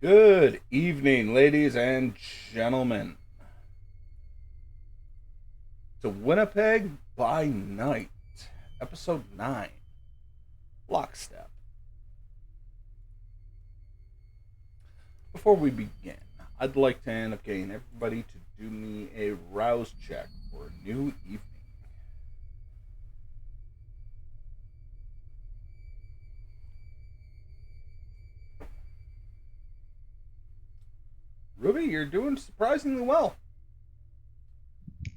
Good evening, ladies and gentlemen, to Winnipeg by Night, Episode 9, Lockstep. Before we begin, I'd like to end up getting everybody to do me a rouse check for a new evening. Ruby, you're doing surprisingly well.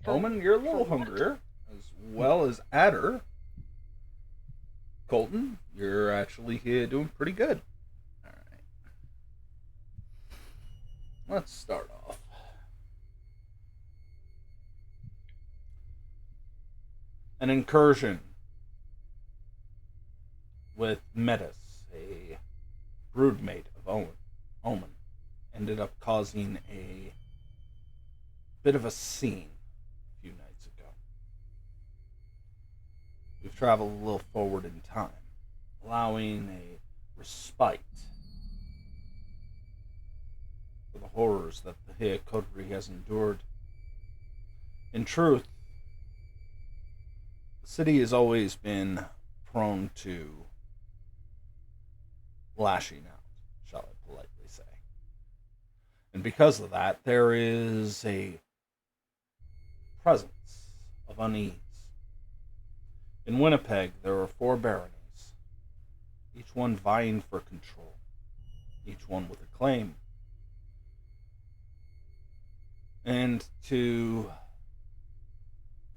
Omen, you're a little hungrier, as well as Adder. Colton, you're actually doing pretty good. Alright. Let's start off. An incursion with Metis, a broodmate of Omen, ended up causing a bit of a scene a few nights ago. We've traveled a little forward in time, allowing a respite for the horrors that the coterie has endured. In truth, the city has always been prone to lashing out, shall I politely say. And because of that, there is a presence of unease. In Winnipeg, there are 4 baronies, each one vying for control, each one with a claim. And to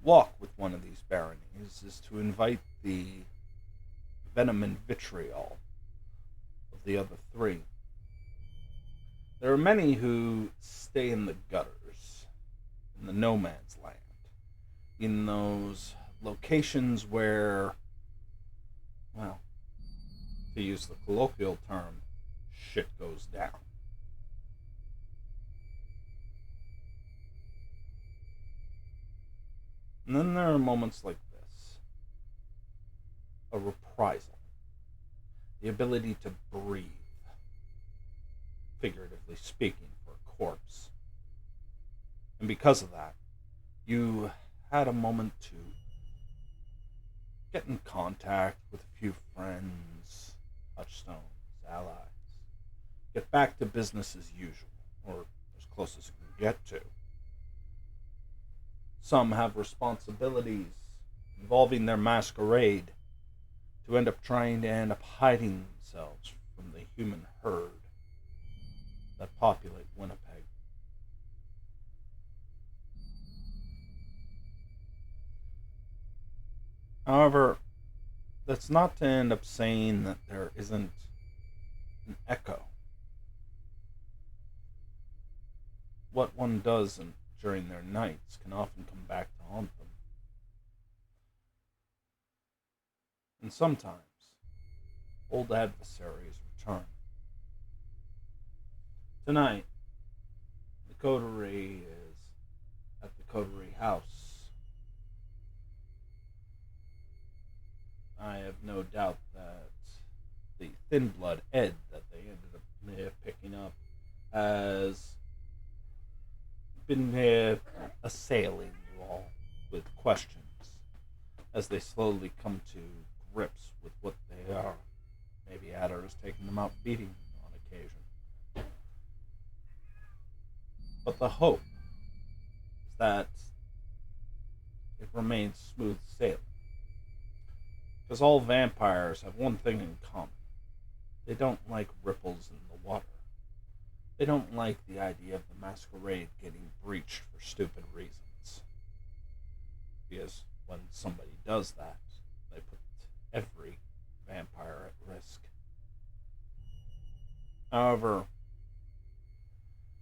walk with one of these baronies is to invite the venom and vitriol of the other 3. There are many who stay in the gutters, in the no man's land, in those locations where, well, to use the colloquial term, shit goes down. And then there are moments like this. A reprisal. The ability to breathe. Figuratively speaking, for a corpse. And because of that, you had a moment to get in contact with a few friends, touchstones, allies. Get back to business as usual, or as close as you can get to. Some have responsibilities involving their masquerade to end up trying to end up hiding themselves from the human herd that populate Winnipeg. However, that's not to end up saying that there isn't an echo. What one does during their nights can often come back to haunt them. And sometimes, old adversaries return. Tonight, the coterie is at the coterie house. I have no doubt that the thin blood Ed that they ended up picking up has been assailing you all with questions as they slowly come to grips with what they are. Maybe Adder is taking them out beating on occasion. But the hope is that it remains smooth sailing. Because all vampires have one thing in common. They don't like ripples in the water. They don't like the idea of the masquerade getting breached for stupid reasons. Because when somebody does that, they put every vampire at risk. However,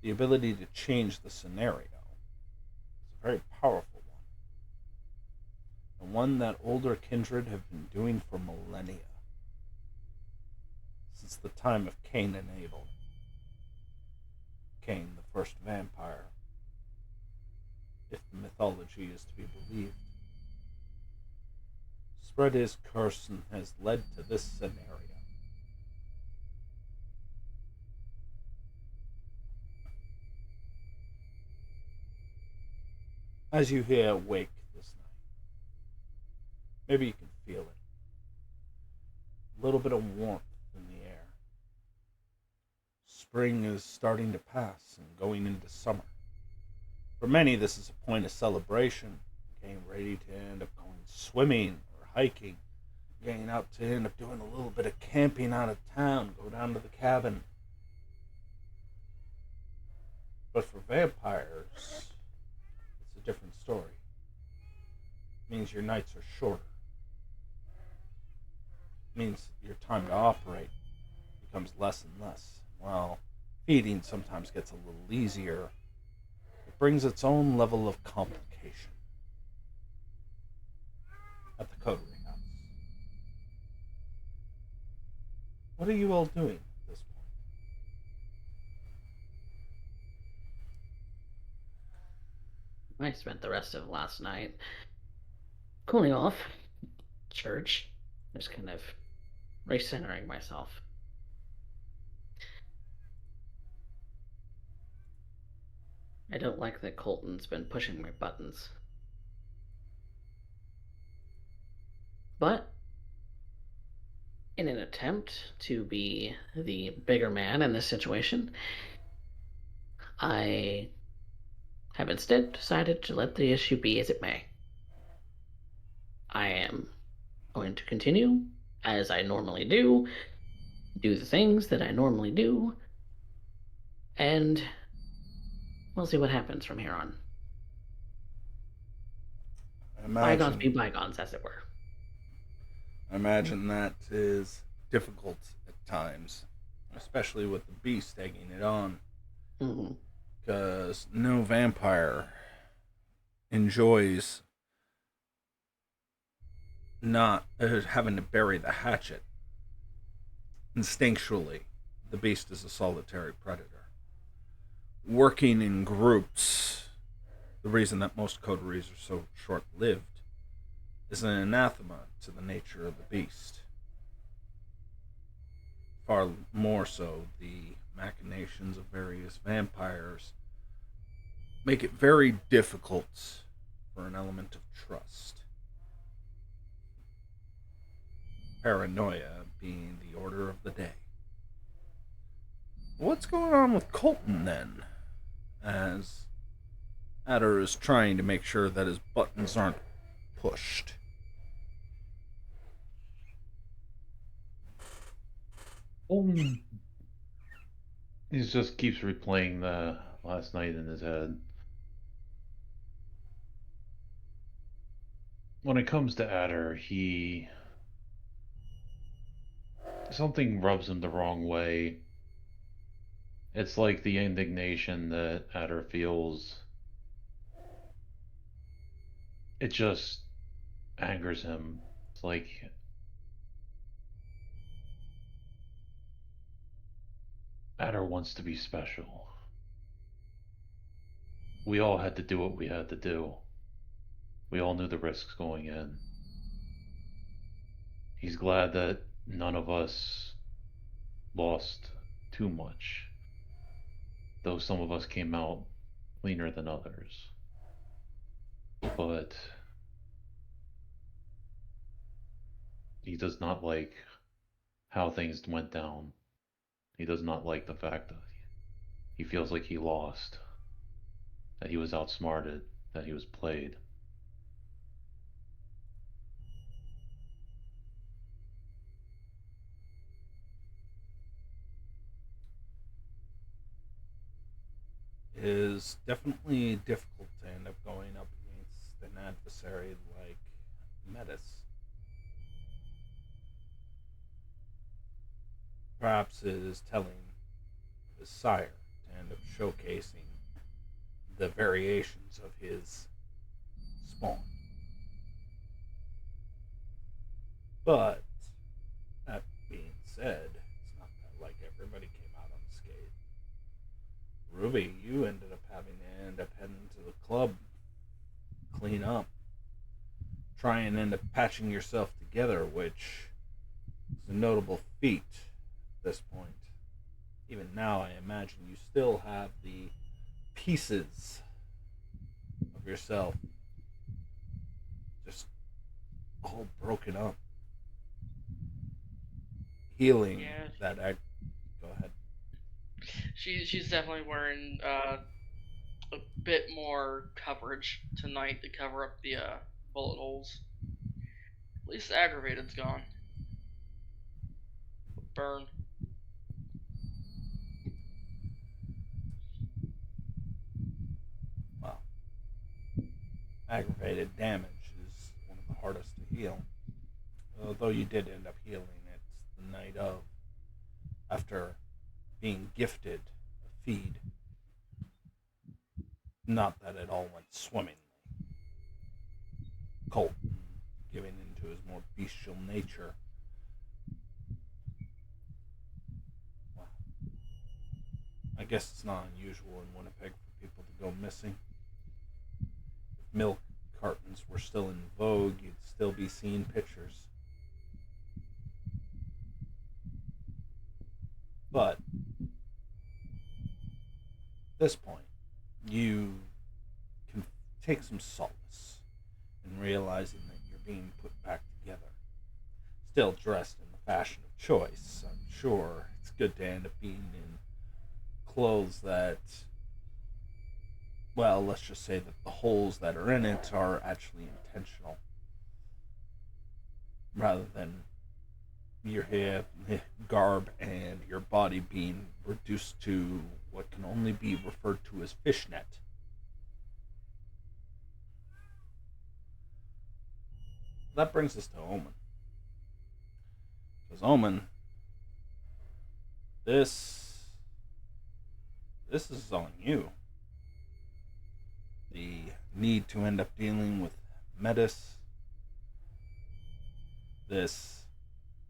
the ability to change the scenario is a very powerful one. And one that older kindred have been doing for millennia. Since the time of Cain and Abel. Cain, the first vampire, if the mythology is to be believed, spread his curse and has led to this scenario. as you hear wake this night. Maybe you can feel it. A little bit of warmth in the air. Spring is starting to pass and going into summer. For many, this is a point of celebration, getting ready to end up going swimming or hiking, getting out to end up doing a little bit of camping out of town, go down to the cabin. But for vampires, it's a different story. It means your nights are shorter. It means your time to operate becomes less and less. While feeding sometimes gets a little easier, it brings its own level of complication. At the Coterie House, what are you all doing at this point? I spent the rest of last night cooling off, church, just kind of recentering myself. I don't like that Colton's been pushing my buttons. But in an attempt to be the bigger man in this situation, I have instead decided to let the issue be as it may. I am going to continue as I normally do the things that I normally do, and we'll see what happens from here on. I Bygones be imagine, bygones, as it were. I imagine that is difficult at times, especially with the beast egging it on, Mm-hmm. because no vampire enjoys not having to bury the hatchet. Instinctually, the beast is a solitary predator. Working in groups, the reason that most coteries are so short lived, is an anathema to the nature of the beast. Far more so, the machinations of various vampires make it very difficult for an element of trust. Paranoia being the order of the day. What's going on with Colton then? As Adder is trying to make sure that his buttons aren't pushed. Um, he just keeps replaying the last night in his head. When it comes to Adder, he something rubs him the wrong way. It's like the indignation that Adder feels. It just angers him. It's like Adder wants to be special. We all had to do what we had to do. We all knew the risks going in. He's glad that none of us lost too much, though some of us came out cleaner than others. But he does not like how things went down. He does not like the fact that he feels like he lost, that he was outsmarted, that he was played. It is definitely difficult to end up going up against an adversary like Metis. Perhaps it is telling his sire to end up showcasing the variations of his spawn. But that being said, it's not that like everybody came out unscathed. Ruby, you ended up having to end up heading to the club, clean up, try and end up patching yourself together, which is a notable feat at this point. Even now, I imagine you still have the pieces of yourself just all broken up. Healing Yeah, that act. Go ahead. she's definitely wearing a bit more coverage tonight to cover up the bullet holes. At least the aggravated's gone. Burn. Well, aggravated damage is one of the hardest to heal. Although you did end up healing it the night of, after being gifted a feed. Not that it all went swimmingly. Colton, giving into his more bestial nature. Well, I guess it's not unusual in Winnipeg for people to go missing. If milk cartons were still in vogue, you'd still be seeing pictures. But at this point, you can take some solace in realizing that you're being put back together. Still dressed in the fashion of choice, I'm sure it's good to end up being in clothes that, well, let's just say that the holes that are in it are actually intentional rather than your hair, garb, and your body being reduced to what can only be referred to as fishnet. That brings us to Omen. Because Omen, this this is on you. The need to end up dealing with Metis, this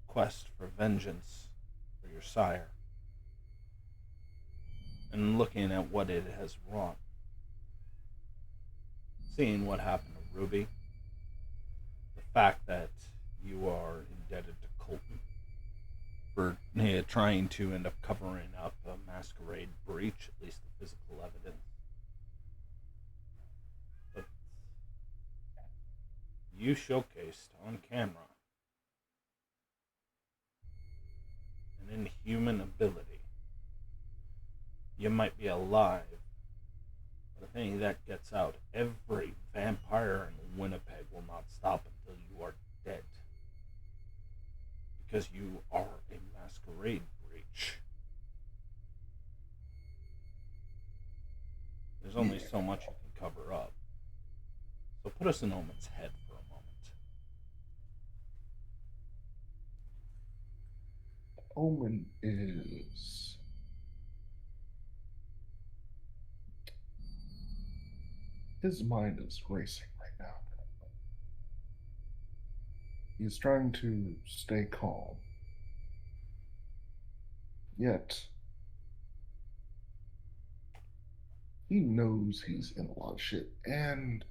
quest for vengeance for your sire, and looking at what it has wrought. Seeing what happened to Ruby, the fact that you are indebted to Colton for trying to end up covering up a masquerade breach, at least the physical evidence. But you showcased on camera an inhuman ability. You might be alive, but if any of that gets out, every vampire in Winnipeg will not stop until you are dead. Because you are a masquerade breach. There's only so much you can cover up. So put us in Omen's head for a moment. Omen is his mind is racing right now. He's trying to stay calm. Yet he knows he's in a lot of shit and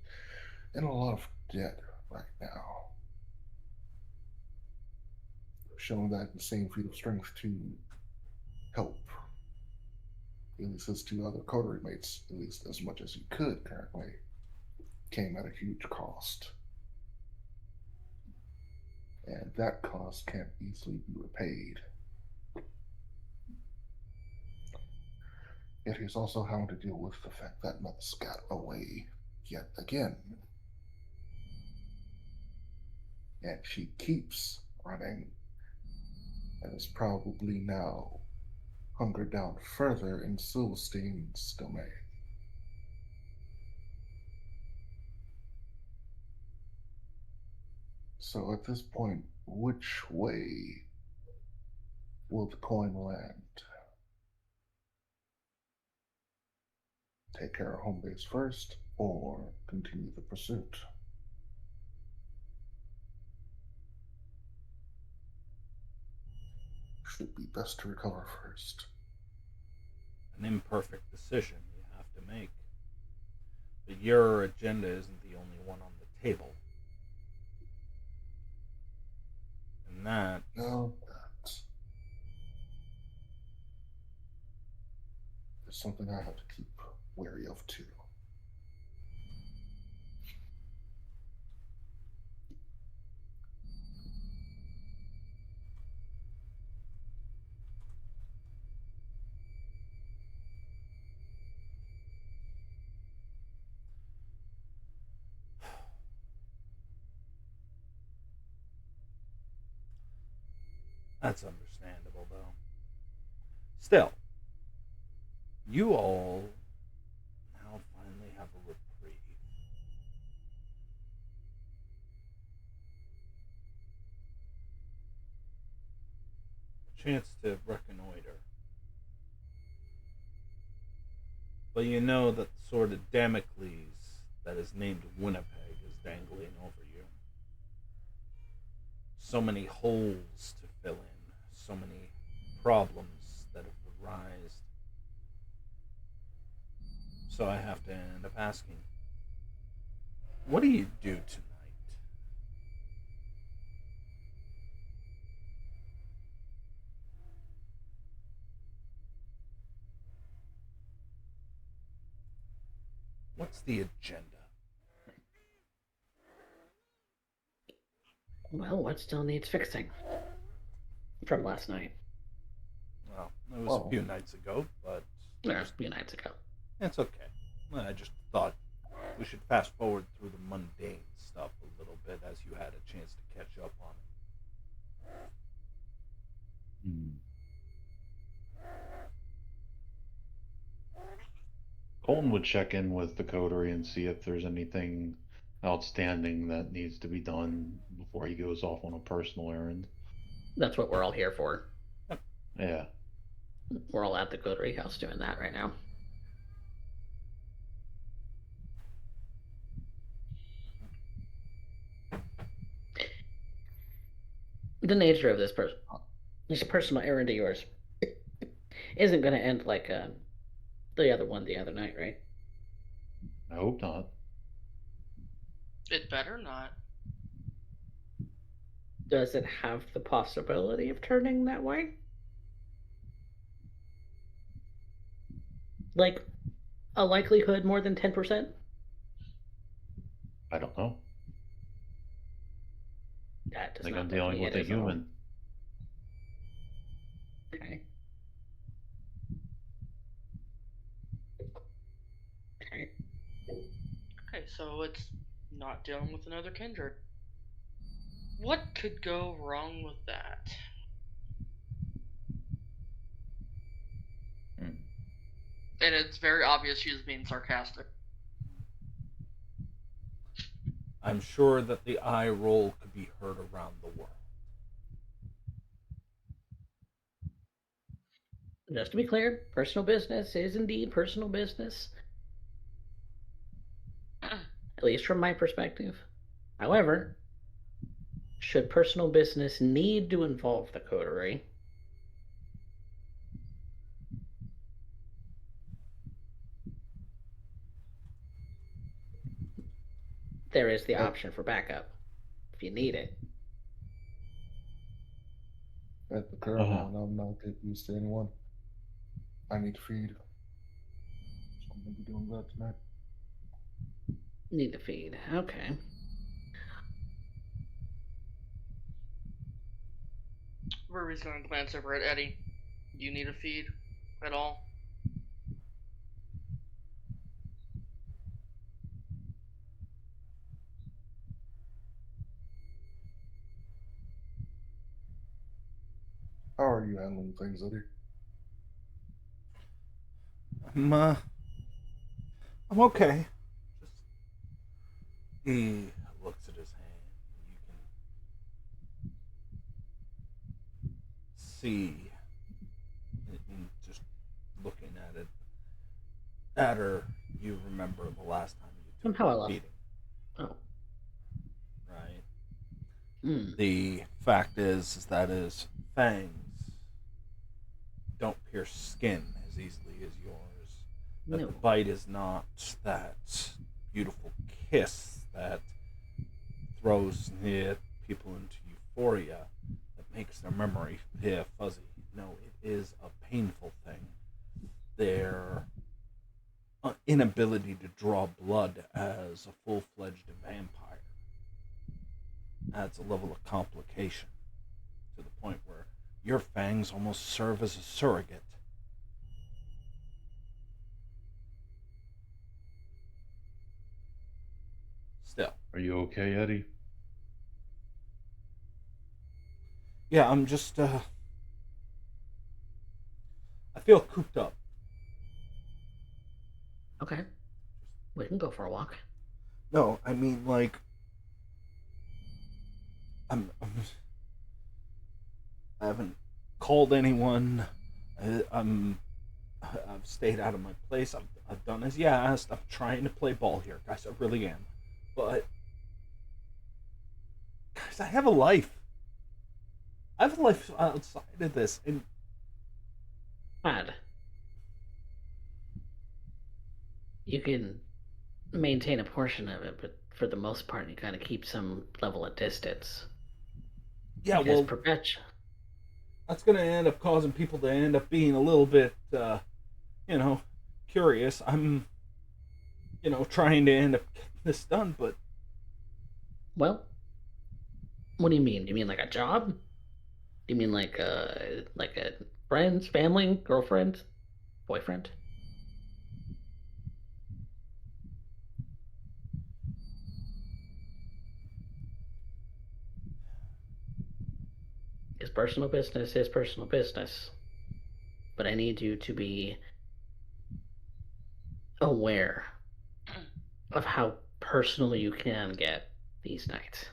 in a lot of debt right now. Showing that same feat of strength to help at least his two other coterie mates, at least as much as he could currently, came at a huge cost. And that cost can't easily be repaid. Yet he's also having to deal with the fact that Nuts got away yet again. And she keeps running and is probably now hungered down further in Silverstein's domain. So at this point, which way will the coin land? Take care of home base first, or continue the pursuit? Should be best to recover first. An imperfect decision you have to make. But your agenda isn't the only one on the table. And that No, is something I have to keep wary of too. That's understandable, though. Still, you all now finally have a reprieve. A chance to reconnoiter. But you know that the sword of Damocles that is named Winnipeg is dangling over you. So many holes to fill in, so many problems that have arisen. So I have to end up asking, what do you do tonight? What's the agenda? Well, what still needs fixing from last night? Well, it was a few nights ago, but A few nights ago. it's okay. I just thought we should fast forward through the mundane stuff a little bit as you had a chance to catch up on it. Colton would check in with the coterie and see if there's anything outstanding that needs to be done before he goes off on a personal errand. That's what we're all here for. Yeah. We're all at the coterie house doing that right now. The nature of this personal errand of yours isn't going to end like the other one the other night, right? I hope not. It better not. Does it have the possibility of turning that way? Like a likelihood more than 10%? I don't know. That does I think not I'm look dealing me with it a is at all. human. Okay. Okay. Okay, so it's not dealing with another kindred. What could go wrong with that? And it's very obvious she is being sarcastic. I'm sure that the eye roll could be heard around the world. Just to be clear, personal business is indeed personal business. At least from my perspective. However, should personal business need to involve the coterie, there is the option for backup if you need it. At the current moment, I'm not getting used to anyone. I need to feed. So I'm going to be doing that tonight. Need to feed. Okay. Ruby's going to glance over at Eddie. Do you need a feed at all? How are you handling things, Eddie? I'm okay. Just he looks at his hand. You can see, in just looking at her, you remember the last time you took Somehow I a love. beating, Oh. right? Mm. The fact is that his fangs don't pierce skin as easily as yours. That No. the bite is not that beautiful kiss that throws people into euphoria, that makes their memory fuzzy. No, it is a painful thing. Their inability to draw blood as a full-fledged vampire adds a level of complication to the point where your fangs almost serve as a surrogate. Still. Are you okay, Eddie? Yeah, I'm just feel cooped up. Okay. We can go for a walk. No, I mean like I'm I haven't called anyone. I've stayed out of my place. I've done as you asked. I'm trying to play ball here, guys. I really am. But guys, I have a life. I have a life outside of this, and Odd. You can maintain a portion of it, but for the most part, you kind of keep some level of distance. yeah, Because well, perpetual. that's going to end up causing people to end up being a little bit, curious. I'm, trying to end up getting this done, but Well, what do you mean? Do you mean like a job? Do you mean like a friends, family, girlfriend, boyfriend? His personal business is personal business. But I need you to be aware of how personal you can get these nights.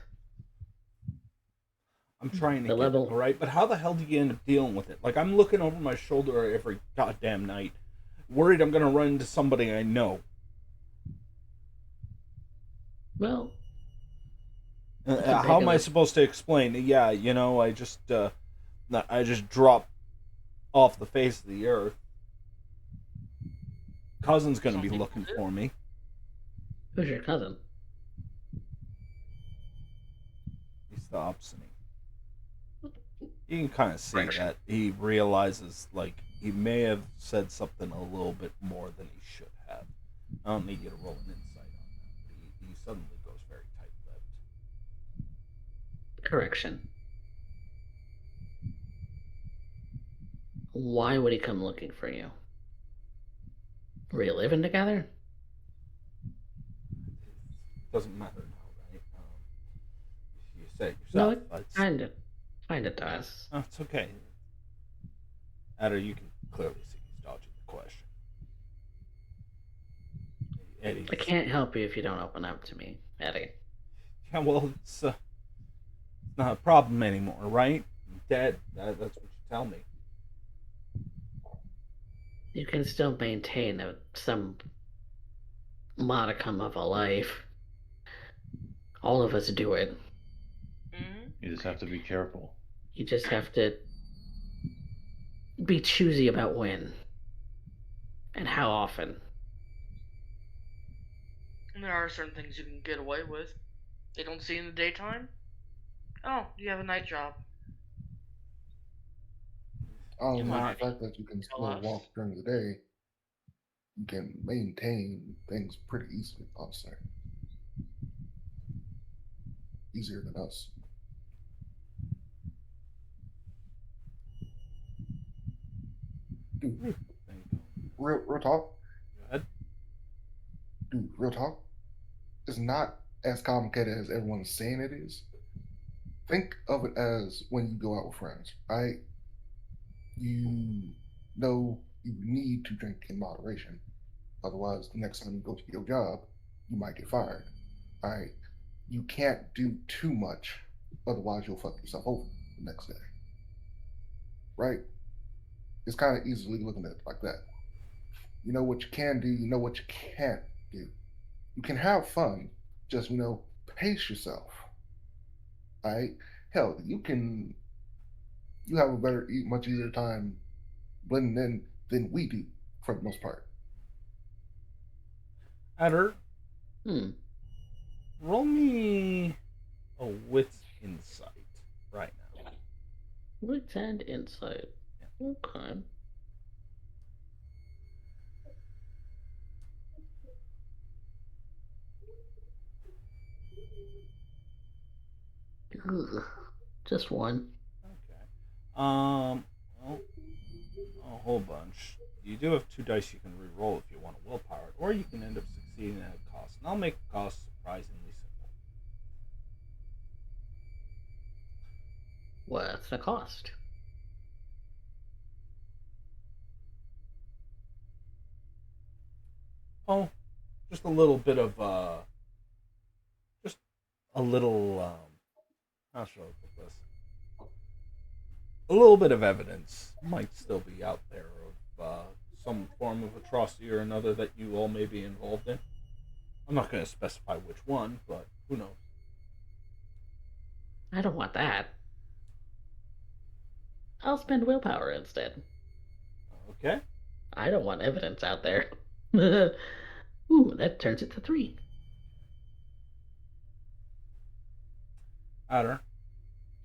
I'm trying to The get it, level. all right? But how the hell do you end up dealing with it? Like, I'm looking over my shoulder every goddamn night, worried I'm going to run into somebody I know. Well, we can How pick am it I up. supposed to explain? Yeah, I just dropped off the face of the earth. Cousin's going to Some be people looking do. for me. Who's your cousin? He's the obstinate. You can kind of see Right. that he realizes, like, he may have said something a little bit more than he should have. I don't need you to roll an insight on that, but he suddenly goes very tight-lipped. Correction. Why would he come looking for you? Were you living together? It doesn't matter now, right? You say it No, yourself. it kinda does. Oh, it's okay. Adder, you can clearly see he's dodging the question. Eddie's, I can't help you if you don't open up to me, Eddie. yeah, well, it's not a problem anymore, right? I'm dead. That's what you tell me. You can still maintain some modicum of a life. All of us do it. Hmm. You just have to be careful. You just have to be choosy about when and how often. There are certain things you can get away with. They don't see in the daytime. Oh, you have a night job. Other Come than on, the Not Eddie. fact that you can Tell still us. walk during the day, you can maintain things pretty easily, I'll say. Easier than us. Dude, real talk, Go ahead. dude, real talk. It's not as complicated as everyone's saying it is. Think of it as when you go out with friends, right? You know you need to drink in moderation. Otherwise, the next time you go to your job, you might get fired. All right. You can't do too much, otherwise you'll fuck yourself over the next day. Right? It's kind of easily looking at it like that. You know what you can do, you know what you can't do. You can have fun, just pace yourself. All right. Hell, you have a much easier time blending in than we do for the most part. Adder, Hmm. roll me a wits insight right now. Wits and insight. Okay. Ugh. Just one. Okay. Well, a whole bunch. You do have two dice you can re-roll if you want to willpower it, or you can end up succeeding at a cost. And I'll make the cost surprisingly simple. What's the cost? Oh, just a little bit of just a little how shall I put this? A little bit of evidence might still be out there of some form of atrocity or another that you all may be involved in. I'm not going to specify which one, but who knows? I don't want that. I'll spend willpower instead. Okay. I don't want evidence out there. Ooh, that turns it to 3. Adder,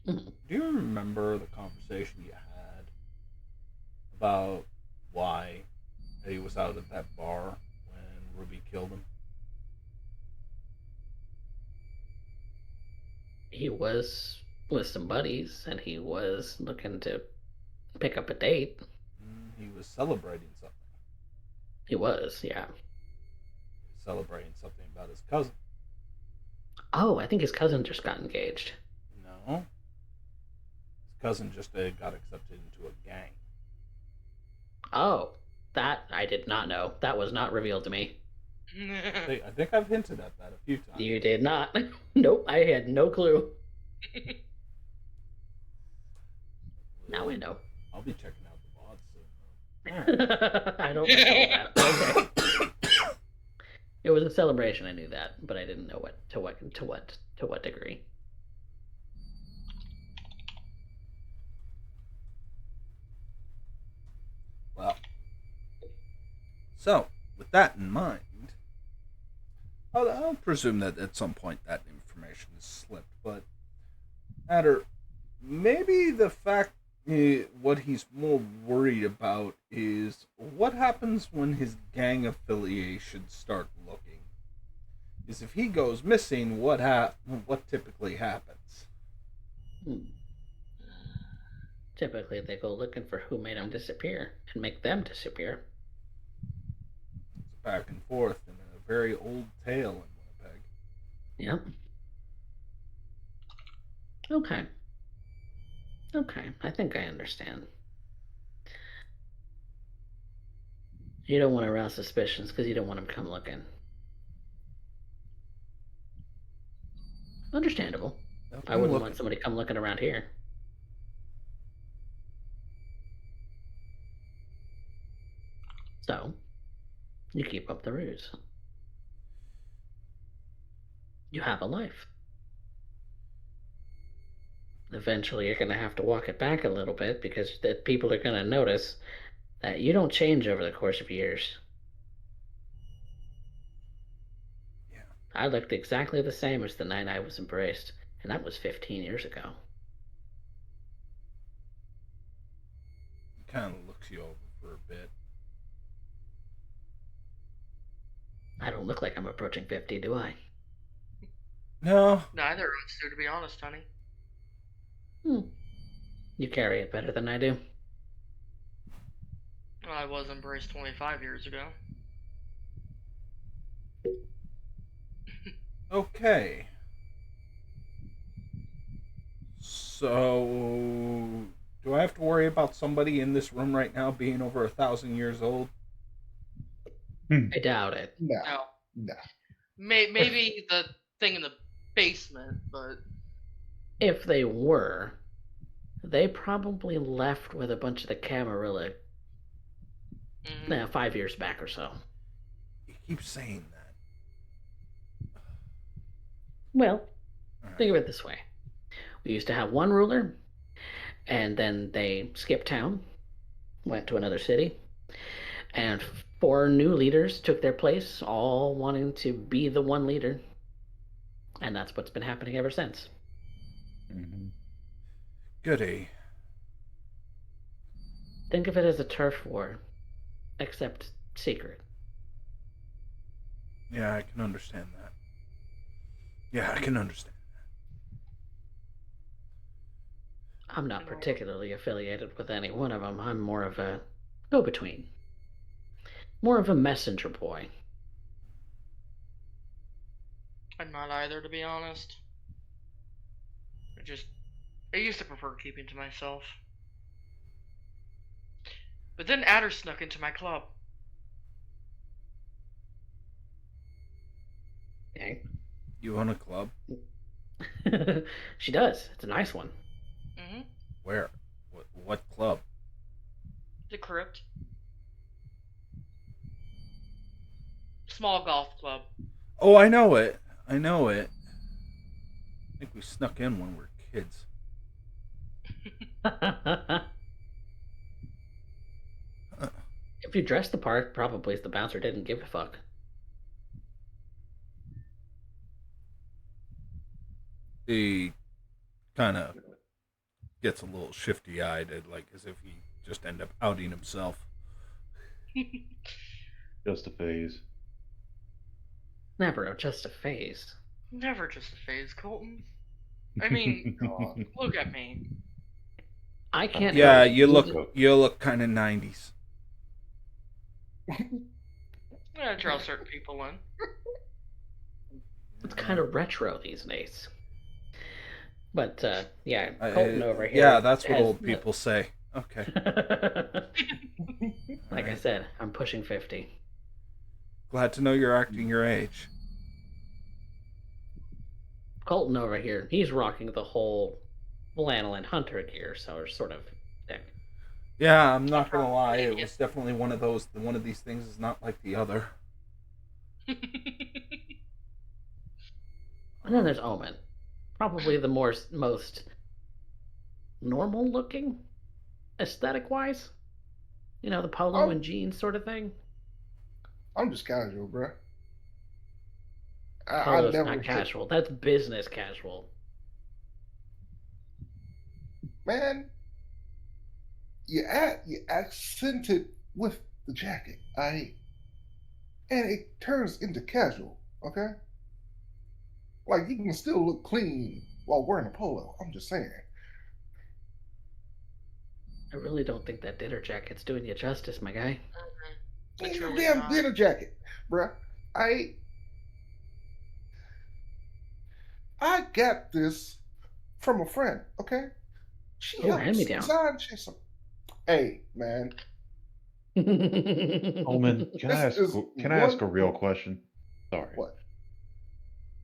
Mhm. do you remember the conversation you had about why he was out at that bar when Ruby killed him? He was with some buddies, and he was looking to pick up a date. He was celebrating something. He was, yeah. He was celebrating something about his cousin. Oh, I think his cousin just got engaged. No. His cousin just got accepted into a gang. Oh, that I did not know. That was not revealed to me. I think I've hinted at that a few times. You did not. Nope, I had no clue. Now I know. I'll be checking out the VODs soon. I don't recall that. Okay. It was a celebration. I knew that, but I didn't know to what degree. Well, so with that in mind, I'll presume that at some point that information is slipped. But Adder, maybe the fact what he's more worried about is what happens when his gang affiliations start looking. Is if he goes missing, what typically happens? Typically, they go looking for who made him disappear and make them disappear. It's back and forth in a very old tale in Winnipeg. Yep. Okay. Okay, I think I understand. You don't want to arouse suspicions because you don't want him to come looking. Understandable. I wouldn't want somebody to come looking around here. So, you keep up the ruse. You have a life. Eventually, you're going to have to walk it back a little bit because people are going to notice that you don't change over the course of years. Yeah. I looked exactly the same as the night I was embraced, and that was 15 years ago. He kind of looks you over for a bit. I don't look like I'm approaching 50, do I? No. Neither of us do, to be honest, honey. You carry it better than I do. Well, I was embraced 25 years ago. Okay. So, do I have to worry about somebody in this room right now being over 1,000 years old? I doubt it. No. No. No. Maybe the thing in the basement, but If they were, they probably left with a bunch of the Camarilla 5 years back or so. You keep saying that. Well, think of it this way. We used to have one ruler, and then they skipped town, went to another city, and 4 new leaders took their place, all wanting to be the one leader. And that's what's been happening ever since. Mm-hmm. Goody. Think of it as a turf war, except secret. Yeah, I can understand that. Yeah, I can understand. I'm not particularly affiliated with any one of them. I'm more of a go-between. More of a messenger boy. I'm not either, to be honest. I used to prefer keeping to myself. But then Adder snuck into my club. Okay. You own a club? She does. It's a nice one. Mm-hmm. Where? What club? The crypt. Small golf club. Oh, I know it. I know it. I think we snuck in when we were kids. If you dress the part, probably the bouncer didn't give a fuck. He kind of gets a little shifty-eyed, like as if he just end up outing himself. Just a phase. Never, just a phase. Never just a phase, Colton. I mean, God. look at me. I can't. Yeah, help you but- look kind of 90s. I draw certain people in. It's kind of retro these days. But yeah, I- Colton over here. Yeah, that's what has- old people say. Okay. Like I said, I'm pushing 50. Glad to know you're acting your age. Colton over here, he's rocking the whole flannel and hunter gear, so sort of thick. Yeah, I'm not gonna lie. It was definitely one of those. One of these things is not like the other. And then there's Omen, probably the most normal looking, aesthetic wise. You know, the polo and jeans sort of thing. I'm just casual, bro. I Polo's never not hit- casual. That's business casual. Man, you accent it with the jacket, and it turns into casual, okay? Like you can still look clean while wearing a polo. I'm just saying. I really don't think that dinner jacket's doing you justice, my guy. It's Ain't no really damn not. dinner jacket, bruh. I got this from a friend, okay? She Oh, hand me helps down. design shit. Hey, man. Omen, can I This ask? is Can I ask a one real of- question? Sorry. What?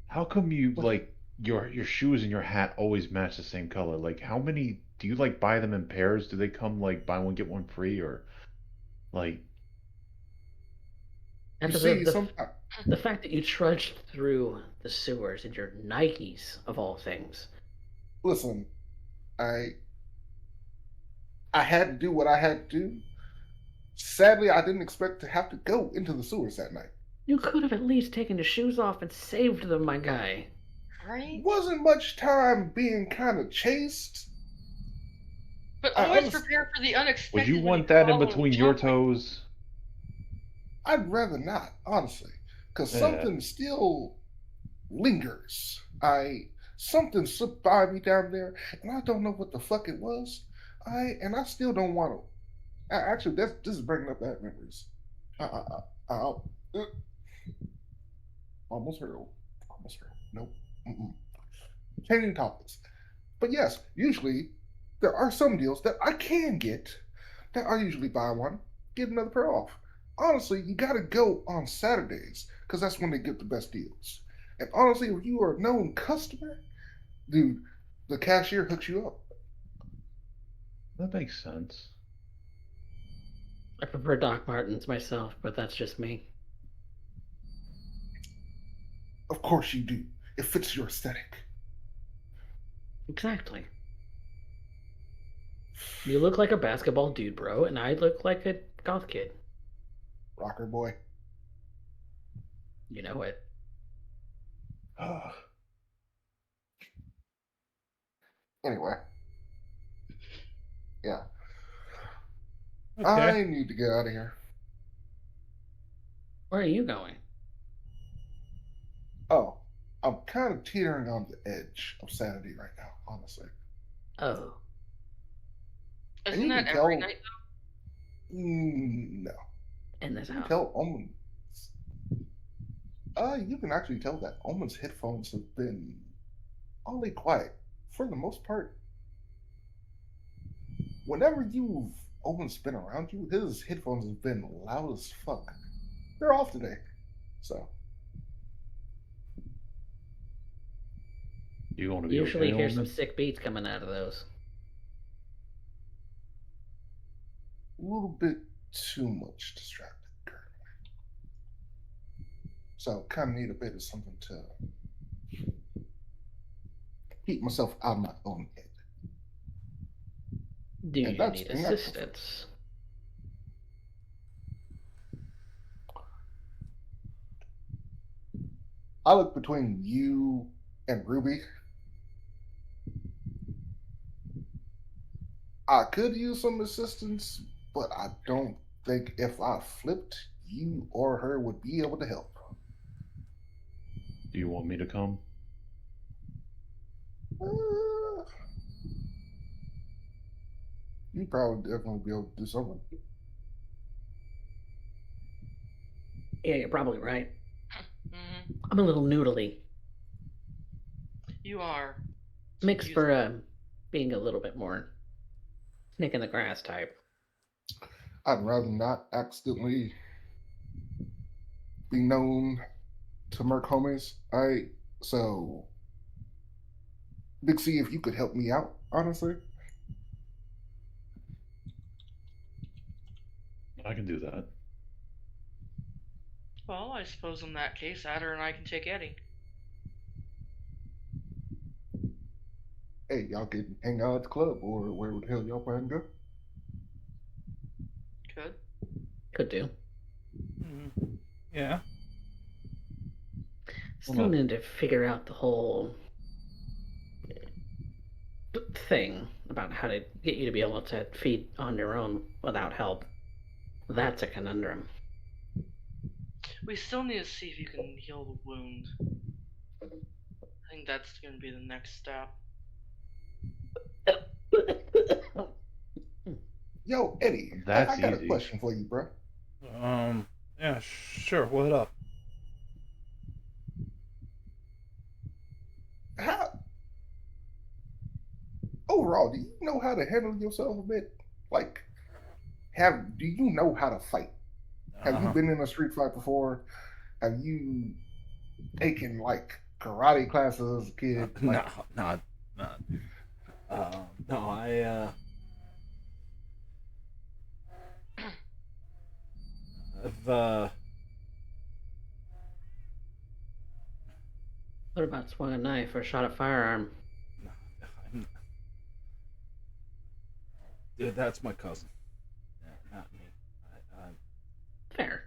How come you What? like your shoes and your hat always match the same color? Like, how many do you like buy them in pairs? Do they come like buy one get one free, or like? You And see, the fact that you trudged through the sewers in your Nikes, of all things. listen, I had to do what I had to do. Sadly, I didn't expect to have to go into the sewers that night. You could have at least taken your shoes off and saved them, my guy. Right? Wasn't much time being kind of chased. But I always understand. prepare for the unexpected. Would you when want that in follow between your jumping. toes? I'd rather not, honestly, because Yeah. something still lingers. Something slipped by me down there, and I don't know what the fuck it was. I still don't want to. Actually, this is bringing up bad memories. Uh, almost heard. Almost heard. Nope. Mm-mm. Changing topics. But yes, usually there are some deals that I can get. That I usually buy one, get another pair off. Honestly, you gotta go on Saturdays because that's when they get the best deals. And honestly, if you are a known customer, dude, the cashier hooks you up. That makes sense. I prefer Doc Martens myself, but that's just me. Of course you do. It fits your aesthetic. Exactly. You look like a basketball dude, bro, and I look like a goth kid. Rocker boy. You know it. Anyway. Yeah. Okay. I need to get out of here. Where are you going? Oh, I'm kind of teetering on the edge of sanity right now, honestly. Oh. And Isn't you that can every tell- night No. In this You can house. tell Omen's. You can actually tell that Omen's headphones have been oddly quiet for the most part. Whenever Omen's been around you, his headphones have been loud as fuck. They're off today, so You going to be Usually okay hear on some this? sick beats coming out of those. A little bit too much distracted currently. So kind of need a bit of something to keep myself out of my own head. Do And you that's need the thing I prefer. assistance? I look between you and Ruby. I could use some assistance, but I don't think if I flipped, you or her would be able to help. Do you want me to come? Uh, you'd probably definitely be able to do something. Yeah, you're probably right. Hmm. I'm a little noodly. You are. Mixed You- for being a little bit more snake in the grass type. I'd rather not accidentally be known to murk homies. So Big C, if you could help me out, honestly. I can do that. Well, I suppose in that case, Adder and I can take Eddie. Hey, y'all can hang out at the club or where the hell y'all plan to go. Could. Could do. Yeah. Still need to figure out the whole thing about how to get you to be able to feed on your own without help. That's a conundrum. We still need to see if you can heal the wound. I think that's going to be the next step. Yo, Eddie, That's I got a easy. question for you, bro. Yeah, sure. What up? How overall, do you know how to handle yourself a bit? Like, do you know how to fight? Have you been in a street fight before? Have you taken like karate classes as a kid? No, Like, no, no. No, I've What about swung a knife or shot a firearm? I'm, dude, that's my cousin. Yeah, not me. Fair.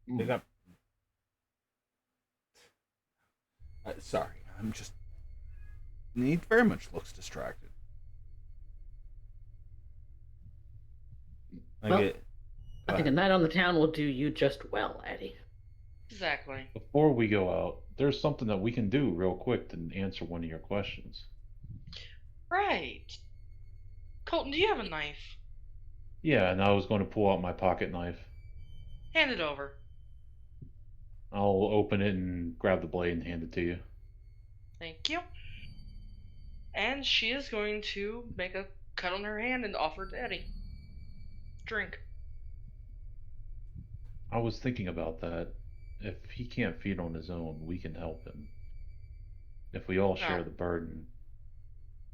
They got. Sorry, I'm just. He very much looks distracted. Well, I think a night on the town will do you just well, Eddie. Exactly. Before we go out, there's something that we can do real quick to answer one of your questions. Right. Colton, do you have a knife? Yeah, and I was going to pull out my pocket knife. Hand it over. I'll open it and grab the blade and hand it to you. Thank you. And she is going to make a cut on her hand and offer it to Eddie. Drink. I was thinking about that. If he can't feed on his own, we can help him. If we all share No. the burden.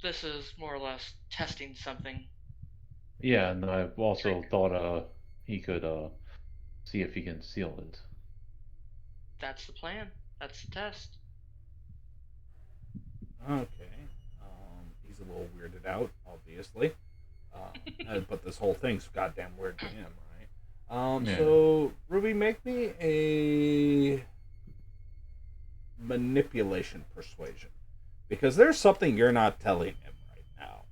This is more or less testing something. Yeah, and I've also thought he could see if he can seal it. That's the plan. That's the test. Okay. He's a little weirded out, obviously. But this whole thing's goddamn weird to him, right? Yeah. So, Ruby, make me a manipulation persuasion. Because there's something you're not telling him right now.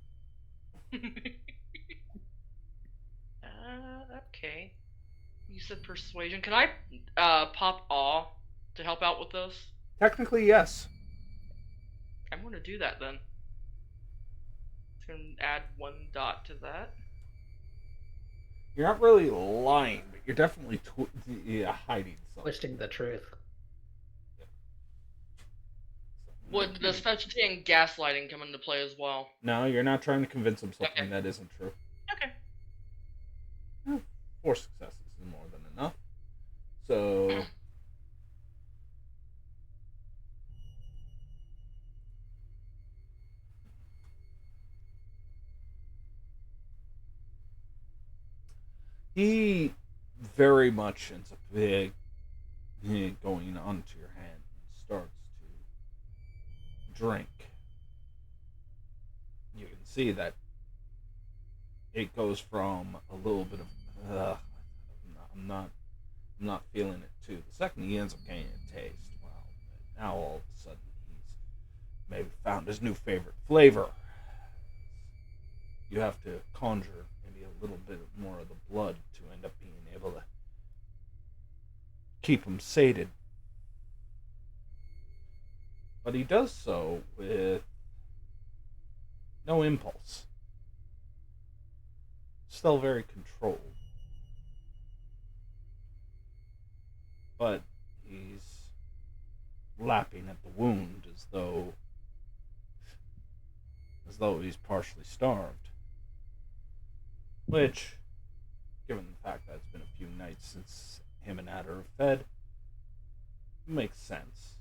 Okay. You said persuasion. Can I pop awe to help out with those? Technically, yes. I'm going to do that then. It's going to add 1 dot to that. You're not really lying, but you're definitely hiding something. Twisting the truth. Would the specialty and gaslighting come into play as well? No, you're not trying to convince him something Okay. that isn't true. Okay. 4 successes is more than enough. So He very much ends up going onto your hand and starts to drink. You can see that it goes from a little bit of I'm not feeling it too. The second he ends up getting a taste, well, now all of a sudden he's maybe found his new favorite flavor. You have to conjure maybe a little bit more of the blood to end up being able to keep him sated. But he does so with no impulse. Still very controlled. But he's lapping at the wound as though he's partially starved. Which, given the fact that it's been a few nights since him and Adder have fed, makes sense.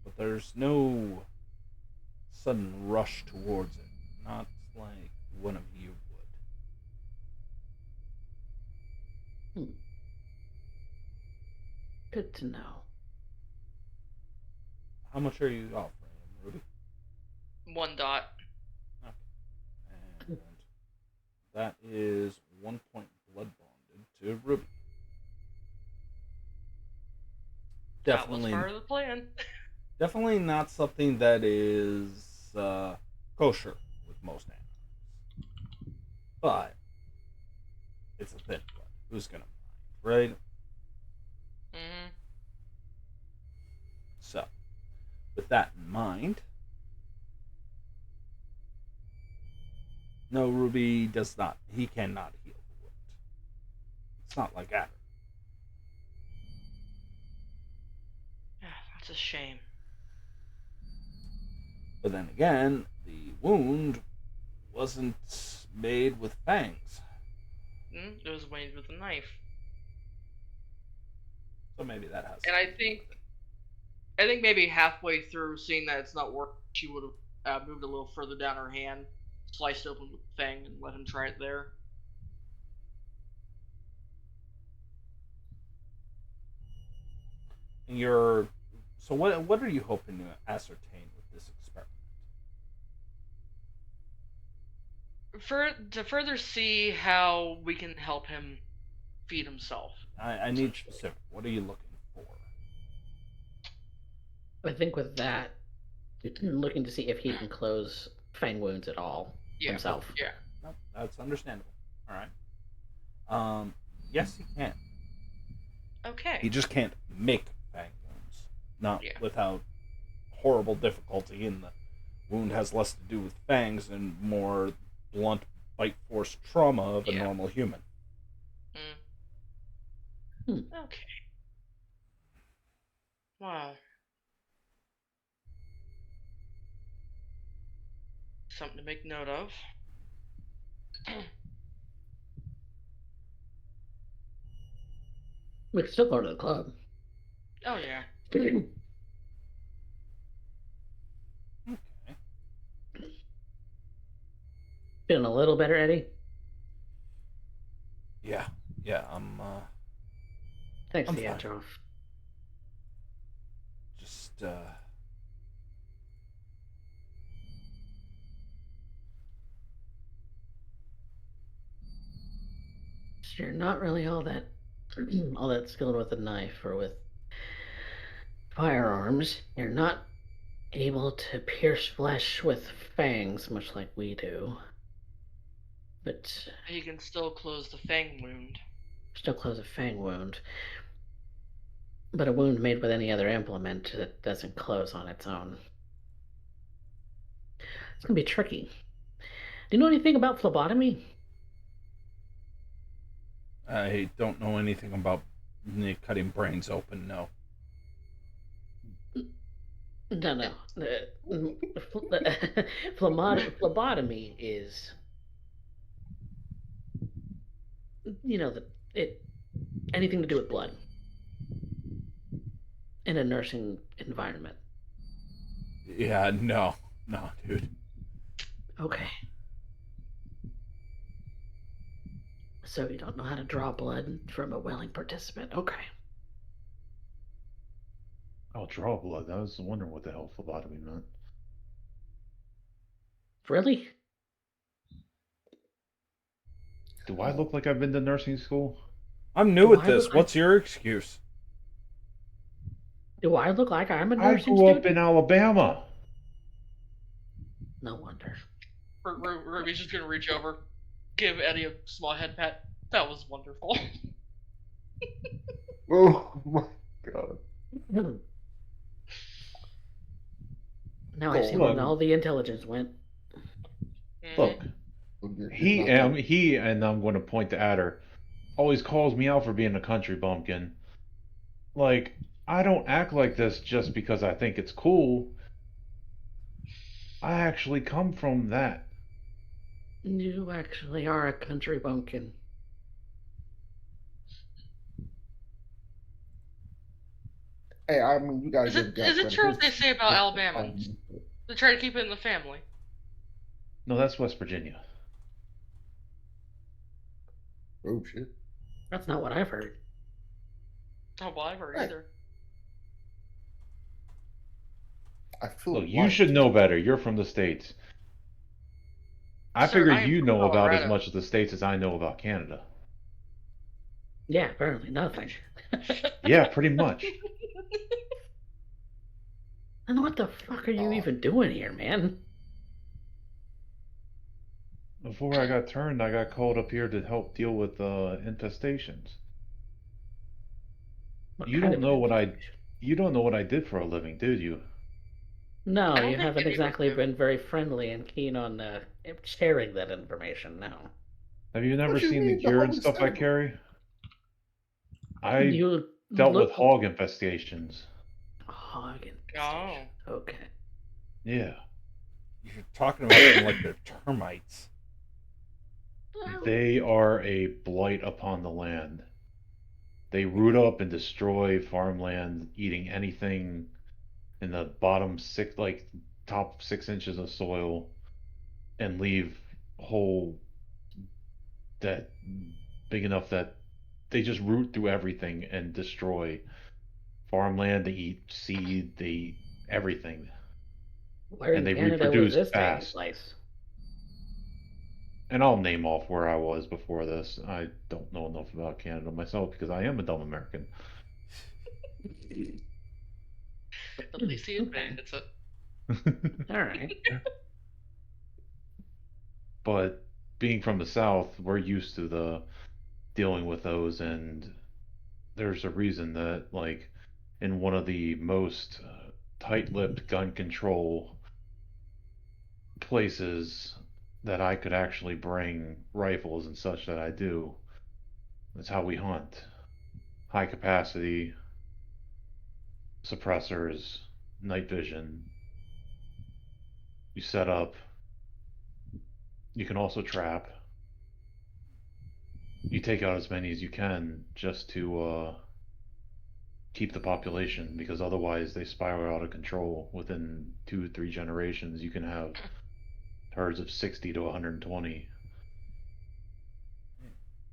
But there's no sudden rush towards it, not like one of you would. Good to know. How much are you offering him, Ruby? 1 dot. Okay. And that is 1 point blood bonded to Ruby. Definitely, that was part of the plan. Definitely not something that is kosher with most animals. But it's a thin blood. Who's gonna mind, right? Mm-hmm. So, with that in mind, no, Ruby does not. He cannot heal the wound. It's not like Adder. Yeah, that's a shame. But then again, the wound wasn't made with fangs. It was made with a knife. So maybe that has. And I think maybe halfway through, seeing that it's not working, she would have moved a little further down her hand, sliced open with the fang, and let him try it there. And so what are you hoping to ascertain with this experiment? To further see how we can help him feed himself. I need specific. What are you looking for? I think with that, looking to see if he can close fang wounds at all himself. Yeah. No, that's understandable. All right. Yes, he can. Okay. He just can't make fang wounds. Not without horrible difficulty, and the wound has less to do with fangs and more blunt bite force trauma of a normal human. Okay. Wow. Something to make note of. We can still go to the club. Oh yeah. Okay. Feeling a little better, Eddie? Yeah, I'm Thanks I'm for the fine. intro. Just So you're not really all that skilled with a knife or with firearms. You're not able to pierce flesh with fangs, much like we do. But He can still close the fang wound. still close a fang wound. But a wound made with any other implement that doesn't close on its own. It's gonna be tricky. Do you know anything about phlebotomy? I don't know anything about cutting brains open. No. No. Phlebotomy is, anything to do with blood in a nursing environment. Yeah, no, dude. Okay. So you don't know how to draw blood from a willing participant. Okay. I'll draw blood. I was wondering what the hell phlebotomy meant. Really? Do I look like I've been to nursing school? I'm new Do at I this. look What's your excuse? Do I look like I'm a I nursing grew up student? in Alabama. No wonder. Ruby's just gonna reach over, give Eddie a small head pat. That was wonderful. Oh my god. Now I see Look. where all the intelligence went. Look, he and I'm going to point to Adder, always calls me out for being a country bumpkin. Like, I don't act like this just because I think it's cool. I actually come from that. You actually are a country bumpkin. Hey, I mean, you gotta Is give it Jack is it credit. true what they His- say about Alabamans? They try to keep it in the family. No, that's West Virginia. Oh shit. That's not what I've heard. Oh, well, I've heard Right. either. I feel Look, you like should know better. You're from the States. I Sir, I figured am you from know about as Colorado. much of the States as I know about Canada. Yeah, apparently nothing. Yeah, pretty much. And what the fuck are you even doing here, man? Before I got turned, I got called up here to help deal with infestations. What You kind don't of know what I infestation? you don't know what I did for a living, do you? No, I don't you think haven't any of us exactly do. been very friendly and keen on sharing that information, no. Have you never What you seen the mean? The gear and Holy stuff I Sentinel? carry? I You dealt with look hog infestations. hog Oh. infestation. Okay. Yeah. You're talking about them like they're termites. They are a blight upon the land. They root up and destroy farmland, eating anything in the bottom six, like top 6 inches of soil, and leave hole that big enough that they just root through everything and destroy farmland. They eat seed. They eat everything, Where and in they Canada was reproduce this taking fast. place? And I'll name off where I was before this. I don't know enough about Canada myself because I am a dumb American. At least he Okay. admits it. All right. But being from the South, we're used to the dealing with those, and there's a reason that, like, in one of the most tight-lipped gun control places that I could actually bring rifles and such that I do. That's how we hunt. High capacity, suppressors, night vision. You set up. You can also trap. You take out as many as you can just to keep the population, because otherwise they spiral out of control. Within 2 3 generations, you can have herds of 60 to 120.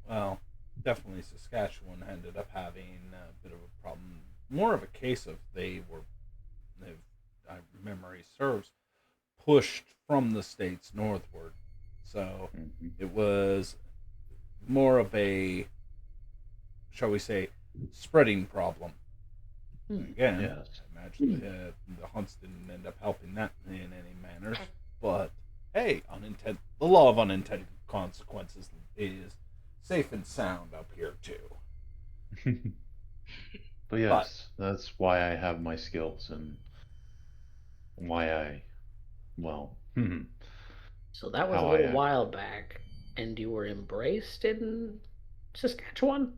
Well, definitely Saskatchewan ended up having a bit of a problem. More of a case of they were, if memory serves, pushed from the states northward. So it was more of a, shall we say, spreading problem. Again, Yes. I imagine the hunts didn't end up helping that in any manner. But hey, the law of unintended consequences is safe and sound up here too. But yes, that's why I have my skills and why I, well, So that was a how I little act. while back, and you were embraced in Saskatchewan?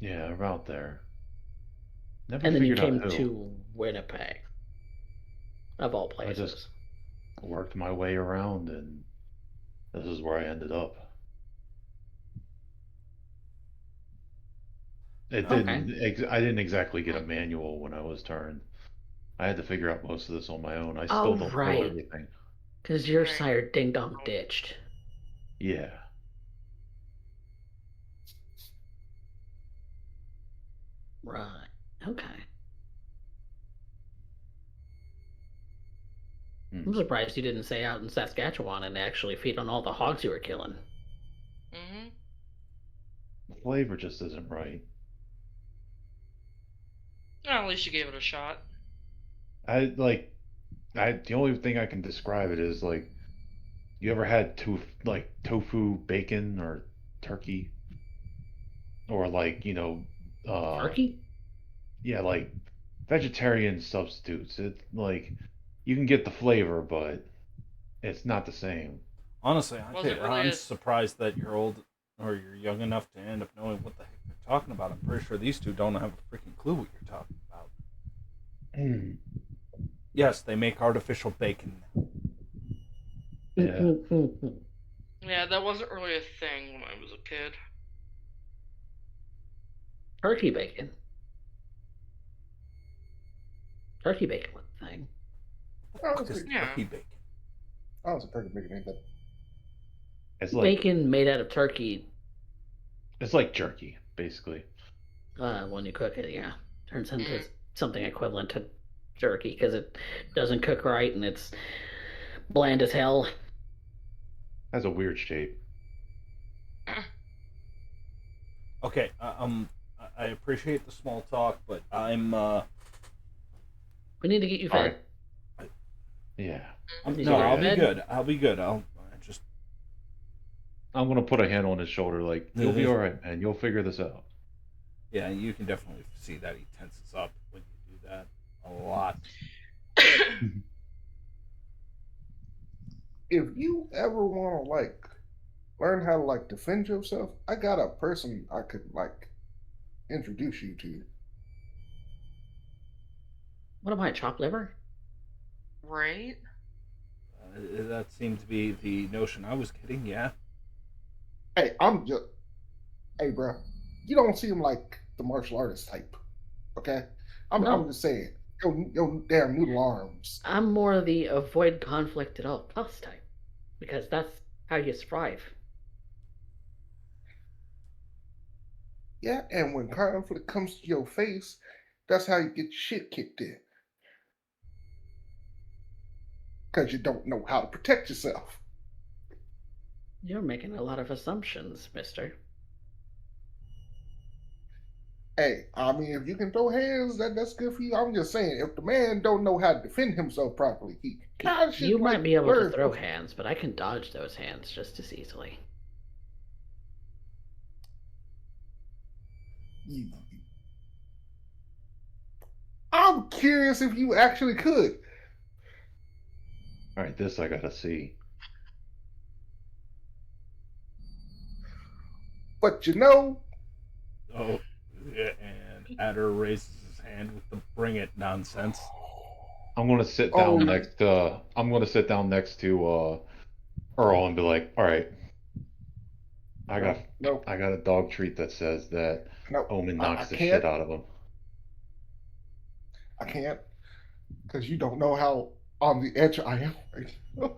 Yeah, about there. Never And then you figured out came who. to Winnipeg, of all I places. just worked my way around, and this is where I ended up. It Okay. didn't. I didn't exactly get a manual when I was turned. I had to figure out most of this on my own. I still Oh, don't know right. everything. Because your Right. sire ding dong ditched. Yeah. Right. Okay. I'm surprised you didn't say out in Saskatchewan and actually feed on all the hogs you were killing. Mm-hmm. The flavor just isn't right. Well, at least you gave it a shot. The only thing I can describe it is like, you ever had tofu bacon or turkey, or Turkey? yeah, like vegetarian substitutes. It like you can get the flavor, but it's not the same. Honestly, Was it really I'm a... surprised that you're old or you're young enough to end up knowing what the heck they're talking about. I'm pretty sure these two don't have a freaking clue what you're talking about. Mm. Yes, they make artificial bacon now. Yeah. Yeah, that wasn't really a thing when I was a kid. Turkey bacon. Turkey bacon was a thing. What is Yeah. turkey bacon? Honestly, turkey bacon ain't that. It's like Bacon made out of turkey, it's like jerky, basically. when you cook it, yeah. Turns into Mm. something equivalent to jerky because it doesn't cook right and it's bland as hell. Has a weird shape. Okay, I appreciate the small talk, but I'm We need to get you All fed. right. Yeah. Did you no, get I'll be fed? good. I'll be good. I just I'm gonna put a hand on his shoulder, like, you'll be all right, man. You'll figure this out. yeah, you can definitely see that he tenses up when you do that a lot. If you ever want to learn how to defend yourself, I got a person I could introduce you to. What am I, chopped liver? Right? That seemed to be the notion I was getting. Yeah. Hey, hey, bro, you don't seem like the martial artist type, okay? I'm No. just saying, your damn noodle arms. I'm more the avoid conflict at all costs type because that's how you strive. Yeah, and when conflict comes to your face, that's how you get shit kicked in. Because you don't know how to protect yourself. You're making a lot of assumptions, mister. Hey, I mean, if you can throw hands, that's good for you. I'm just saying, if the man don't know how to defend himself properly, he kind of should You might be able to learn. throw hands, but I can dodge those hands just as easily. I'm curious if you actually could. All right, this I gotta see. But you know, Oh, yeah, and Adder raises his hand with the "bring it" nonsense. I'm gonna sit Oh. down next. I'm gonna sit down next to Earl and be like, "All right, I got a dog treat that says that no, Omen I knocks the can't. shit out of him." I can't, because you don't know how on the edge I am right now.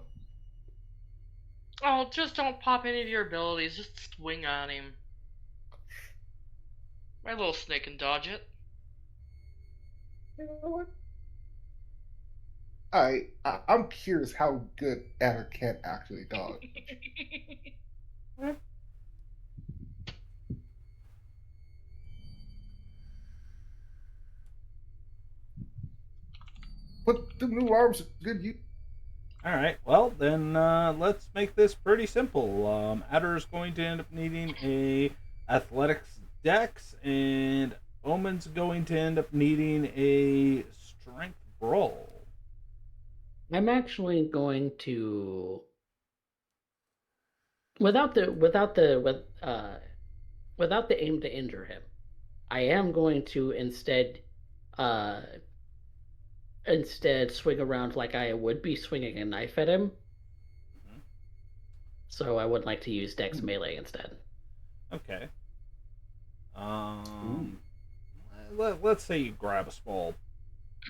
Oh, just don't pop any of your abilities. Just swing on him. My little snake can dodge it. You know what? I'm curious how good Adder can actually dodge. But the new arms did you? All right. Well, then let's make this pretty simple. Adder's going to end up needing a athletics dex, and Omen's going to end up needing a strength brawl. I'm actually going to without the aim to injure him. I am going to uh instead swing around like I would be swinging a knife at him. Mhm. So I would like to use Dex melee instead. Okay. Let's say you grab a small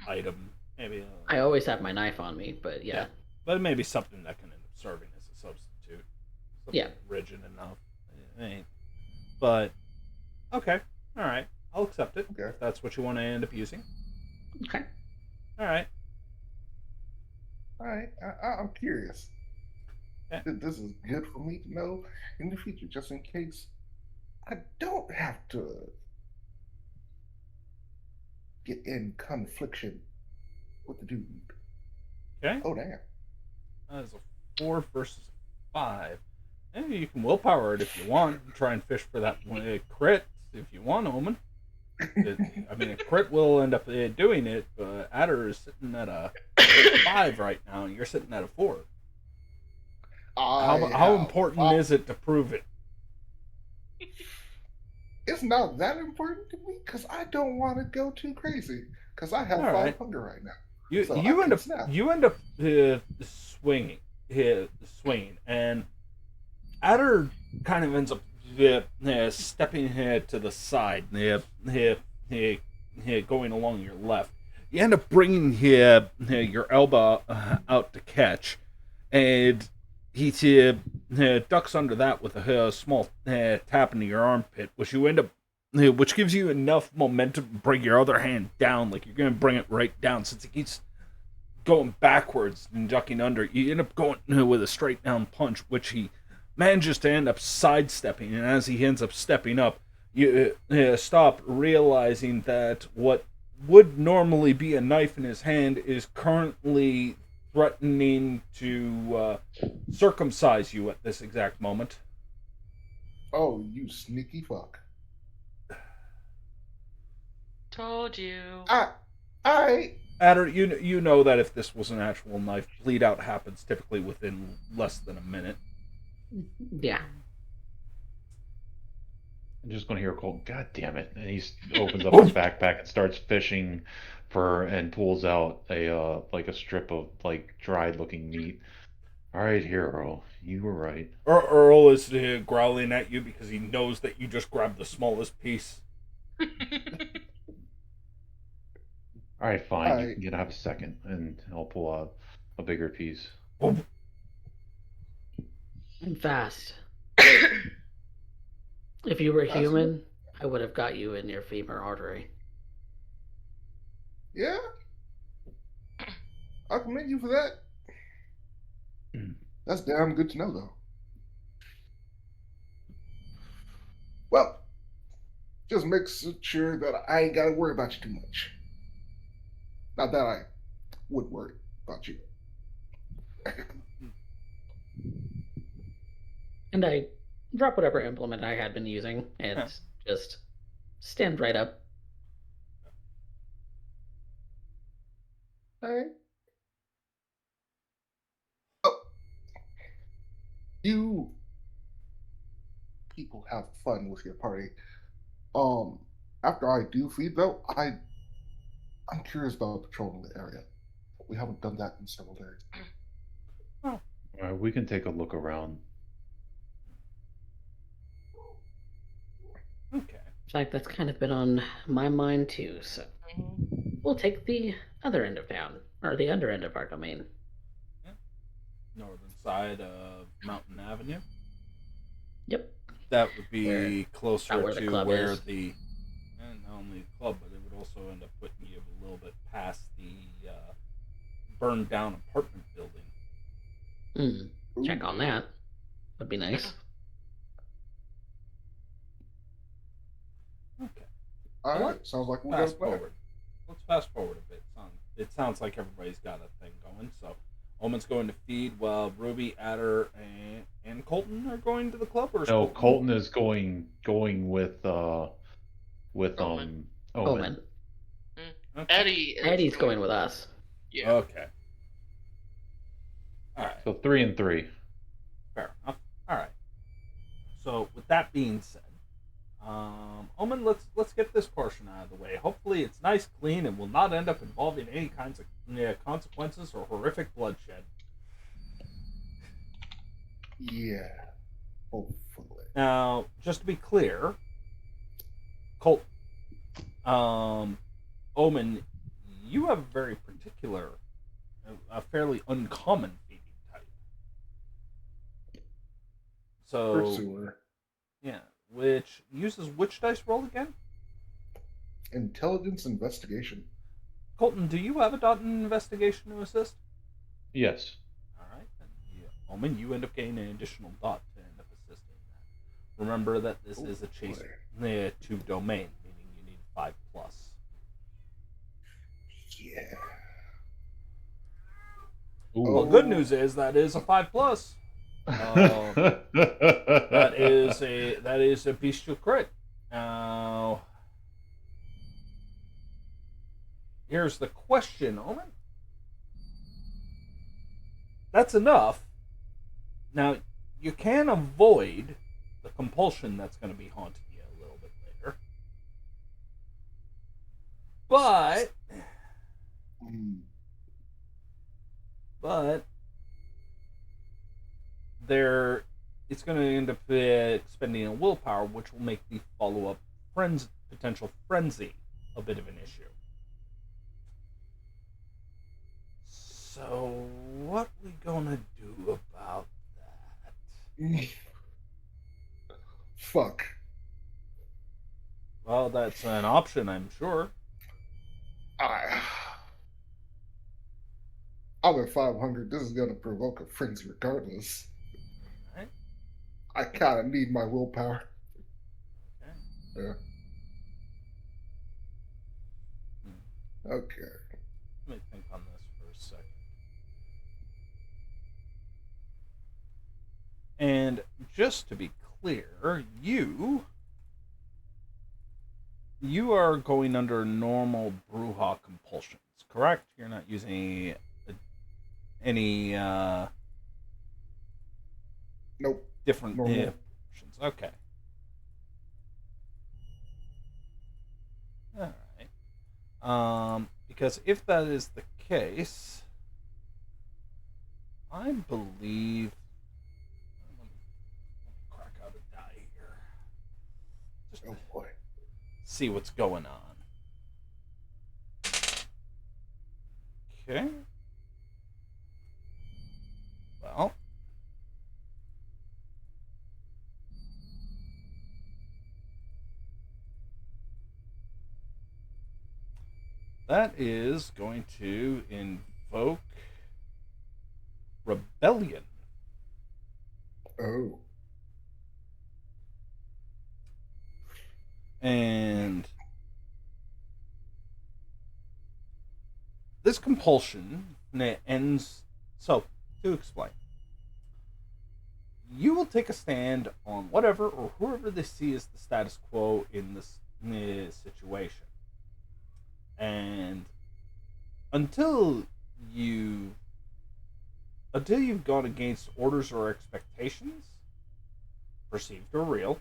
item, maybe. I always have my knife on me, but yeah. But maybe something that can end up serving as a substitute. Something Yeah. rigid enough. But okay, all right. I'll accept it Okay. if that's what you want to end up using. Okay. All right. All right. I'm curious. Yeah. This is good for me to know in the future, just in case I don't have to get in confliction with the dude. Okay. Oh, damn. That is a 4 versus 5. And you can willpower it if you want. Try and fish for that crit if you want, Omen. A crit will end up doing it, but Adder is sitting at a 5 right now, and you're sitting at a 4. How important is it to prove it? It's not that important to me because I don't want to go too crazy because I have 5 hunger right now. You end up swinging, and Adder kind of ends up stepping to the side, going along your left. You end up bringing your elbow out to catch, and he ducks under that with a small tap into your armpit, which gives you enough momentum to bring your other hand down, like you're going to bring it right down. Since he keeps going backwards and ducking under, you end up going with a straight down punch, which he manages to end up sidestepping. And as he ends up stepping up, you stop, realizing that what would normally be a knife in his hand is currently threatening to circumcise you at this exact moment. Oh, you sneaky fuck. Told you. Adder, you know that if this was an actual knife, bleed out happens typically within less than a minute. Yeah. I'm just going to hear a call, God damn it. And he opens up his backpack and starts fishing and pulls out a strip of dried looking meat. All right, hero, you were right. Earl is growling at you because he knows that you just grabbed the smallest piece. All right, fine. You can have a second, and I'll pull out a bigger piece. I'm fast. If you were human, I would have got you in your femur artery. Yeah? I commend you for that. That's damn good to know, though. Well, just makes sure that I ain't got to worry about you too much. Not that I would worry about you. And I drop whatever implement I had been using and just stand right up. Hey. Oh. You people have fun with your party. After I do feed, though, I'm curious about patrolling the area. We haven't done that in several days. All right, we can take a look around. Okay. In fact, that's kind of been on my mind too, so we'll take the other end of town, or the under end of our domain. Yeah. Northern side of Mountain Avenue. Yep. That would be closer where to where is. And not only the club, but it would also end up putting you a little bit past the burned down apartment building. Check on that. Would be nice. Okay. All right. Sounds like we're fast forward. Let's fast forward a bit. It sounds like everybody's got a thing going. So, Omen's going to feed while Ruby, Adder, and Colton are going to the club. Or no, Colton is going with Omen. Omen. Okay. Eddie's going with us. Yeah. Okay. All right. So 3 and 3. Fair enough. All right. So with that being said, Omen, let's get this portion out of the way. Hopefully, it's nice, clean, and will not end up involving any kinds of consequences or horrific bloodshed. Yeah. Hopefully. Now, just to be clear, Colt, Omen, you have a very particular, a fairly uncommon feeding type. So, Pursuer. yeah, which uses which dice roll again? intelligence investigation. Colton, do you have a dot in investigation to assist? Yes. All right. Then Omen, you end up getting an additional dot to end up assisting that. Remember that this is a chase to domain, meaning you need 5+. Yeah. Well, good news is that is a 5+. That is a bestial crit. Now, here's the question, Omen. That's enough. Now, you can avoid the compulsion that's going to be haunting you a little bit later. But it's going to end up expending a willpower, which will make the follow-up potential frenzy a bit of an issue. So, what we gonna do about that? Fuck. Well, that's an option, I'm sure. I'm at 500. This is gonna provoke a frenzy regardless. Right. I kind of need my willpower. Okay. Yeah. Okay. Let me think on this for a second. And just to be clear, you are going under normal Bruja compulsions, correct? You're not using any Nope. different Normal. options. Okay. All right. Because if that is the case, I believe. Let me crack out a die here. Just Oh boy. see what's going on. Okay. Well. That is going to invoke rebellion. Oh. And this compulsion ends. So, to explain, you will take a stand on whatever or whoever they see as the status quo in this situation. And until you've gone against orders or expectations, perceived or real,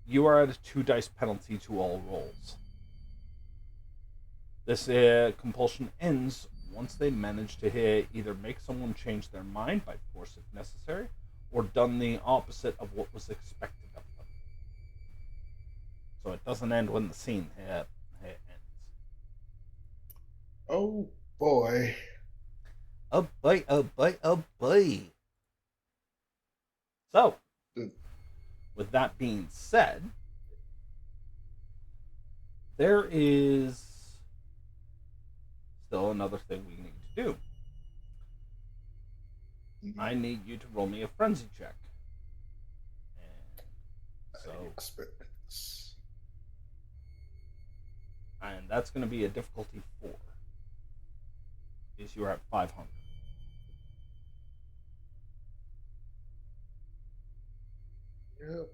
you are at a 2 dice penalty to all rolls. This compulsion ends once they manage to either make someone change their mind by force if necessary, or done the opposite of what was expected of them. So it doesn't end when the scene ends. Oh boy. Oh boy, oh boy, oh boy. So, with that being said, there is still another thing we need to do. I need you to roll me a frenzy check. And that's going to be a difficulty 4. Because you are at 500. Yep.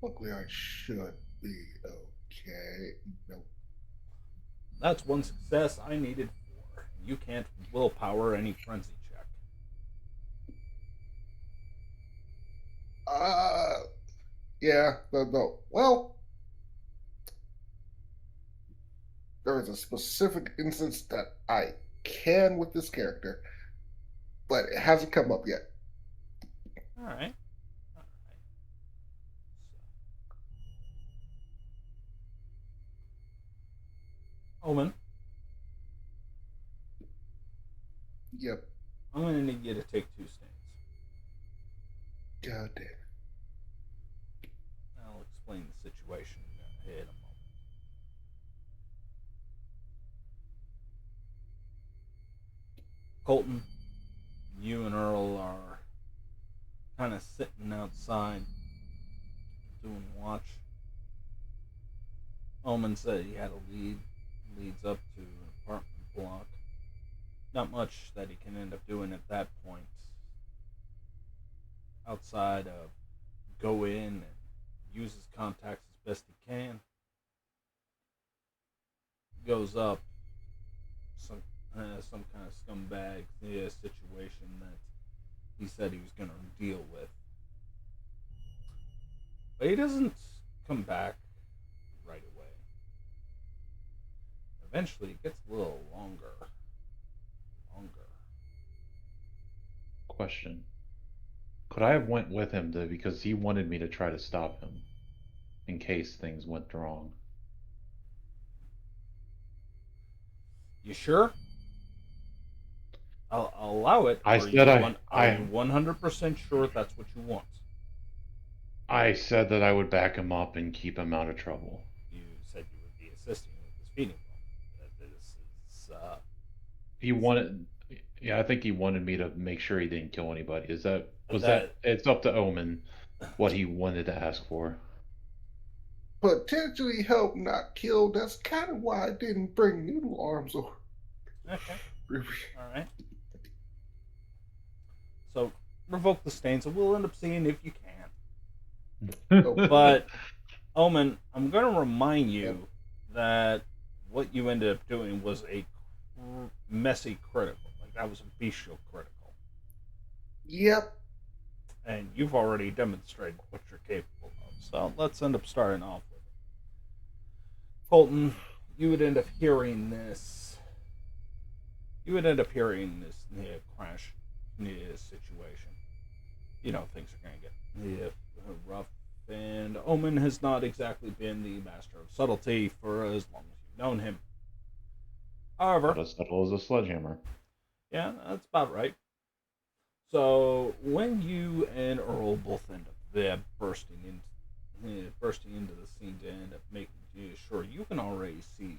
Luckily, I should be okay. Nope. That's 1 success. I needed 4. You can't willpower any frenzy check. Yeah. No. Well, there is a specific instance that I can with this character, but it hasn't come up yet. All right. Omen. Yep. I'm going to need you to take 2 stands. God damn. I'll explain the situation in a moment. Colton, you and Earl are kind of sitting outside doing watch. Omen said he had a leads up to an apartment block. Not much that he can end up doing at that point. Outside of go in and use his contacts as best he can. Goes up some kind of scumbag situation that he said he was going to deal with. But he doesn't come back right away. Eventually, it gets a little longer. Question. Could I have went with him because he wanted me to try to stop him in case things went wrong? You sure? I'll allow it. I Are said you I 100% sure that's what you want? I said that I would back him up and keep him out of trouble. You said you would be assisting with this feeding bone. This is He wanted, yeah, I think he wanted me to make sure he didn't kill anybody. Was that that? It's up to Omen what he wanted to ask for. Potentially help, not kill. That's kind of why I didn't bring noodle arms or. okay? All right. So revoke the stain. So we'll end up seeing if you can. But Omen, I'm going to remind you that what you ended up doing was a messy critical. Like that was a bestial critical. Yep. And you've already demonstrated what you're capable of. So let's end up starting off with it. Colton, you would end up hearing this. You would end up hearing this crash situation. You know things are going to get rough. And Omen has not exactly been the master of subtlety for as long as you've known him. However, Not as subtle as a sledgehammer. yeah, that's about right. So when you and Earl both end up bursting into the scene to end up making sure, you can already see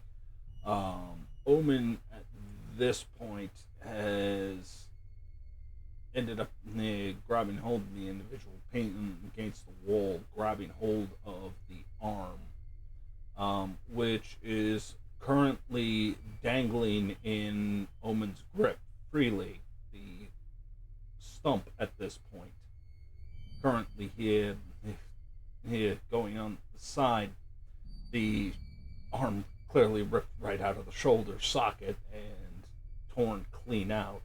Omen at this point has ended up grabbing hold of the individual, painting against the wall, grabbing hold of the arm, which is currently dangling in Omen's grip freely. The stump at this point, currently here going on the side, the arm clearly ripped right out of the shoulder socket and torn clean out.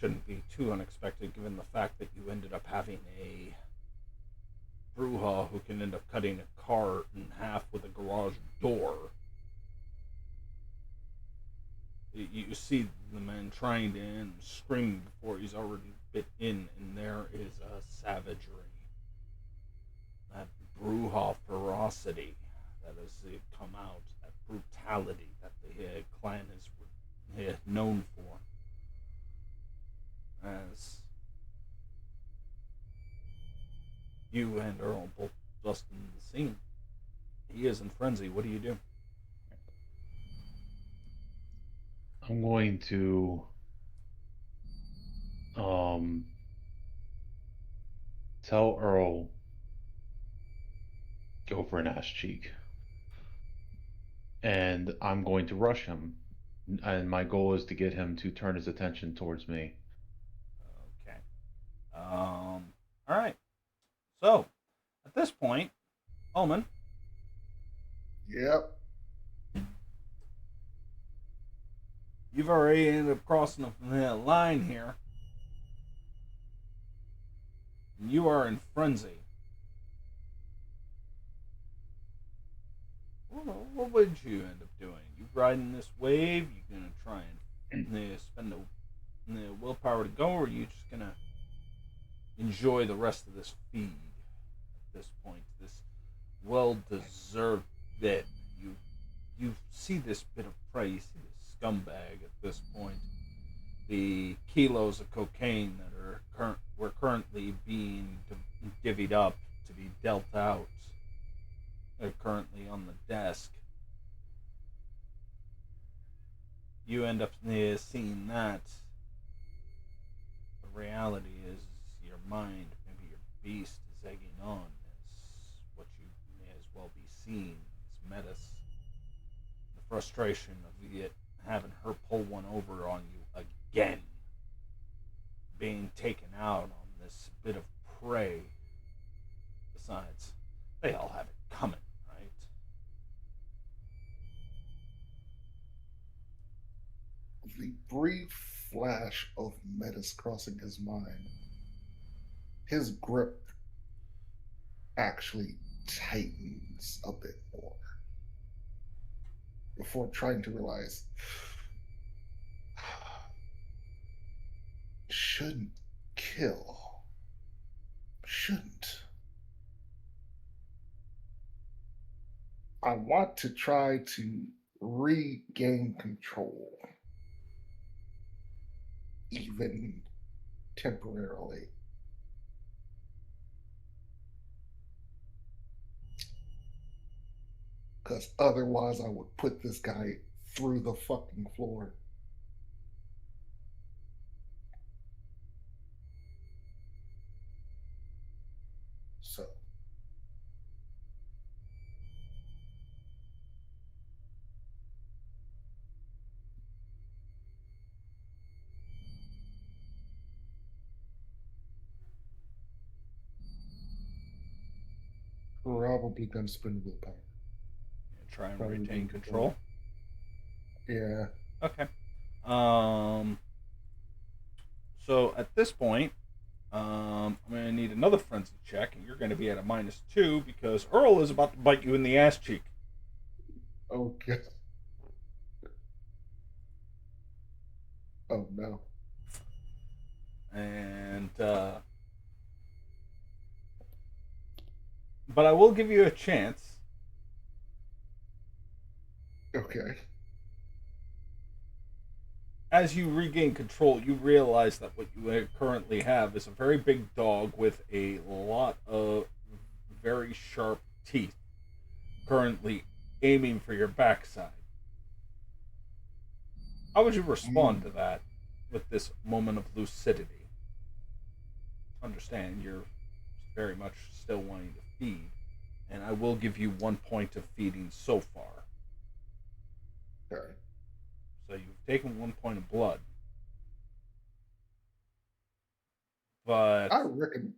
Shouldn't be too unexpected given the fact that you ended up having a Bruja who can end up cutting a car in half with a garage door. You see the man trying to end, screaming before he's already bit in, and there is a savagery. That Bruja ferocity that has come out, that brutality that the clan is known for. As you and Earl both dust in the scene. He is in frenzy. What do you do? I'm going to tell Earl go for an ass cheek. And I'm going to rush him. And my goal is to get him to turn his attention towards me. Okay. All right. So, at this point, Omen. Yep. You've already ended up crossing the line here. You are in frenzy. What would you end up doing? You riding this wave? You gonna try and spend the willpower to go, or are you just gonna enjoy the rest of this feed at this point? This well-deserved bit. You see this bit of prey. You see this scumbag at this point. The kilos of cocaine that were currently being divvied up to be dealt out. They're currently on the desk. you end up seeing that the reality is your mind, maybe your beast, is egging on is what you may as well be seeing. It's menace, the frustration of it having her pull one over on you again, being taken out on this bit of prey. Besides, they all have it coming, right? The brief flash of menace crossing his mind, his grip actually tightens a bit more before trying to realize shouldn't kill. Shouldn't. I want to try to regain control, even temporarily. Because otherwise, I would put this guy through the fucking floor. So, probably gonna spend willpower. Try and Probably retain retain control. Yeah. Okay. So at this point, I'm going to need another frenzy check, and you're going to be at a -2 because Earl is about to bite you in the ass cheek. Okay. Oh no. And but I will give you a chance. Okay. As you regain control, you realize that what you currently have is a very big dog with a lot of very sharp teeth, currently aiming for your backside. How would you respond to that with this moment of lucidity? Understand you're very much still wanting to feed, and I will give you 1 point of feeding so far. Okay. So you've taken 1 point of blood. But I reckon.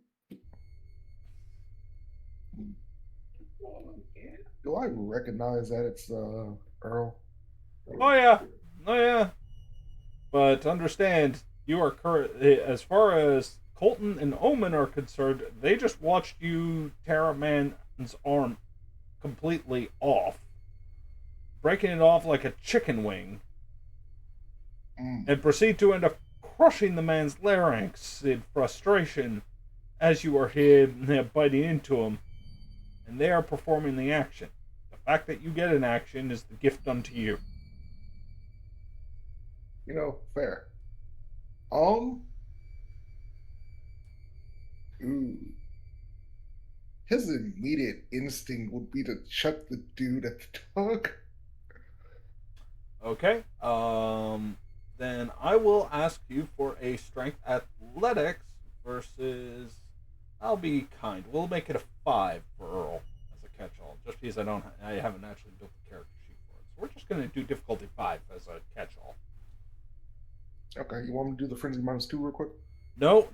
Do I recognize that it's Earl? oh yeah. But understand, you are as far as Colton and Omen are concerned, they just watched you tear a man's arm completely off, breaking it off like a chicken wing, and proceed to end up crushing the man's larynx in frustration as you are here biting into him, and they are performing the action. The fact that you get an action is the gift unto you. Fair. Ooh. His immediate instinct would be to chuck the dude at the dog. Okay. Then I will ask you for a strength athletics versus. I'll be kind. We'll make it a 5 for Earl as a catch-all, just because I haven't actually built the character sheet for it. So we're just gonna do difficulty 5 as a catch-all. Okay, you want me to do the frenzy -2 real quick? No.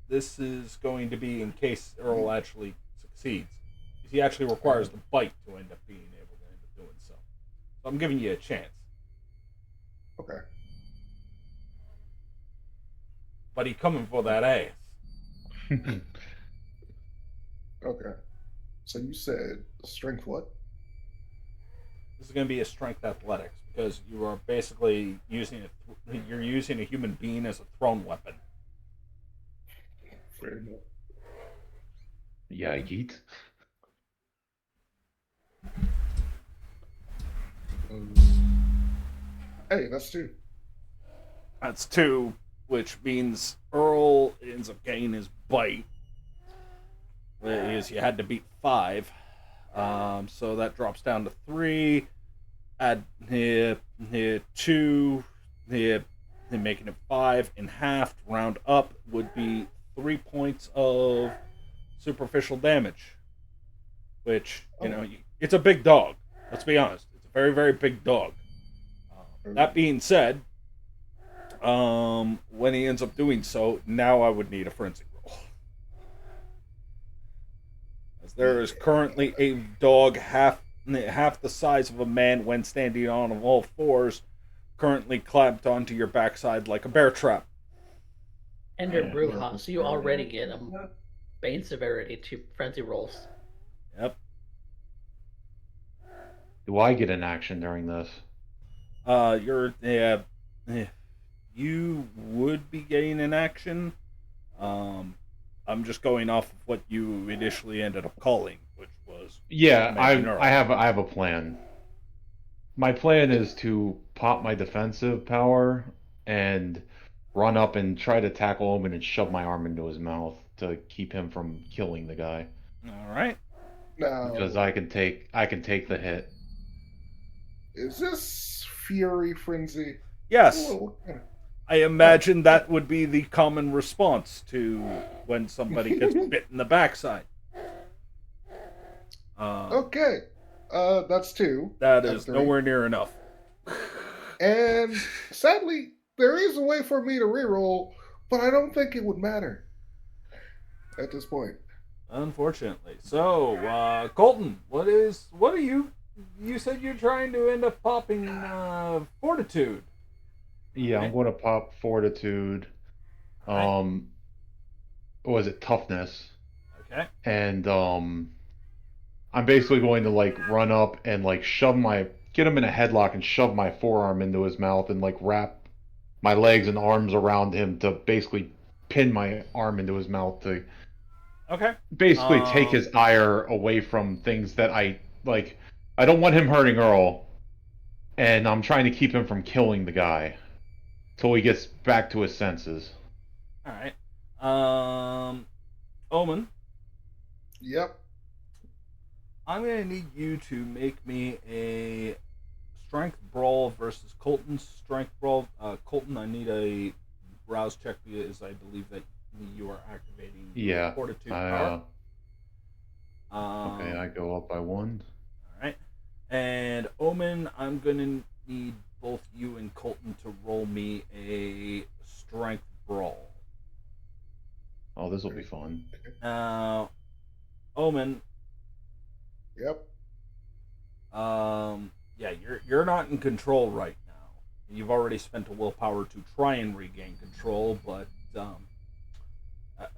This is going to be in case Earl actually succeeds. He actually requires the bite to end up being able to end up doing so. So I'm giving you a chance. Okay. But he coming for that ass. Okay. So you said strength what? This is going to be a strength athletics because you are basically you're using a human being as a thrown weapon. Fair enough. Yeah, yeet. Hey, that's 2. That's 2, which means Earl ends up getting his bite. Is you had to beat 5, so that drops down to 3. add 2, making it 5, and half, round up, would be 3 points of superficial damage. Which, it's a big dog. Let's be honest. It's a very, very big dog. That being said, when he ends up doing so, now I would need a frenzy roll. As there is currently a dog half the size of a man when standing on all fours, currently clamped onto your backside like a bear trap. And your Bruja, so you already get a Bane severity to frenzy rolls. Yep. Do I get an action during this? You would be getting an action. I'm just going off of what you initially ended up calling, which was I have a plan. My plan is to pop my defensive power and run up and try to tackle Omen and shove my arm into his mouth to keep him from killing the guy. All right. Now, Because I can take the hit. is this Fury Frenzy? Yes. Oh, I imagine that would be the common response to when somebody gets bit in the backside. Okay. That's 2. That is nowhere near enough. And sadly, there is a way for me to reroll, but I don't think it would matter at this point. Unfortunately. So, Colton, what are you? You said you're trying to end up popping Fortitude. Yeah, I'm going to pop Fortitude. What was it? Toughness. Okay. And I'm basically going to run up and get him in a headlock and shove my forearm into his mouth and wrap my legs and arms around him to basically pin my arm into his mouth to basically take his ire away from things that I like. I don't want him hurting Earl, and I'm trying to keep him from killing the guy till he gets back to his senses. All right. Omen. Yep. I'm going to need you to make me a strength brawl versus Colton's strength brawl. Colton, I need a rouse check because I believe that you are activating Fortitude power. Okay, I go up by 1. All right. And Omen, I'm going to need both you and Colton to roll me a strength brawl. Oh, this will be fun. Omen. Yep. Yeah, you're not in control right now. You've already spent a willpower to try and regain control, but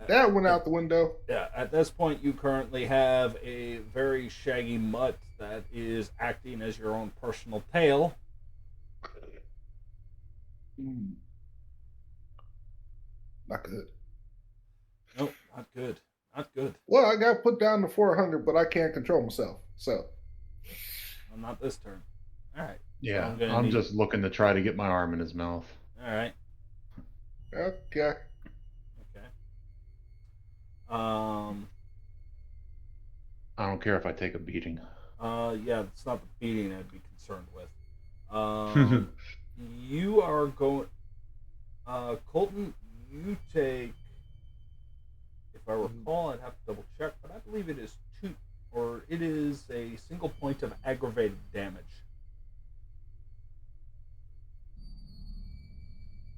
that went out the window. Yeah, at this point, you currently have a very shaggy mutt that is acting as your own personal tail. Not good. Nope, not good. Not good. Well, I got put down to 400, but I can't control myself. So, well, not this turn. All right. Yeah, so I'm just looking to try to get my arm in his mouth. All right. Okay. I don't care if I take a beating. Yeah, it's not the beating I'd be concerned with. You are going... Colton, you take... If I recall, I'd have to double check, but I believe it is 2... Or it is a single point of aggravated damage.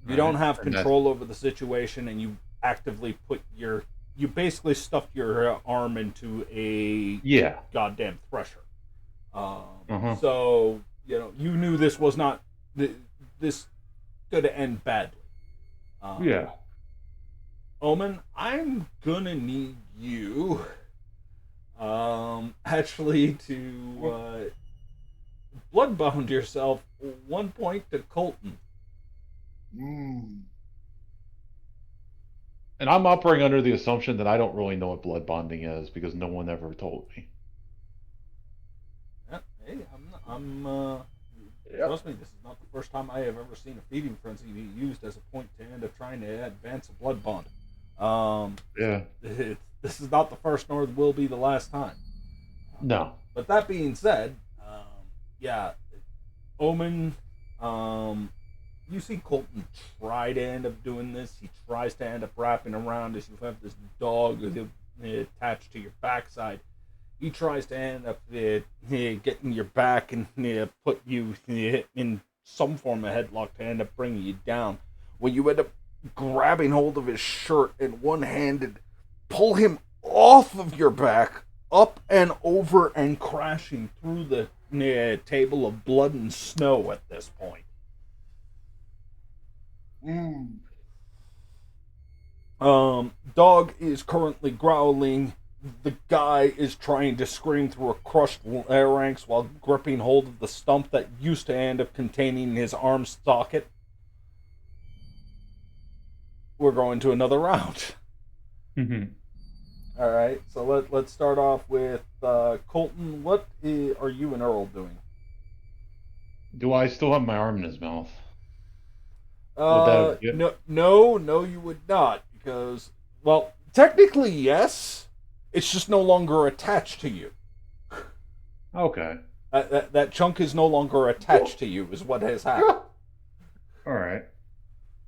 You don't have control over the situation, and you actively put your... You basically stuffed your arm into a goddamn thresher. So, you knew this was not... This could end badly. Omen, I'm gonna need you... actually to bloodbound yourself 1 point to Colton. And I'm operating under the assumption that I don't really know what blood bonding is because no one ever told me. Yeah, hey, trust me, this is not the first time I have ever seen a feeding frenzy be used as a point to end up trying to advance a blood bond. This is not the first nor will be the last time. No. But that being said, Omen, you see Colton try to end up doing this. He tries to end up wrapping around as you have this dog attached to your backside. He tries to end up getting your back and put you in some form of headlock to end up bringing you down. When you end up grabbing hold of his shirt and one-handed pull him off of your back, up and over and crashing through the table of blood and snow at this point. Dog is currently growling. The guy is trying to scream through a crushed larynx while gripping hold of the stump that used to end up containing his arm socket. We're going to another round. All right, so let's start off with Colton. What are you and Earl doing? Do I still have my arm in his mouth? No, you would not, because, well, technically yes. It's just no longer attached to you. Okay. That chunk is no longer attached to you, is what has happened. All right.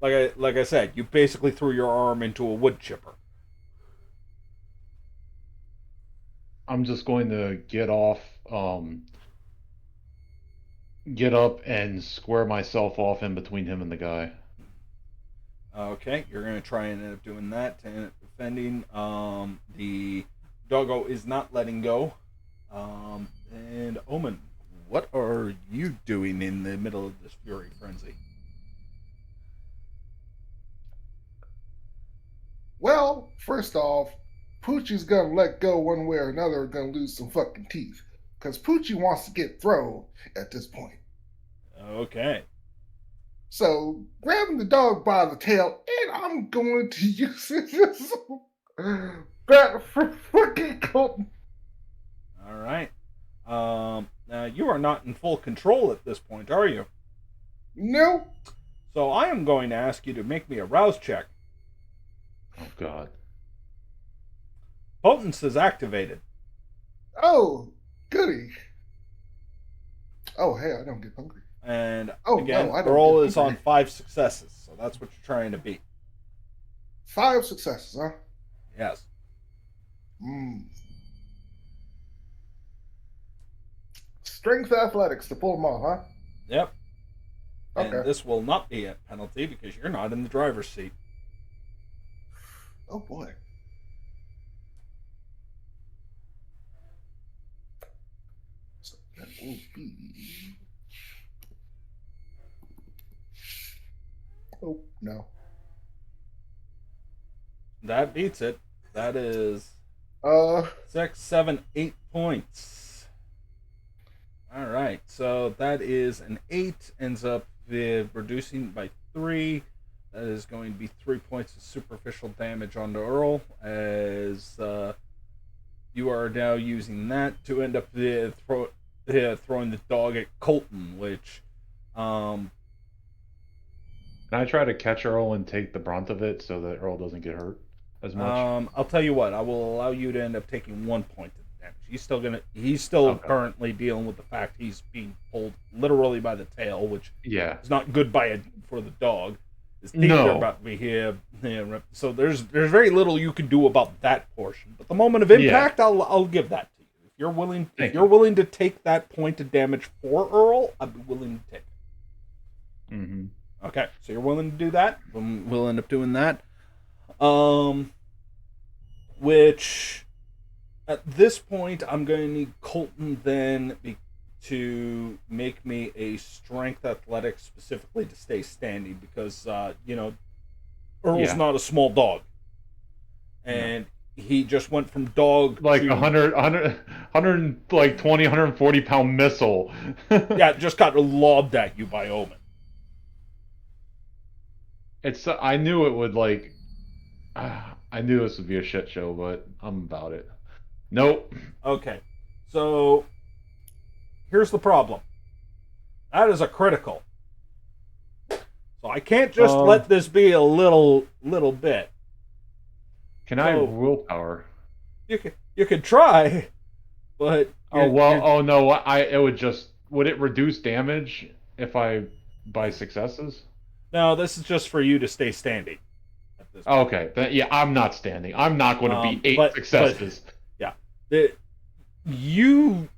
Like I said, you basically threw your arm into a wood chipper. I'm just going to get up and square myself off in between him and the guy. Okay, you're going to try and end up doing that to end up defending. The doggo is not letting go. And Omen, what are you doing in the middle of this fury frenzy? Well, first off, Poochie's gonna let go one way or another, gonna lose some fucking teeth. Because Poochie wants to get thrown at this point. Okay. So, grabbing the dog by the tail, and I'm going to use it as that for fucking Colton. All right. Now, you are not in full control at this point, are you? No. So I am going to ask you to make me a rouse check. Oh, God. Potence is activated. Oh, goody. Oh, hey, I don't get hungry. And again, no, Earl is on 5 successes, so that's what you're trying to beat. 5 successes, huh? Yes. Strength athletics to pull them off, huh? Yep. Okay. And this will not be a penalty because you're not in the driver's seat. Oh, boy. So that will be... Oh, no. That beats it. That is 6, 7, 8 points. All right, so that is an 8, ends up reducing by 3. That is going to be 3 points of superficial damage onto Earl, as you are now using that to end up throwing the dog at Colton, which... Can I try to catch Earl and take the brunt of it so that Earl doesn't get hurt as much? I'll tell you what. I will allow you to end up taking 1 point of damage. He's still currently dealing with the fact he's being pulled literally by the tail, which is not good for the dog. His teeth are about to be here. So there's very little you can do about that portion. But the moment of impact, I'll give that to you. If you're willing to take that point of damage for Earl, I'd be willing to take it. Mm-hmm. Okay, so you're willing to do that? We'll end up doing that. Which, at this point, I'm going to need Colton then to make me a strength athletics specifically to stay standing because, Earl's not a small dog. And he just went from dog like to... 140 pound missile. Yeah, just got lobbed at you by Omen. I knew it would I knew this would be a shit show, but I'm about it. Nope. Okay, so here's the problem. That is a critical. So I can't just let this be a little bit. Can I have willpower? You could try, but it would reduce damage? if I by successes? No, this is just for you to stay standing. At this point. Okay, then, yeah, I'm not standing. I'm not going to beat 8 but successes. yeah, you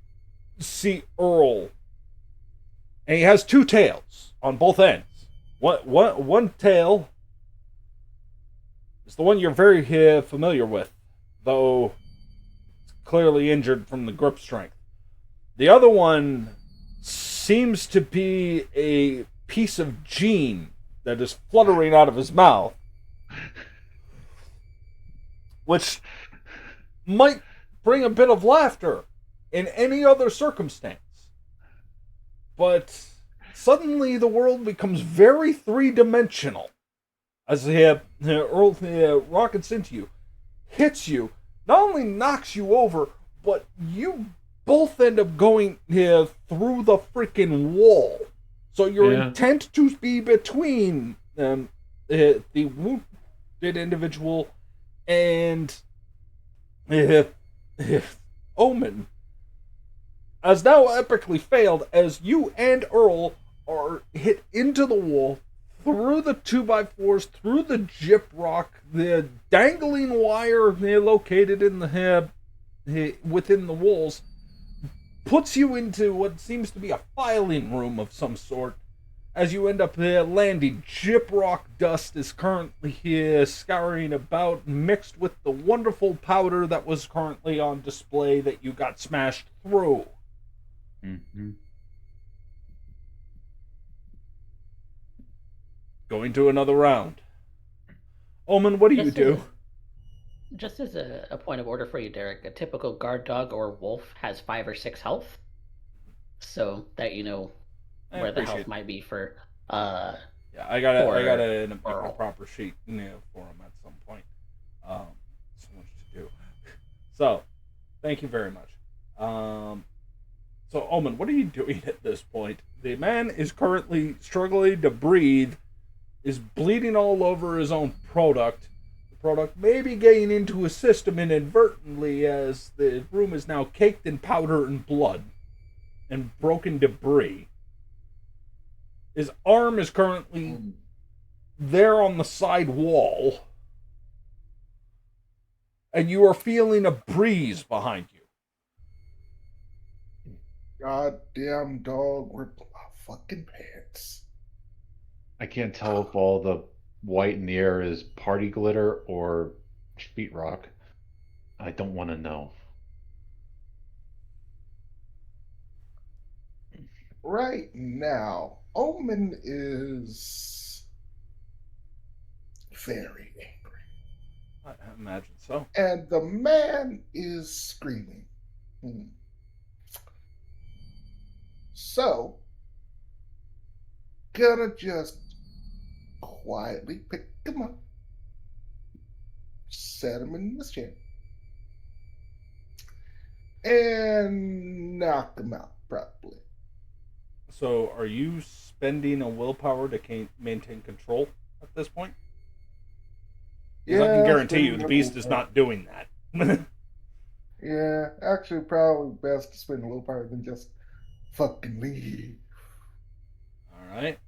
see Earl, and he has 2 tails on both ends. One tail is the one you're very familiar with, though it's clearly injured from the grip strength. The other one seems to be a piece of gene that is fluttering out of his mouth, which might bring a bit of laughter in any other circumstance. But suddenly the world becomes very three-dimensional as Earl rockets into you, hits you, not only knocks you over, but you both end up going through the freaking wall. So your intent to be between the wounded individual and Omen has now epically failed, as you and Earl are hit into the wall, through the 2x4s, through the gyprock, the dangling wire located in the within the walls, puts you into what seems to be a filing room of some sort. As you end up landing, gyprock dust is currently scouring about, mixed with the wonderful powder that was currently on display that you got smashed through. Mm-hmm. Going to another round. Omen, what do you do? Just as a point of order for you, Derek, a typical guard dog or wolf has 5 or 6 health, so that you know where the health might be for. Yeah, I gotta make a proper sheet for him at some point. So much to do. So, thank you very much. So Omen, what are you doing at this point? The man is currently struggling to breathe, is bleeding all over his own product. The product may be getting into his system inadvertently, as the room is now caked in powder and blood and broken debris. His arm is currently there on the side wall, and you are feeling a breeze behind you. Goddamn dog, rip my fucking pants. I can't tell if all the white in the air is party glitter or sheetrock. I don't want to know. Right now, Omen is very angry. I imagine so. And the man is screaming. So, gonna just quietly pick him up, set him in this chair, and knock him out properly. So, are you spending a willpower to maintain control at this point? Because I can guarantee you the beast is not doing that. Yeah, actually, probably best to spend a willpower than just fucking leave. Alright.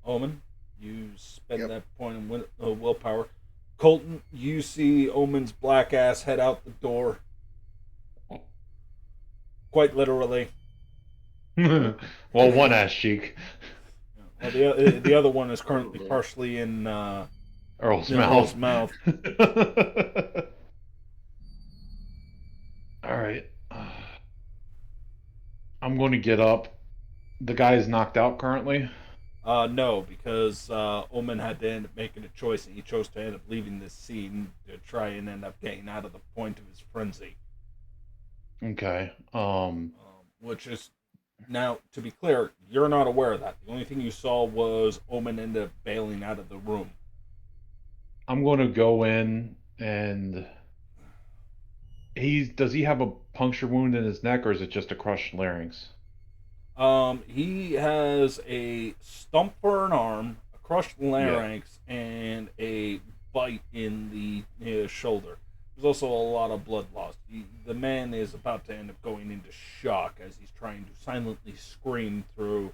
Omen, you spend that point of willpower. Colton, you see Omen's black ass head out the door. Quite literally. Well, one ass cheek. Well, the other one is currently partially in Earl's mouth. Alright. I'm going to get up. The guy is knocked out currently? No, because Omen had to end up making a choice, and he chose to end up leaving this scene to try and end up getting out of the point of his frenzy. Okay. Which is, now, to be clear, you're not aware of that. The only thing you saw was Omen end up bailing out of the room. I'm going to go in and... Does he have a puncture wound in his neck, or is it just a crushed larynx? He has a stump for an arm, a crushed larynx, and a bite in the shoulder. There's also a lot of blood loss. The man is about to end up going into shock as he's trying to silently scream through,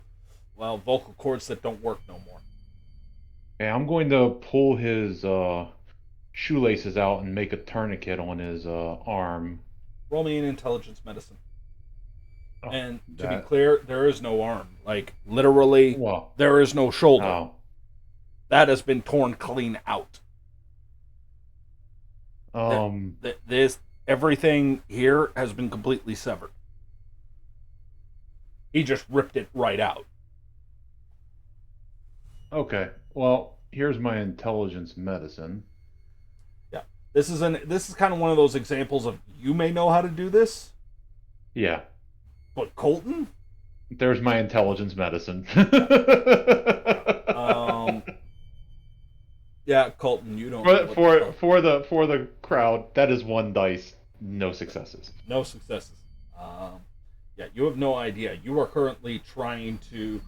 well, vocal cords that don't work no more. Okay, I'm going to pull his shoelaces out and make a tourniquet on his arm. Roll me an intelligence medicine. Oh, And to be clear, there is no arm. Like, literally, well, there is no shoulder. oh, That has been torn clean out. This everything here has been completely severed. He just ripped it right out. okay. Well, here's my intelligence medicine. Yeah. This is kind of one of those examples of you may know how to do this, Yeah. but Colton? There's my intelligence medicine. Yeah, Colton, you don't. For the crowd, that is 1 dice, no successes. No successes. Yeah, you have no idea. You are currently trying to.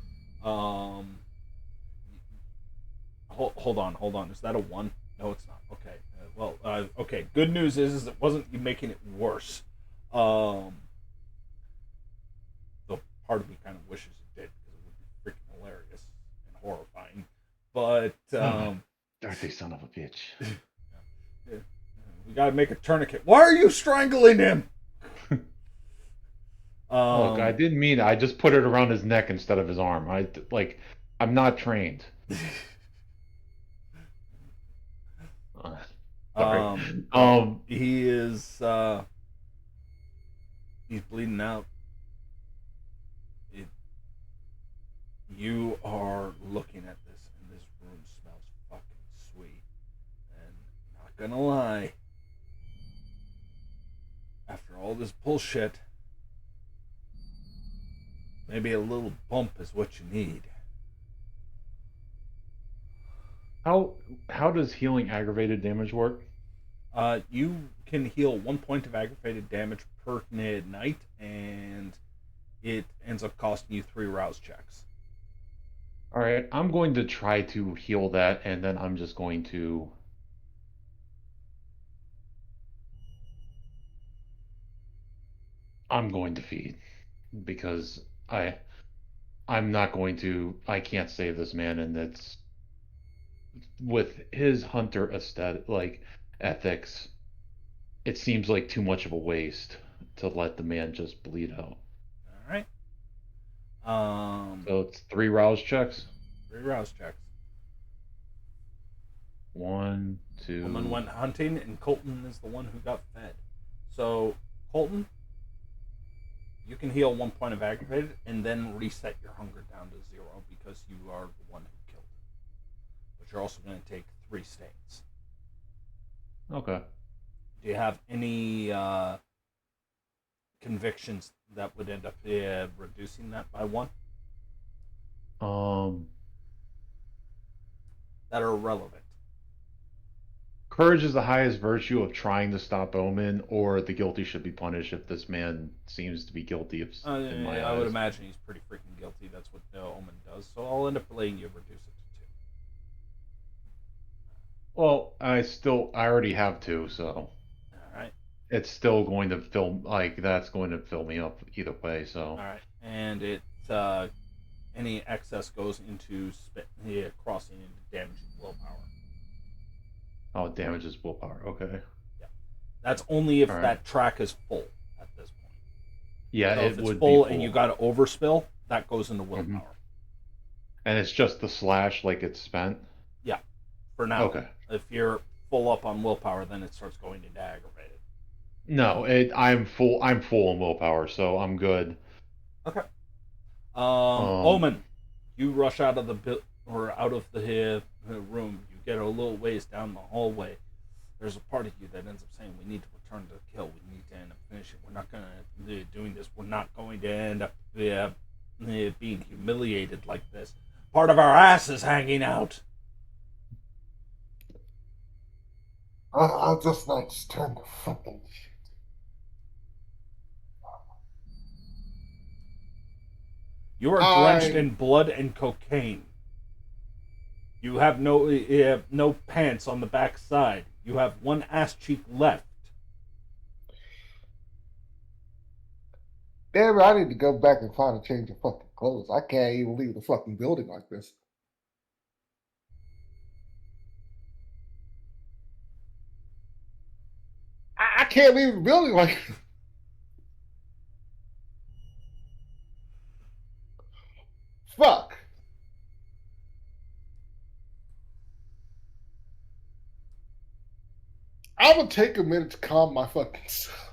Hold on. Is that a 1? No, it's not. Okay. Okay. Good news is it wasn't you making it worse. Though part of me kind of wishes it did because it would be freaking hilarious and horrifying. But Dirty son of a bitch. Yeah. We gotta make a tourniquet. Why are you strangling him? Look, I didn't mean it. I just put it around his neck instead of his arm. I'm not trained. Sorry. He is he's bleeding out. You are looking at this, and this room smells fucking sweet. And not gonna lie, after all this bullshit, maybe a little bump is what you need. How does healing aggravated damage work? You can heal 1 point of aggravated damage per night, and it ends up costing you 3 rouse checks. All right, I'm going to try to heal that, and then I'm just going to. I'm going to feed because I'm not going to. I can't save this man, and it's with his hunter aesthetic ethics. It seems like too much of a waste to let the man just bleed out. All right. So it's 3 rouse checks. 3 rouse checks. 1, 2. Woman went hunting, and Colton is the one who got fed. So, Colton, you can heal 1 point of aggravated, and then reset your hunger down to 0 because you are the one who killed him. But you're also going to take 3 stains. Okay. Do you have any convictions that would end up reducing that by 1? That are relevant. Courage is the highest virtue of trying to stop Omen, or the guilty should be punished if this man seems to be guilty of. In my I would eyes. imagine he's pretty freaking guilty. That's what Omen does. So I'll end up letting you reduce it to 2. Well, I already have 2, so. All right. It's still going to fill, that's going to fill me up either way, so. All right. And it, any excess goes into crossing into damaging willpower. Oh, it damages willpower, okay. Yeah. That's only if All right. that track is full at this point. Yeah, So it if it's would full be full. and you got to overspill, that goes into willpower. Mhm. And it's just the slash, like it's spent? Yeah. For now. Okay. If you're full up on willpower, then it starts going into aggravated. No, I'm full on willpower, so I'm good. Okay. Omen, you rush out of the room. You get a little ways down the hallway. There's a part of you that ends up saying, "We need to return to the kill. We need to end up finishing. We're not going to be doing this. We're not going to end up being humiliated like this. Part of our ass is hanging out." I'll just like turn the fucking shit. You are drenched in blood and cocaine. You have no pants on the back side. You have 1 ass cheek left. Damn it, I need to go back and find a change of fucking clothes. I can't even leave the fucking building like this. I can't leave the building like this. Fuck. I'm gonna take a minute to calm my fucking self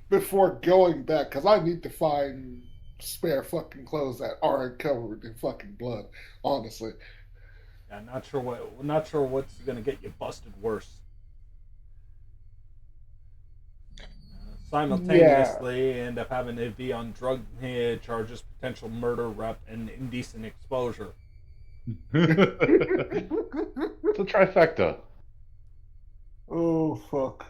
before going back, because I need to find spare fucking clothes that aren't covered in fucking blood. Honestly. Yeah, not sure what's gonna get you busted worse. Simultaneously end up having to be on drug charges, potential murder, rep, and indecent exposure. It's a trifecta. Oh fuck.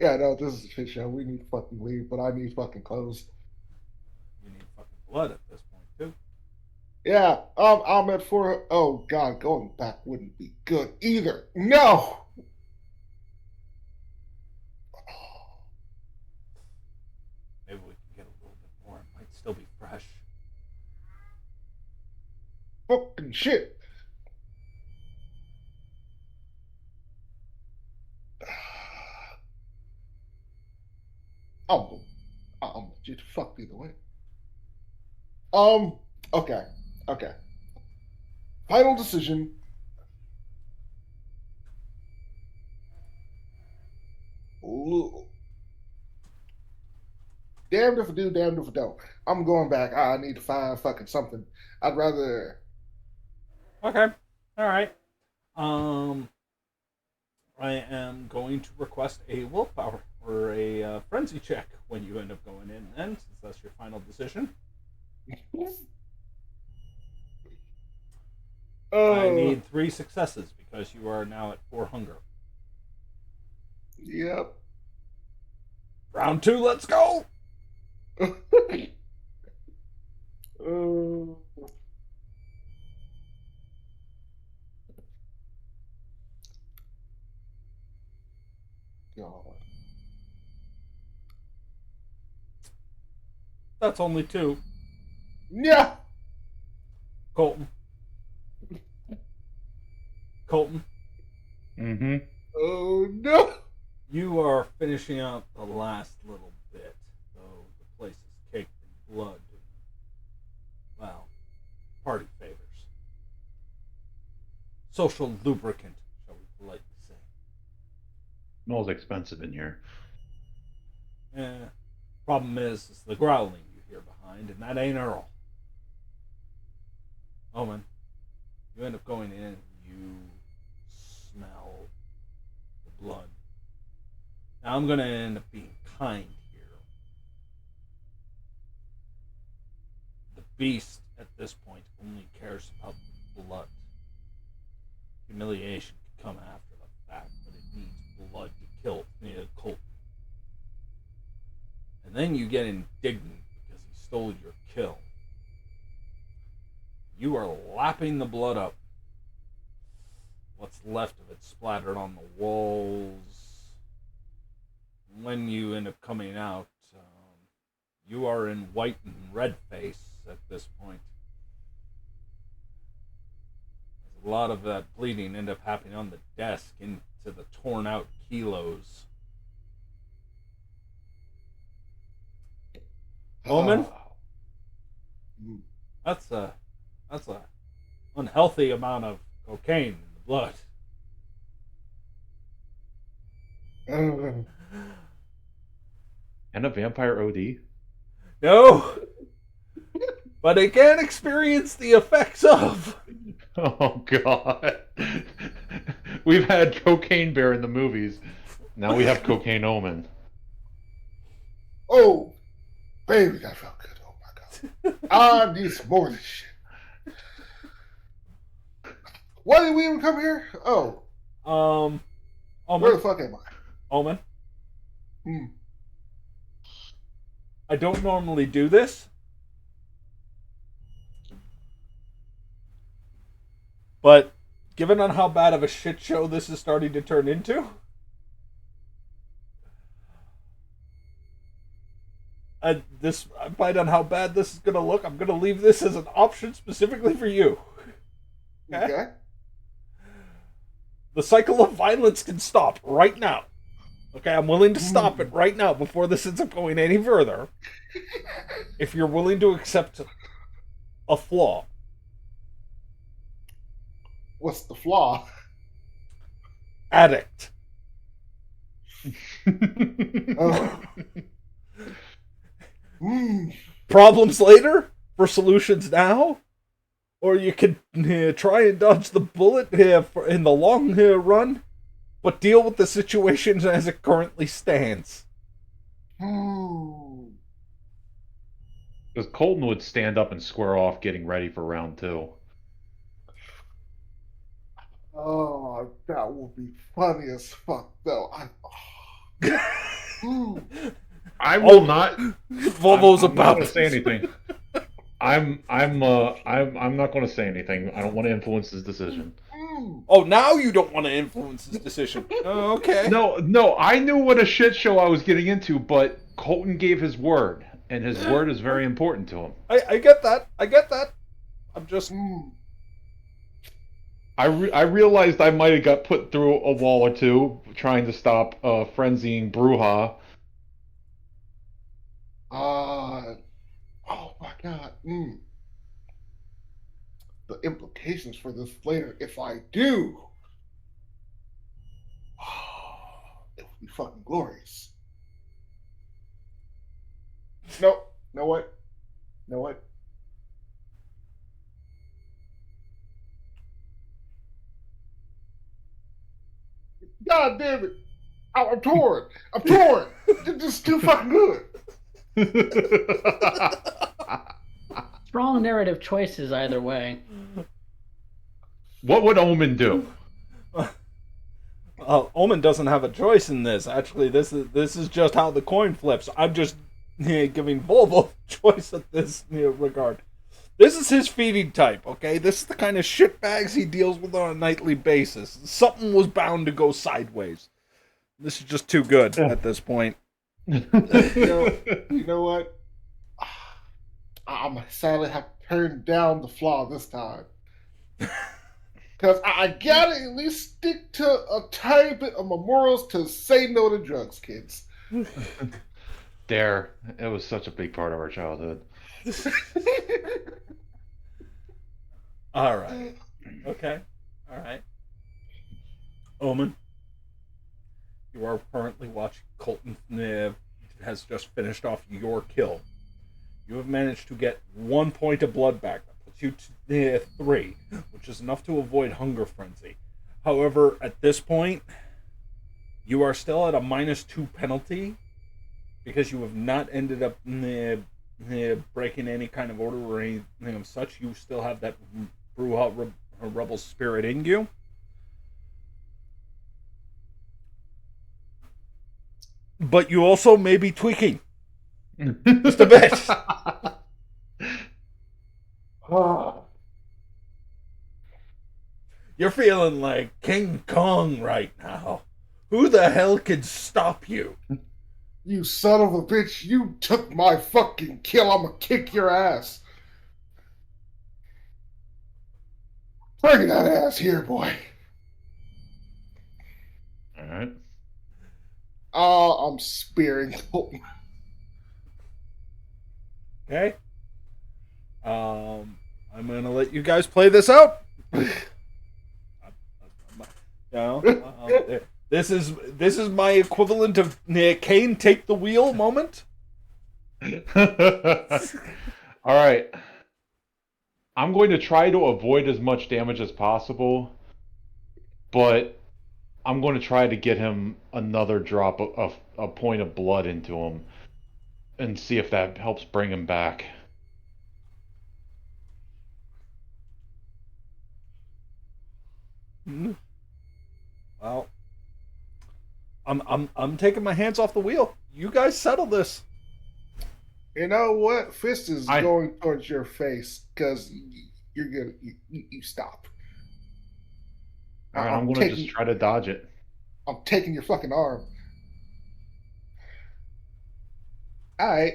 Yeah, no, this is a shit show. We need to fucking leave, but I need fucking clothes. You need fucking blood at this point too. Yeah, I'm at 4. Oh god, going back wouldn't be good either. No. Maybe we can get a little bit more. It might still be fresh. Fucking shit. I'm legit fucked either way. Okay, okay. Final decision. Ooh. Damned if I do, damned if I don't. I'm going back. I need to find fucking something. I'd rather. Okay. All right. I am going to request a willpower or a frenzy check when you end up going in. Then, since that's your final decision, I need 3 successes because you are now at 4 hunger. Yep. Round 2. Let's go. God. That's only 2. Yeah. Colton. Colton. Mm-hmm. Oh no. You are finishing out the last little bit, though the place is caked in blood. Well, party favors. Social lubricant, shall we politely say. Smells expensive in here. Problem is the growling you hear behind, and that ain't Earl. Omen, you end up going in, you smell the blood. Now I'm going to end up being kind here. The beast, at this point, only cares about the blood. Humiliation could come after the fact, but it needs blood to kill Colton. And then you get indignant because he stole your kill. You are lapping the blood up. What's left of it splattered on the walls. When you end up coming out, you are in white and red face at this point. A lot of that bleeding end up happening on the desk into the torn out kilos. Omen, that's a unhealthy amount of cocaine in the blood. And a vampire OD? No, but it can experience the effects of. Oh god. We've had Cocaine Bear in the movies. Now we have Cocaine Omen. Oh, baby, that felt good. Oh my god. I need some more of this shit. Why did we even come here? Oh. Omen. Where the fuck am I? Omen. I don't normally do this, but given on how bad of a shit show this is starting to turn into, Based on how bad this is gonna look, I'm gonna leave this as an option specifically for you. Okay. The cycle of violence can stop right now. Okay, I'm willing to stop it right now before this ends up going any further. If you're willing to accept a flaw. What's the flaw? Addict. Oh. Problems later for solutions now? Or you can try and dodge the bullet in the long run, but deal with the situation as it currently stands. Because Colton would stand up and square off getting ready for round 2. Oh, that would be funny as fuck, though. I will not. Volvo's I'm not about going to say anything. I'm not going to say anything. I don't want to influence his decision. Oh, now you don't want to influence his decision. Okay. No, I knew what a shit show I was getting into, but Colton gave his word, and his word is very important to him. I get that. I'm just. I realized I might have got put through a wall or two trying to stop frenzying Bruja. Oh my god. The implications for this later, if I do. It would be fucking glorious. No, know what? God damn it! I'm torn. This is too fucking good. Strong narrative choices either way. What would Omen do? Omen doesn't have a choice in this. Actually, this is just how the coin flips. I'm just giving Volvo choice at this regard. This is his feeding type, okay? This is the kind of shitbags he deals with on a nightly basis. Something was bound to go sideways. This is just too good at this point. You know what? I'm sadly have to turn down the flaw this time. Because I gotta at least stick to a tiny bit of my morals to say no to drugs, kids. Dare. It was such a big part of our childhood. All right. Okay. All right. Omen, you are currently watching Colton has just finished off your kill. You have managed to get 1 point of blood back. That puts you to 3, which is enough to avoid hunger frenzy. However, at this point, you are still at a -2 penalty because you have not ended up breaking any kind of order or anything of such. You still have that Bruja rebel spirit in you. But you also may be tweaking. Just a bit. You're feeling like King Kong right now. Who the hell can stop you? You son of a bitch, you took my fucking kill. I'm gonna kick your ass. Bring that ass here, boy. Alright. I'm spearing Colton. Okay. I'm gonna let you guys play this out. This is my equivalent of Kane take the wheel moment. Alright. I'm going to try to avoid as much damage as possible, but I'm going to try to get him another drop of a point of blood into him and see if that helps bring him back. Well, I'm taking my hands off the wheel. You guys settle this. You know what? Fist is going towards your face because you're gonna you stop. Alright, I'm going to just try to dodge it. I'm taking your fucking arm. Alright.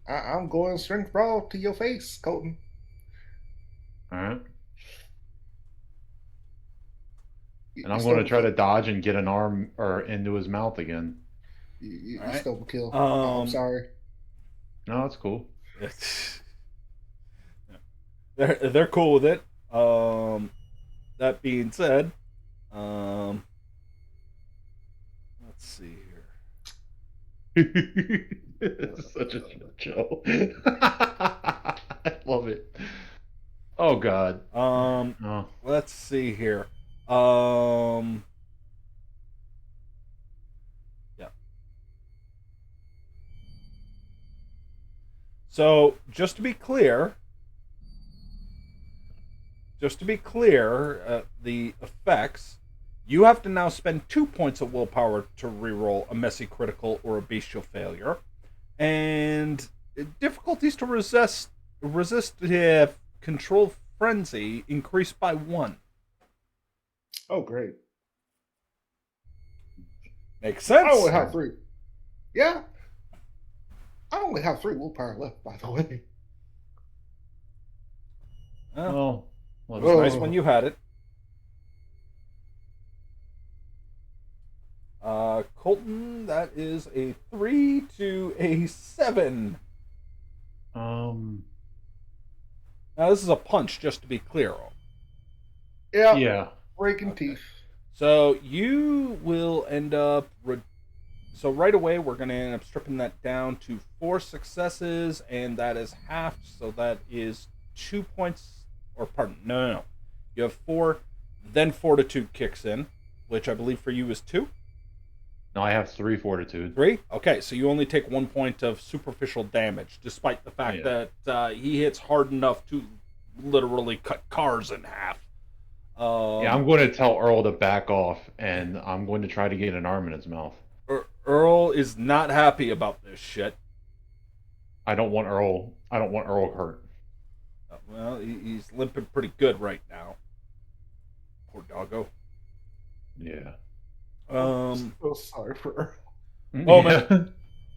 I'm going strength brawl to your face, Colton. All right. You, And you I'm going to stole try the to kill. dodge and get an arm or into his mouth again. You, All you right. stole the kill. I'm Um, sorry. No, that's cool. they're cool with it. That being said, let's see here. This is such a shit show. I love it. Oh God. Oh. Let's see here. Yeah. So just to be clear, the effects. You have to now spend 2 points of willpower to reroll a messy critical or a bestial failure, and difficulties to resist control frenzy increased by 1. Oh, great. Makes sense. I only have 3. Yeah. I only have 3 willpower left, by the way. Oh, Well, it was nice when you had it. Colton, that is a 3 to a 7. Now this is a punch, just to be clear. Yeah. yeah. Breaking Okay. teeth. So you will end up. So right away, we're going to end up stripping that down to 4 successes, and that is half. So that is 2 points. Or pardon, no. You have 4, then Fortitude kicks in, which I believe for you is 2. No, I have 3 fortitude. 3? Okay, so you only take 1 point of superficial damage, despite the fact that he hits hard enough to literally cut cars in half. Yeah, I'm going to tell Earl to back off, and I'm going to try to get an arm in his mouth. Earl is not happy about this shit. I don't want Earl hurt. Well, he's limping pretty good right now. Poor doggo. Yeah. I'm so sorry for Earl.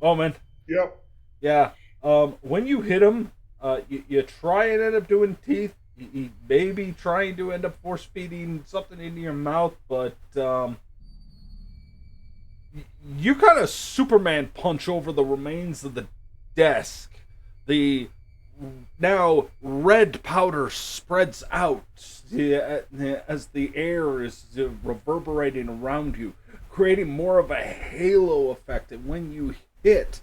Oh man. Yep. Yeah. When you hit him, you try and end up doing teeth. You maybe trying to end up force feeding something into your mouth, but you kind of Superman punch over the remains of the desk. The now red powder spreads out as the air is reverberating around you, creating more of a halo effect. And when you hit,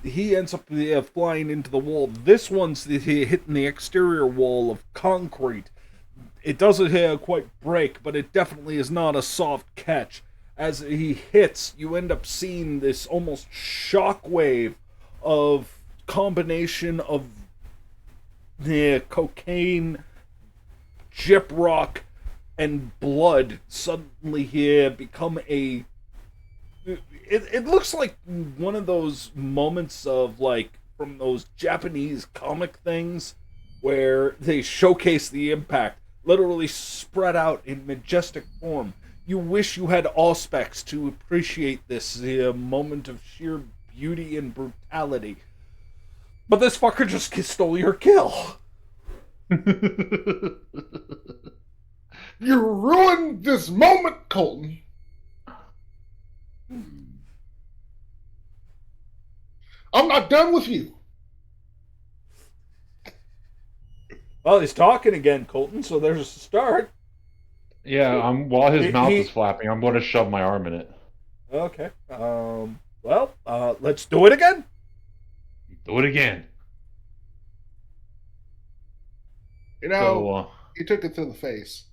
he ends up flying into the wall. This one's hitting the exterior wall of concrete. It doesn't quite break, but it definitely is not a soft catch. As he hits, you end up seeing this almost shockwave of combination of cocaine, gyprock, and blood suddenly here become a. It looks like one of those moments of like from those Japanese comic things where they showcase the impact, literally spread out in majestic form. You wish you had Auspex to appreciate this moment of sheer beauty and brutality. But this fucker just stole your kill. You ruined this moment, Colton. I'm not done with you. Well, he's talking again, Colton, so there's a start. Yeah, while his mouth is flapping, I'm going to shove my arm in it. Okay. Let's do it again. Do it again. You know, you took it to the face.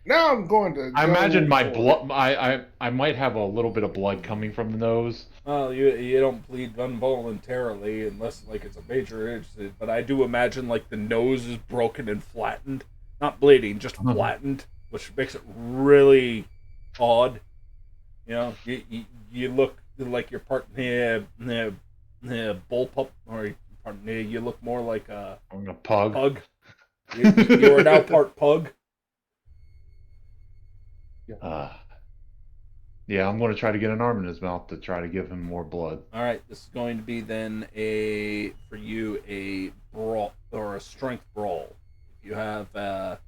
Now I'm going to. I imagine my blood. I might have a little bit of blood coming from the nose. Well, you don't bleed involuntarily unless like it's a major incident. But I do imagine like the nose is broken and flattened, not bleeding, just flattened, which makes it really odd. You know, you look like you're part bull pup, or you look more like a pug. Pug. You are now part pug. Yeah, I'm going to try to get an arm in his mouth to try to give him more blood. All right, this is going to be then for you a brawl or a strength brawl. If you have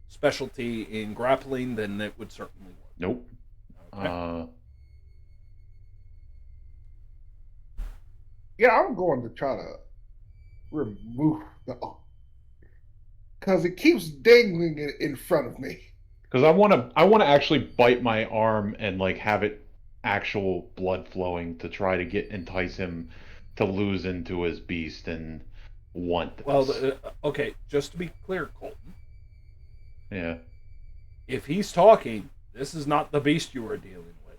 specialty in grappling, then it would certainly work. Nope. Okay. Yeah, I'm going to try to remove the because it keeps dangling it in front of me. Because I want to actually bite my arm and like have it actual blood flowing to try to entice him to lose into his beast and want this. Well, okay, just to be clear, Colton. Yeah. If he's talking, this is not the beast you are dealing with.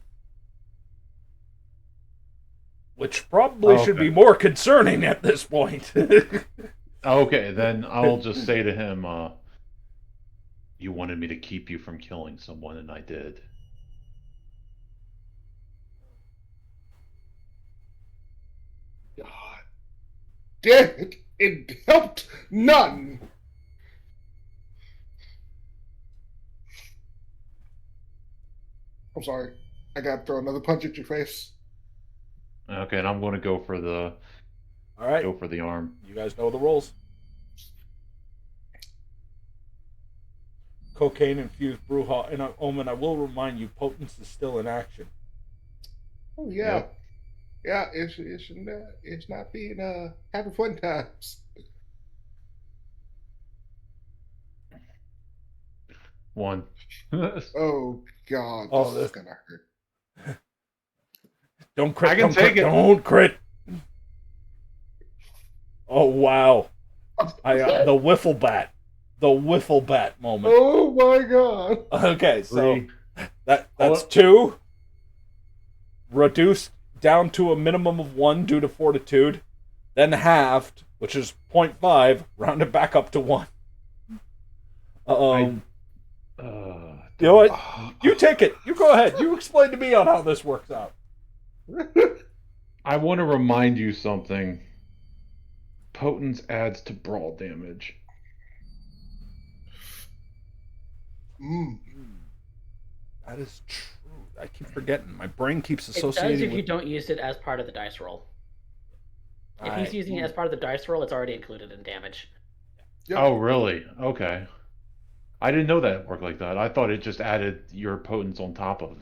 Which probably should be more concerning at this point. Okay, then I'll just say to him, you wanted me to keep you from killing someone, and I did. God damn it! It helped none. I'm sorry. I gotta throw another punch at your face. Okay, and I'm going to go for the All right. Go for the arm. You guys know the rules. Cocaine infused Brewha and Omen. I will remind you, Potence is still in action. Oh yeah, yeah. It's not being having fun times. One. Oh God, this is gonna hurt. Don't crit. I can take it. Don't crit. Oh wow! The wiffle bat, the wiffle bat moment. Oh my God! Okay, so that's 2. Reduced down to a minimum of 1 due to fortitude, then halved, which is 0.5, rounded back up to 1. You know what? You take it. You go ahead. You explain to me on how this works out. I want to remind you something. Potence adds to brawl damage. That is true. I keep forgetting. My brain keeps It associating does if with... you don't use it as part of the dice roll. If he's using it as part of the dice roll, it's already included in damage. Yep. Oh, really? Okay. I didn't know that it worked like that. I thought it just added your potence on top of.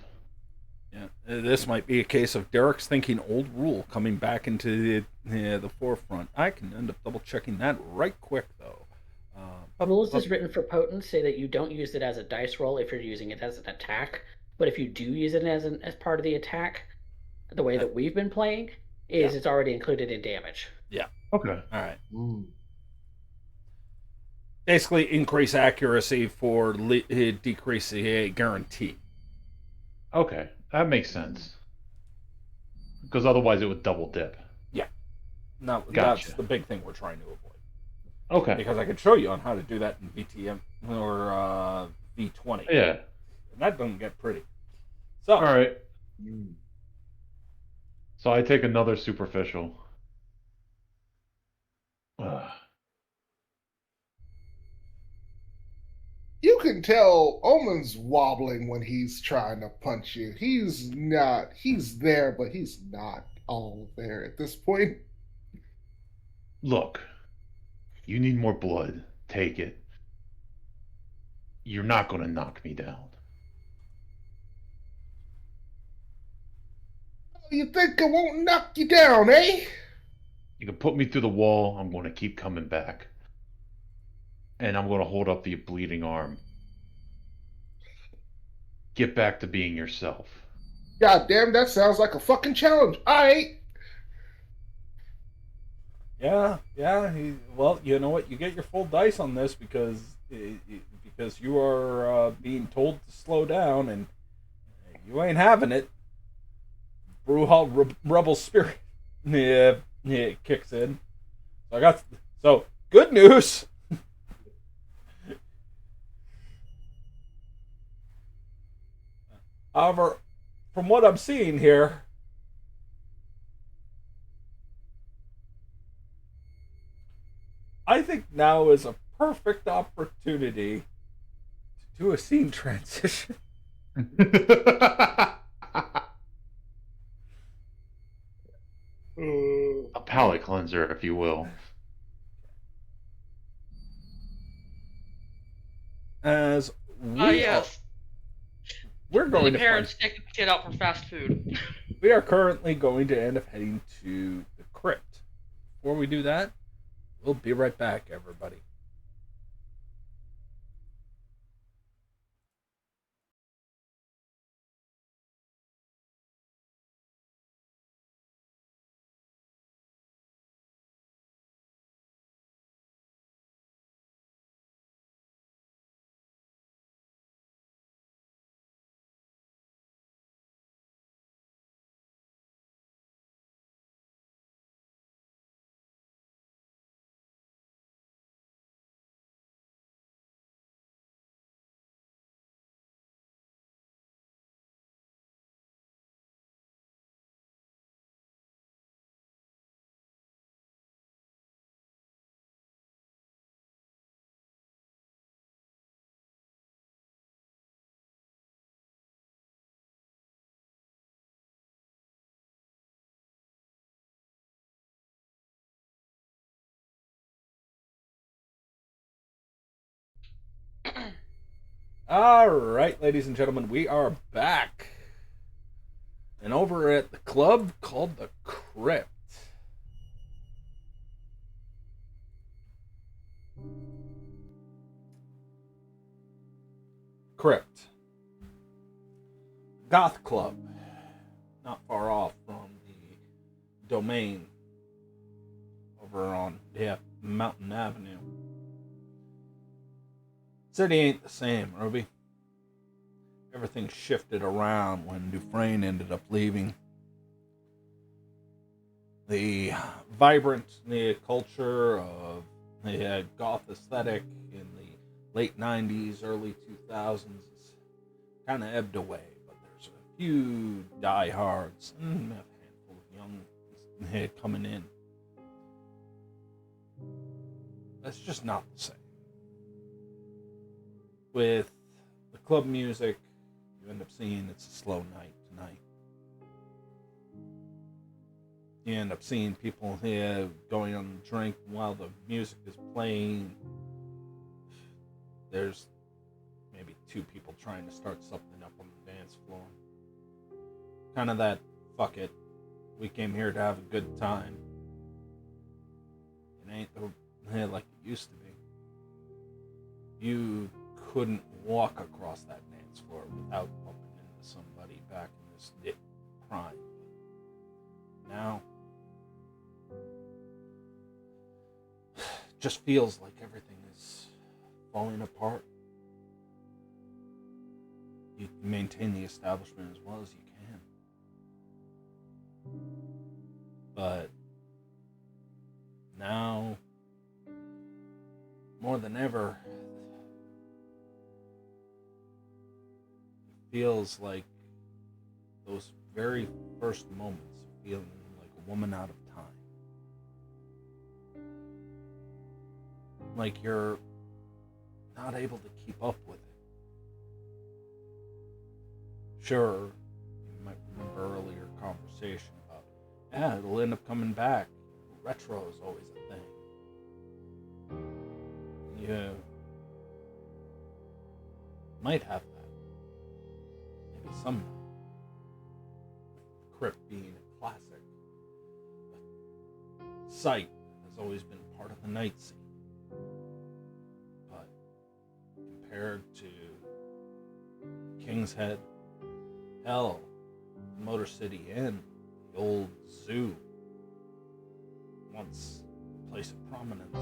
Yeah, this might be a case of Derek's thinking old rule coming back into the forefront. I can end up double checking that right quick though. Rules is written for potence say that you don't use it as a dice roll if you're using it as an attack, but if you do use it as part of the attack, the way that we've been playing is it's already included in damage. Yeah. Okay. All right. Basically, increase accuracy for decrease the guarantee. Okay, that makes sense. Because otherwise it would double dip. Yeah. No, Gotcha. That's the big thing we're trying to avoid. Okay. Because I can show you on how to do that in VTM or V20. Yeah. And that doesn't get pretty. So. All right. So I take another superficial. You can tell Omen's wobbling when he's trying to punch you. He's not. He's there, but he's not all there at this point. Look, you need more blood. Take it. You're not going to knock me down. You think I won't knock you down, eh? You can put me through the wall. I'm going to keep coming back. And I'm going to hold up the bleeding arm. Get back to being yourself. God damn, that sounds like a fucking challenge. Alright. Yeah. Well, you know what? You get your full dice on this because you are being told to slow down, and you ain't having it. Brewhall Rebel Spirit, it kicks in. So good news. However, from what I'm seeing here, I think now is a perfect opportunity to do a scene transition. palate cleanser, if you will. As we Yes. we're For going the to find, parents taking the kid out for fast food. we are currently going to end up heading to the crypt. Before we do that, we'll be right back, everybody. All right, ladies and gentlemen, we are back. And over at the club called the Crypt. Crypt. Goth Club. Not far off from the Domain. Over on, Mountain Avenue. City ain't the same, Ruby. Everything shifted around when Dufresne ended up leaving. The vibrant culture of the goth aesthetic in the late 90s, early 2000s is kind of ebbed away, but there's a few diehards and a handful of young coming in. That's just not the same. With the club music, you end up seeing it's a slow night tonight. You end up seeing people here going on a drink while the music is playing. There's maybe two people trying to start something up on the dance floor. Kind of that, fuck it, we came here to have a good time. It ain't like it used to be. You couldn't walk across that dance floor without bumping into somebody back in this prime. Now, just feels like everything is falling apart. You can maintain the establishment as well as you can. But now, more than ever, it feels like those very first moments of feeling like a woman out of time. Like you're not able to keep up with it. Sure, you might remember earlier conversation about, yeah, it'll end up coming back. Retro is always a thing. You might have that. Maybe someday. The Crypt being a classic site that has always been part of the night scene. But compared to King's Head, hell, Motor City Inn, the old zoo, once a place of prominence,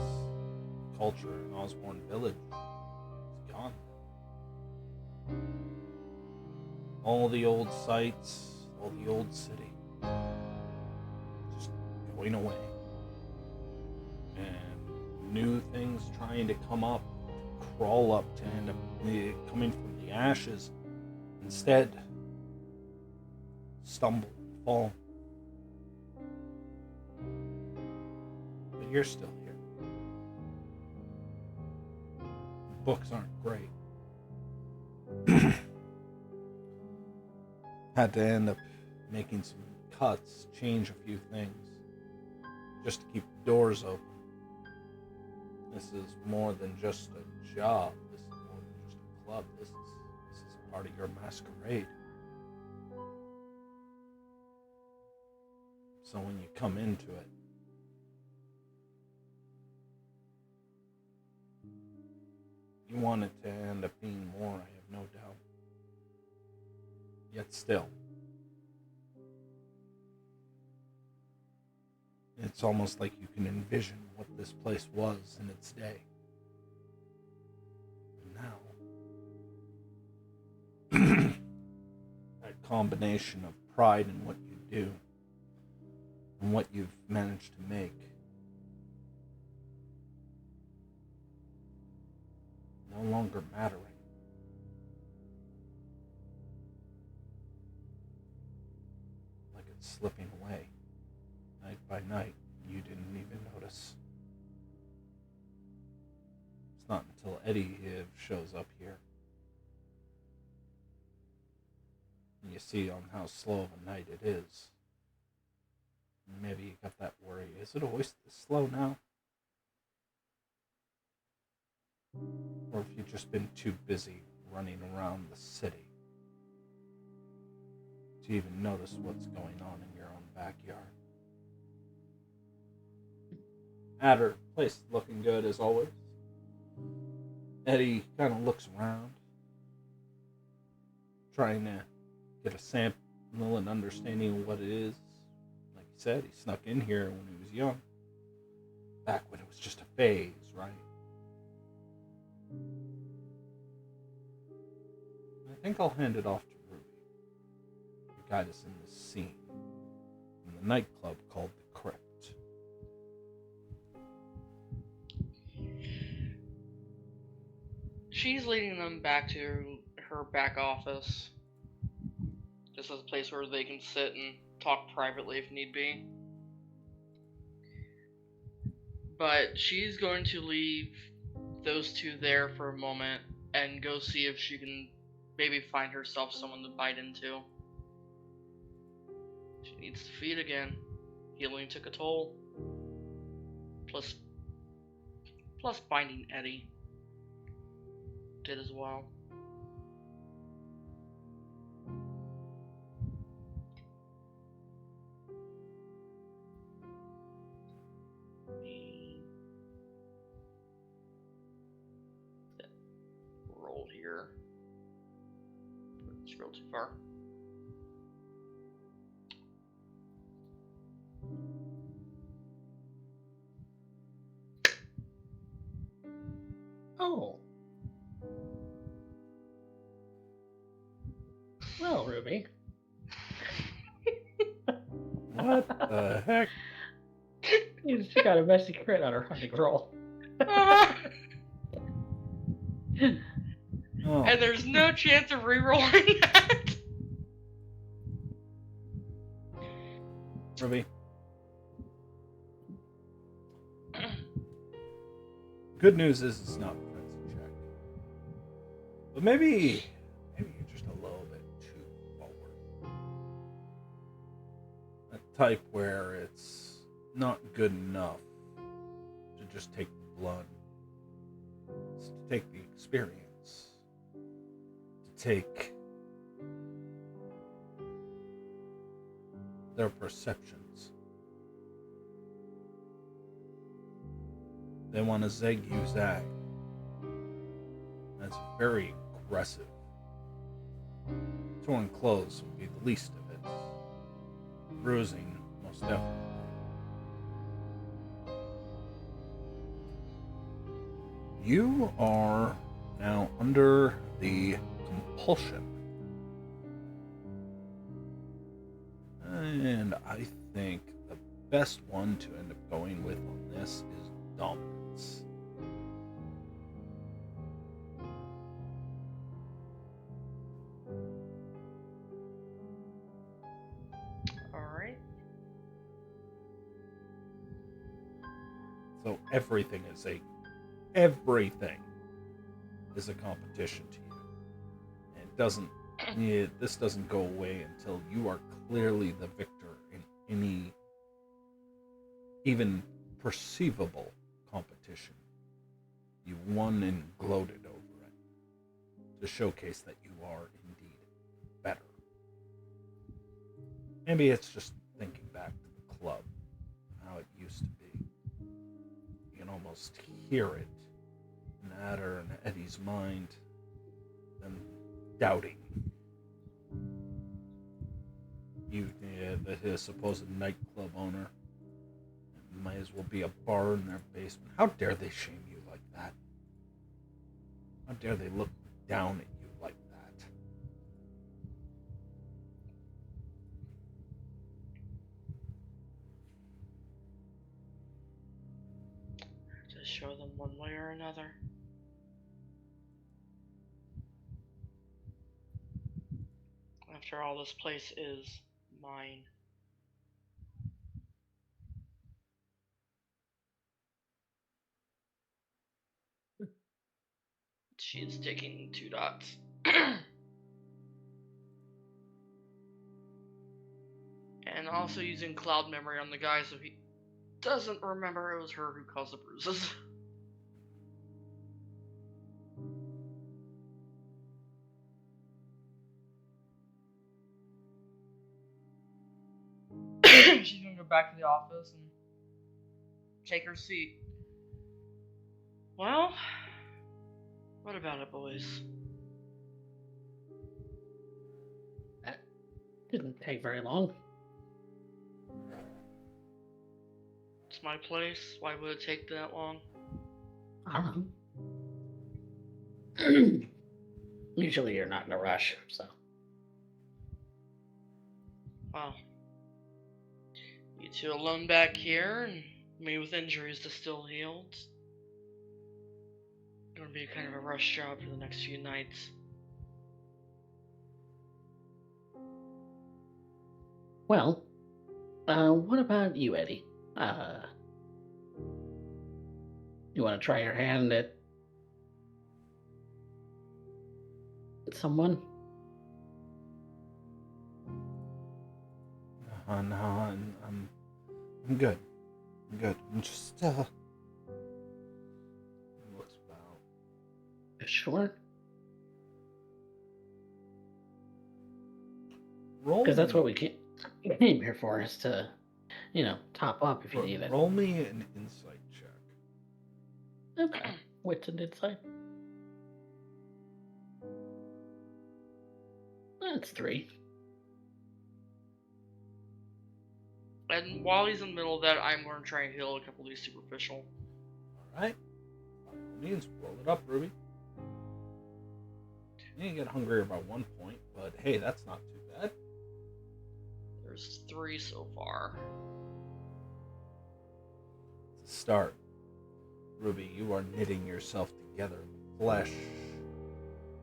culture in Osborne Village, is gone. All the old sites, all the old city, just going away. And new things trying to come up, crawl up to end up coming from the ashes, instead stumble and fall. But you're still here. Books aren't great. Had to end up making some cuts, change a few things. just to keep the doors open. This is more than just a job. This is more than just a club. This is a part of your masquerade. So when you come into it, you want it to end up being more, I have no doubt. Yet still, it's almost like you can envision what this place was in its day. And now, that combination of pride in what you do and what you've managed to make no longer mattering. Like it's slipping away night by night. You didn't even notice. It's not until Eddie shows up here and you see on how slow of a night it is. Maybe you got that worry. Is it always this slow now? Or have you just been too busy running around the city to even notice what's going on in your own backyard? Adder, place looking good as always. Eddie kind of looks around, trying to get a sample and understanding of what it is. Like he said, he snuck in here when he was young, back when it was just a phase, right? I think I'll hand it off to Ruby to guide us in this scene in the nightclub called the Crypt. She's leading them back to her back office, just as a place where they can sit and talk privately if need be. But she's going to leave those two there for a moment and go see if she can maybe find herself someone to bite into. She needs to feed again. Healing took a toll. Plus finding Eddie did as well. Roll here. Scroll too far. Oh. Well, Ruby. What the heck? She got a messy crit on her hunting roll. Oh, And there's no chance of re-rolling that. Ruby. Good news is it's not a frenzy check. But maybe you're just a little bit too forward. That type where it's not good enough to just take the blood. It's to take the experience. To take their perceptions. They want to zag you zag. That's very aggressive. Torn clothes would be the least of it. Bruising, most definitely. You are now under the compulsion. And I think the best one to end up going with on this is dominance. Alright. So everything is a competition to you. And this doesn't go away until you are clearly the victor in any even perceivable competition, you won and gloated over it to showcase that you are indeed better. Maybe it's just thinking back to the club, how it used to be. You can almost hear it in Adder and Eddie's mind, them doubting. You, the supposed nightclub owner, it might as well be a bar in their basement. How dare they shame you like that? How dare they look down at you like that? Just show them one way or another. After all, this place is mine. She's taking 2 dots. And also using cloud memory on the guy so he doesn't remember it was her who caused the bruises. She's gonna go back to the office and take her seat. Well, what about it, boys? That didn't take very long. It's my place. Why would it take that long? I don't know. Usually you're not in a rush, so. Well, you two alone back here, and me with injuries that still healed. Gonna be kind of a rush job for the next few nights. Well, what about you, Eddie? You want to try your hand at someone? No, I'm good. I'm good. I'm just looks about. Sure. Roll Because that's me- what we came here for, is to, top up if you need it. Roll me an insight check. Okay. Wits and insight. That's 3. And while he's in the middle of that, I'm going to try and heal a couple of these superficial. Alright. By all means, roll it up, Ruby. You didn't get hungrier by 1 point, but hey, that's not too bad. There's 3 so far. To start, Ruby, you are knitting yourself together with flesh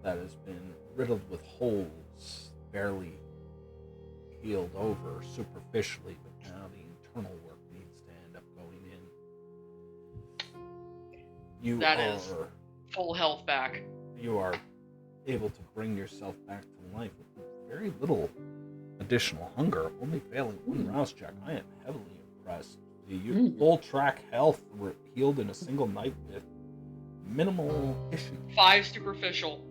that has been riddled with holes, barely healed over superficially, but now the internal work needs to end up going in. You That are is full health back. you are able to bring yourself back to life with very little additional hunger, only failing 1 rouse check. I am heavily impressed. You full track health healed in a single night with minimal issues. 5 superficial.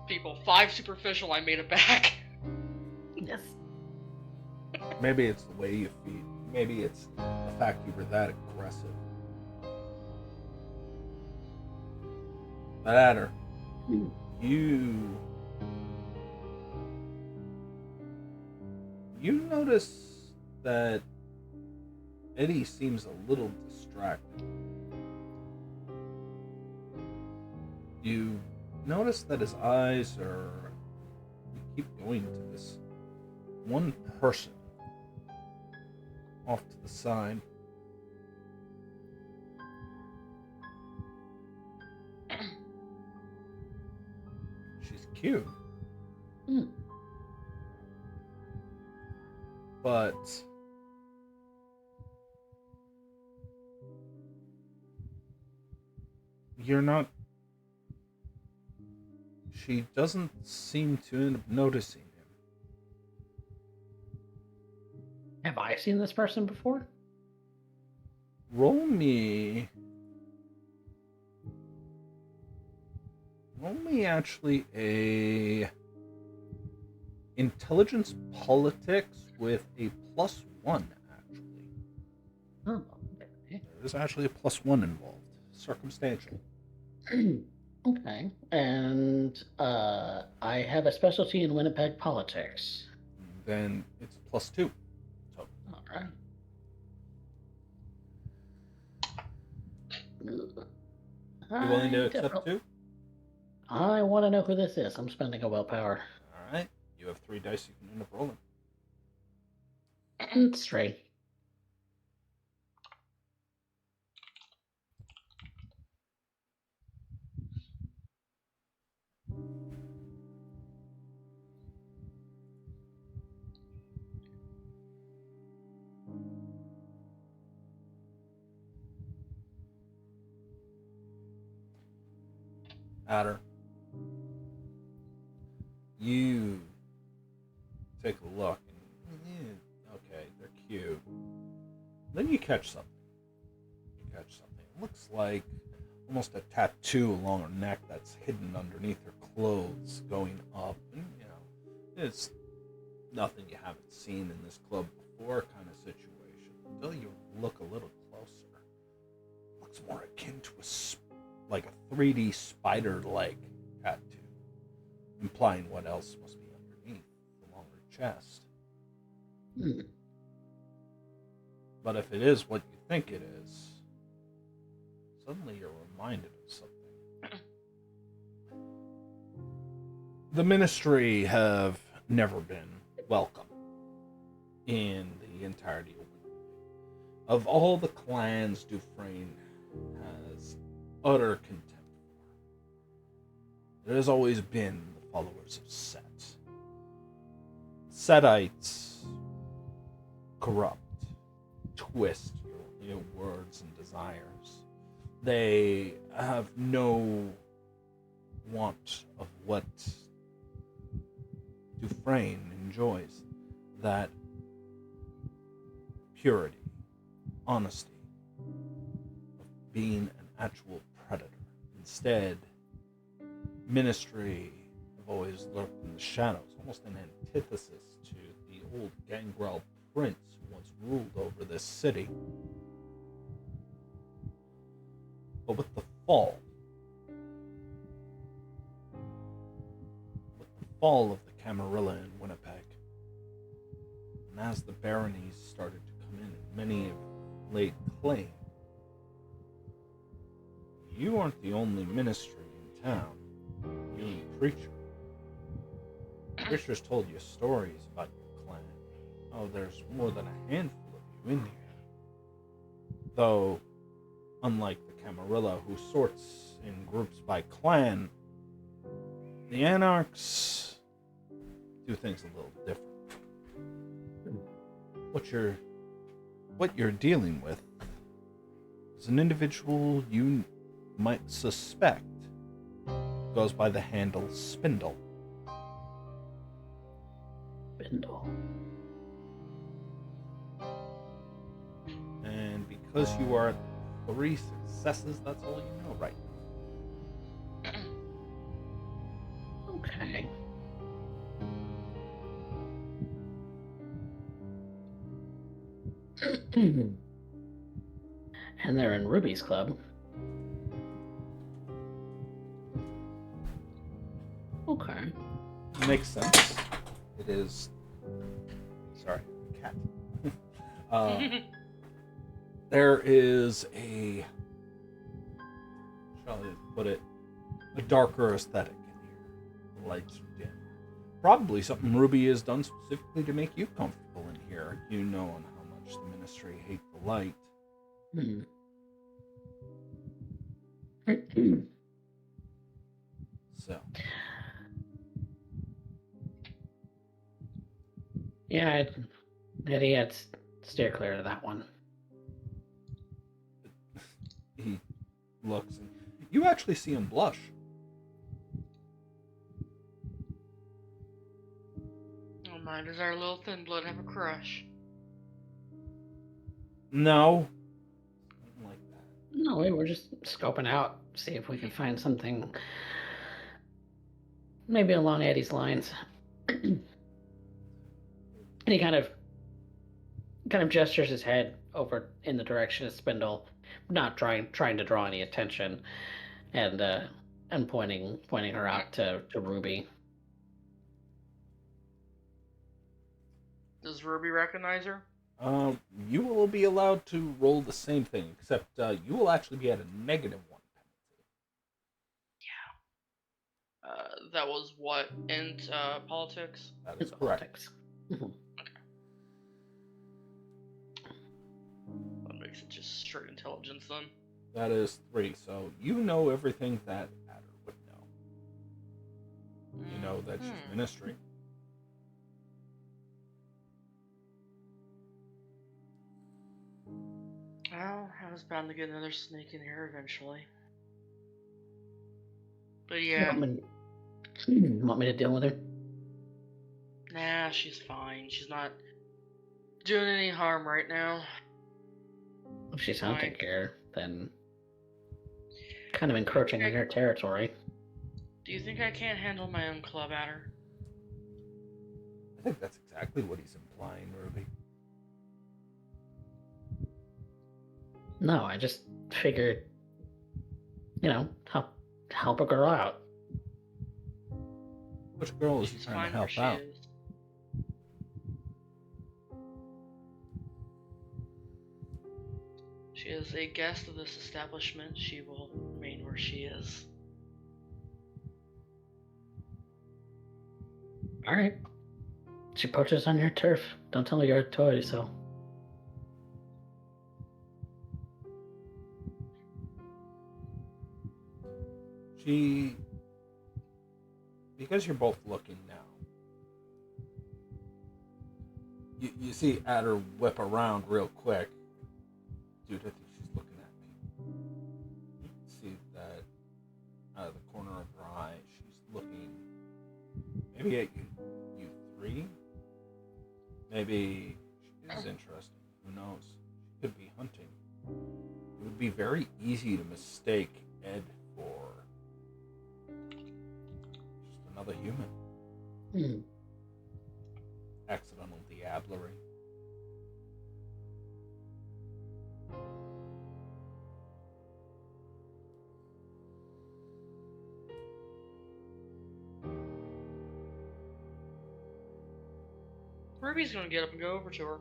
People, 5 superficial, I made it back. Yes. Maybe it's the way you feed. Maybe it's the fact you were that aggressive. But Adder, you notice that Eddie seems a little distracted. You notice that his eyes keep going to this one person off to the side. She's cute. But you're not. She doesn't seem to end up noticing him. Have I seen this person before? Roll me actually a intelligence politics with a +1, actually. Oh, okay. There's actually a +1 involved. Circumstantial. Okay. And I have a specialty in Winnipeg politics. Then it's +2. So All right. you willing to accept 2? I want to know who this is. I'm spending a willpower. All right. You have 3 dice you can end up rolling. It's 3. Adder, you take a look and okay, they're cute. Then you catch something. It looks like almost a tattoo along her neck that's hidden underneath her clothes, going up, and it's nothing you haven't seen in this club before kind of situation. Until you look a little closer, it looks more akin to like a 3D spider leg tattoo, implying what else must be underneath along her chest. But if it is what you think it is, suddenly you're reminded of something. The Ministry have never been welcome in the entirety of Winnipeg. Of all the clans Dufresne has utter contempt for, it has always been the followers of Set. Setites corrupt, twist your words and desires. They have no want of what Dufresne enjoys, that purity, honesty, of being an actual predator. Instead, Ministry have always lurked in the shadows, almost an antithesis to the old Gangrel prince who once ruled over this city. But with the fall of the Camarilla in Winnipeg, and as the baronies started to come in, and many have laid claim, you aren't the only ministry in town. You and the preacher. Preacher's told you stories about your clan. Oh, there's more than a handful of you in here. Though, unlike the Camarilla, who sorts in groups by clan, the Anarchs do things a little different. What you're dealing with is an individual you might suspect goes by the handle Spindle. Spindle. And because you are at 3 successes, that's all you know right now. Okay. And they're in Ruby's club. Okay. Makes sense. It is. Sorry, cat. There is a. Shall I put it? A darker aesthetic in here. The lights are dim. Probably something Ruby has done specifically to make you comfortable in here. You know on how much the Ministry hate the light. So. Yeah, I'd steer clear of that one. He looks and you actually see him blush. Oh my, does our little thin blood have a crush? No. No, we were just scoping out, see if we can find something, maybe along Eddie's lines. And he kind of gestures his head over in the direction of Spindle, not trying to draw any attention, and pointing her out to Ruby. Does Ruby recognize her? You will be allowed to roll the same thing, except you will actually be at a -1 penalty. That was what? Int politics? That is It's correct. politics. Mhm. That makes it just straight intelligence then. That is 3, so you know everything that Adder would know. You know that she's ministry. Well, I was bound to get another snake in here eventually. But yeah. Want me to deal with her? Nah, she's fine. She's not doing any harm right now. If she's hunting here, then kind of encroaching on your territory. Do you think I can't handle my own club at her? I think that's exactly what he's implying, Ruby. No, I just figured, help a girl out. Which girl is he She's trying to fine where help she out? is. She is a guest of this establishment. She will remain where she is. Alright. She poaches on your turf. Don't tell her you're a toy, so. Because you're both looking now, you see Adder whip around real quick. Dude, I think she's looking at me. You can see that out of the corner of her eye, she's looking maybe at you three. Maybe she's interesting. Who knows? She could be hunting. It would be very easy to mistake Ed for just another human. Accidental diablerie. Ruby's gonna get up and go over to her.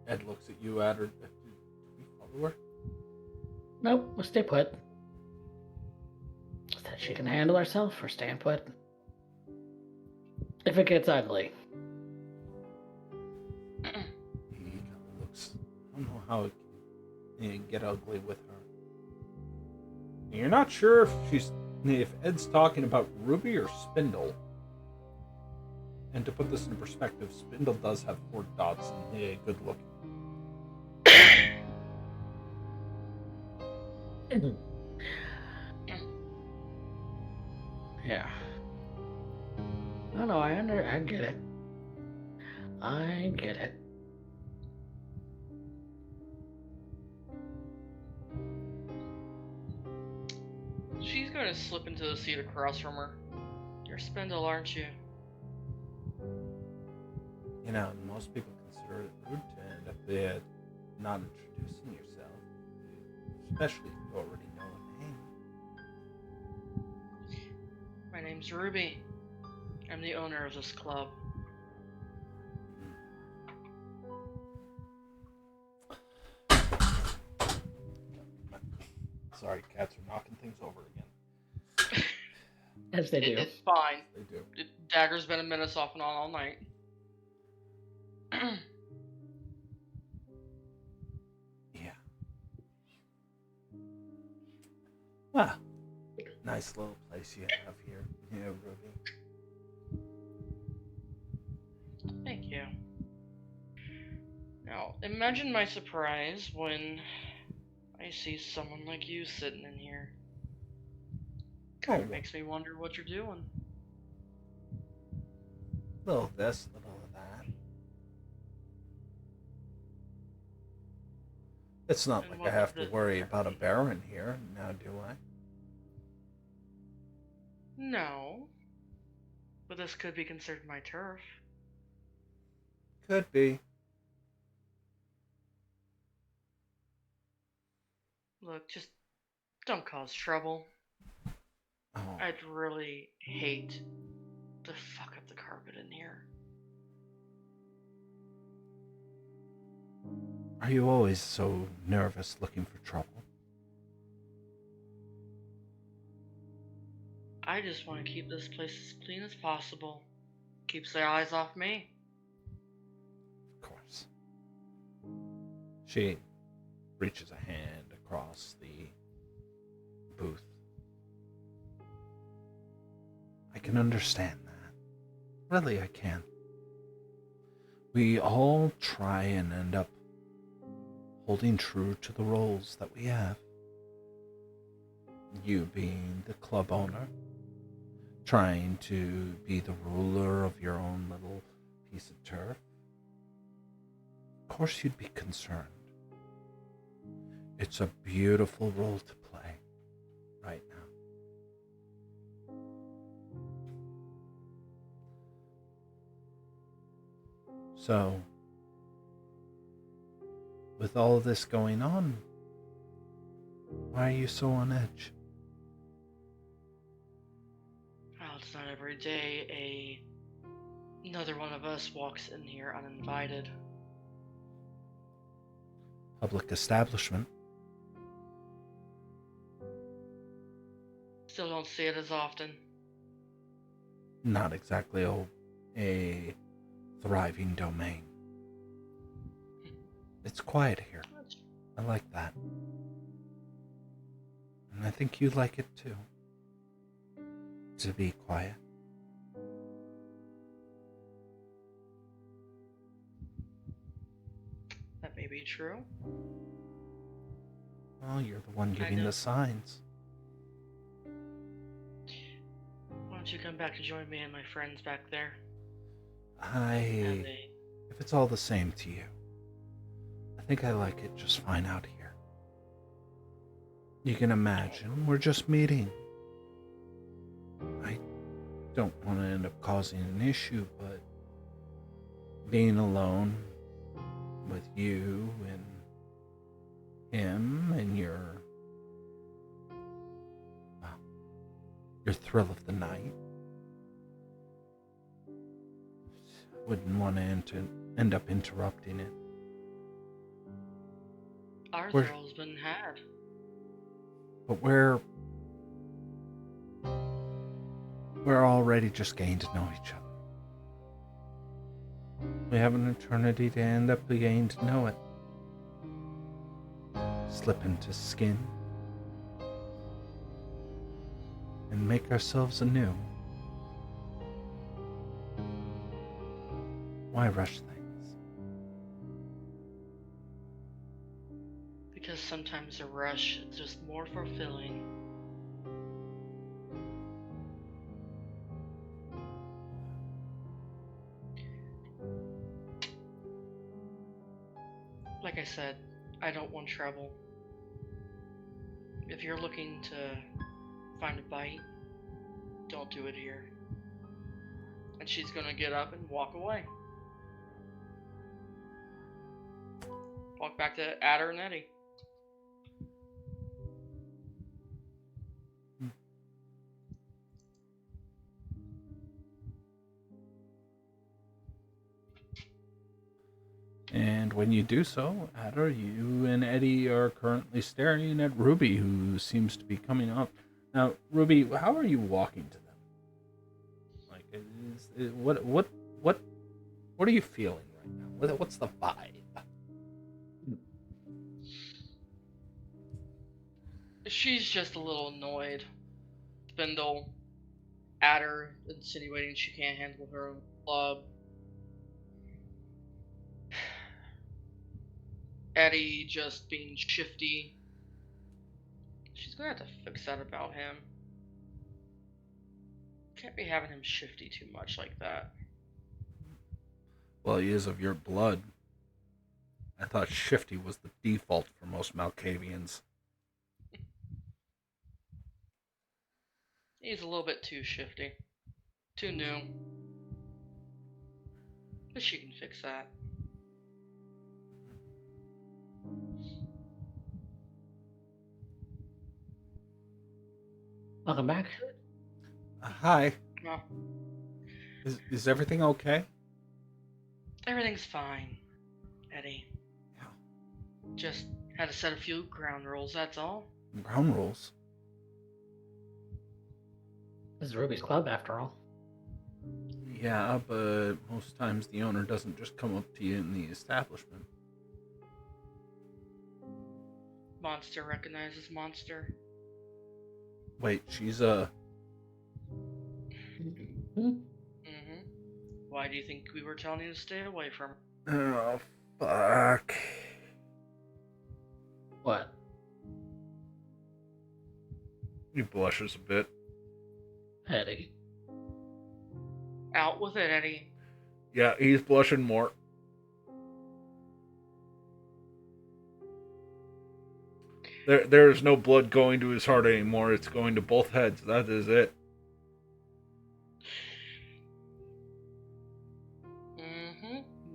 Ed looks at you, Adder. Do we follow her? Nope, we'll stay put. Said she can handle herself or stand put. If it gets ugly. He kind of looks. I don't know how it can get ugly with her. And you're not sure if Ed's talking about Ruby or Spindle. And to put this in perspective, Spindle does have 4 dots and good looking. Yeah. No, I get it. I get it. She's gonna slip into the seat across from her. You're Spindle, aren't you? You know, most people consider it rude to end up there not introducing yourself. Especially if you already know a name. My name's Ruby. I'm the owner of this club. Sorry, cats are knocking things over again. As they do. It's fine. They do. Dagger's been a menace off and on all night. Yeah. Well, nice little place you have here. Yeah, Ruby. Thank you. Now, imagine my surprise when I see someone like you sitting in here. Oh, Makes me wonder what you're doing. little of this, little of that. It's not And like I what have to does worry that about a mean? baron here, now do I? No, but this could be considered my turf. Could be. Look, just don't cause trouble. Oh, I'd really hate to fuck up the carpet in here. are you always so nervous looking for trouble? I just want to keep this place as clean as possible. Keeps their eyes off me. Of course. She reaches a hand across the booth. I can understand that. Really, I can. We all try and end up holding true to the roles that we have. You being the club owner, trying to be the ruler of your own little piece of turf. Of course, you'd be concerned. It's a beautiful role to play right now. So, with all of this going on, why are you so on edge? Well, it's not every day another one of us walks in here uninvited. Public establishment. Still don't see it as often. Not exactly a thriving domain. It's quiet here. I like that. And I think you like it too. To be quiet. That may be true. Well, you're the one giving Kinda. the signs. Why don't you come back to join me and my friends back there? If it's all the same to you, I think I like it just fine out here. You can imagine, we're just meeting. I don't want to end up causing an issue, but being alone with you and him and your thrill of the night, wouldn't want to end up interrupting it. Our We're- thrill's been had. But we're already just getting to know each other. We have an eternity to end up getting to know it. Slip into skin and make ourselves anew. Why rush things? Because sometimes a rush is just more fulfilling. Like I said, I don't want trouble. If you're looking to find a bite, don't do it here. And she's gonna get up and walk away. Walk back to Adder and Eddie. And when you do so, Adder, you and Eddie are currently staring at Ruby, who seems to be coming up. Now, Ruby, how are you walking to them? Like, what are you feeling right now? What's the vibe? She's just a little annoyed. Spindle, Adder insinuating she can't handle her own club. Eddie just being shifty. She's gonna have to fix that about him. Can't be having him shifty too much like that. Well, he is of your blood. I thought shifty was the default for most Malkavians. He's a little bit too shifty. Too new. But she can fix that. Welcome back. Hi. Well, Is everything okay? everything's fine, Eddie. Yeah. Just had to set a few ground rules, that's all. Ground rules. This is Ruby's club, after all. Yeah, but most times the owner doesn't just come up to you in the establishment. Monster recognizes monster. Wait, she's Hmm? Why do you think we were telling you to stay away from her? Oh, fuck. What? He blushes a bit. Eddie. Out with it, Eddie. Yeah, he's blushing more. There's no blood going to his heart anymore. It's going to both heads. That is it.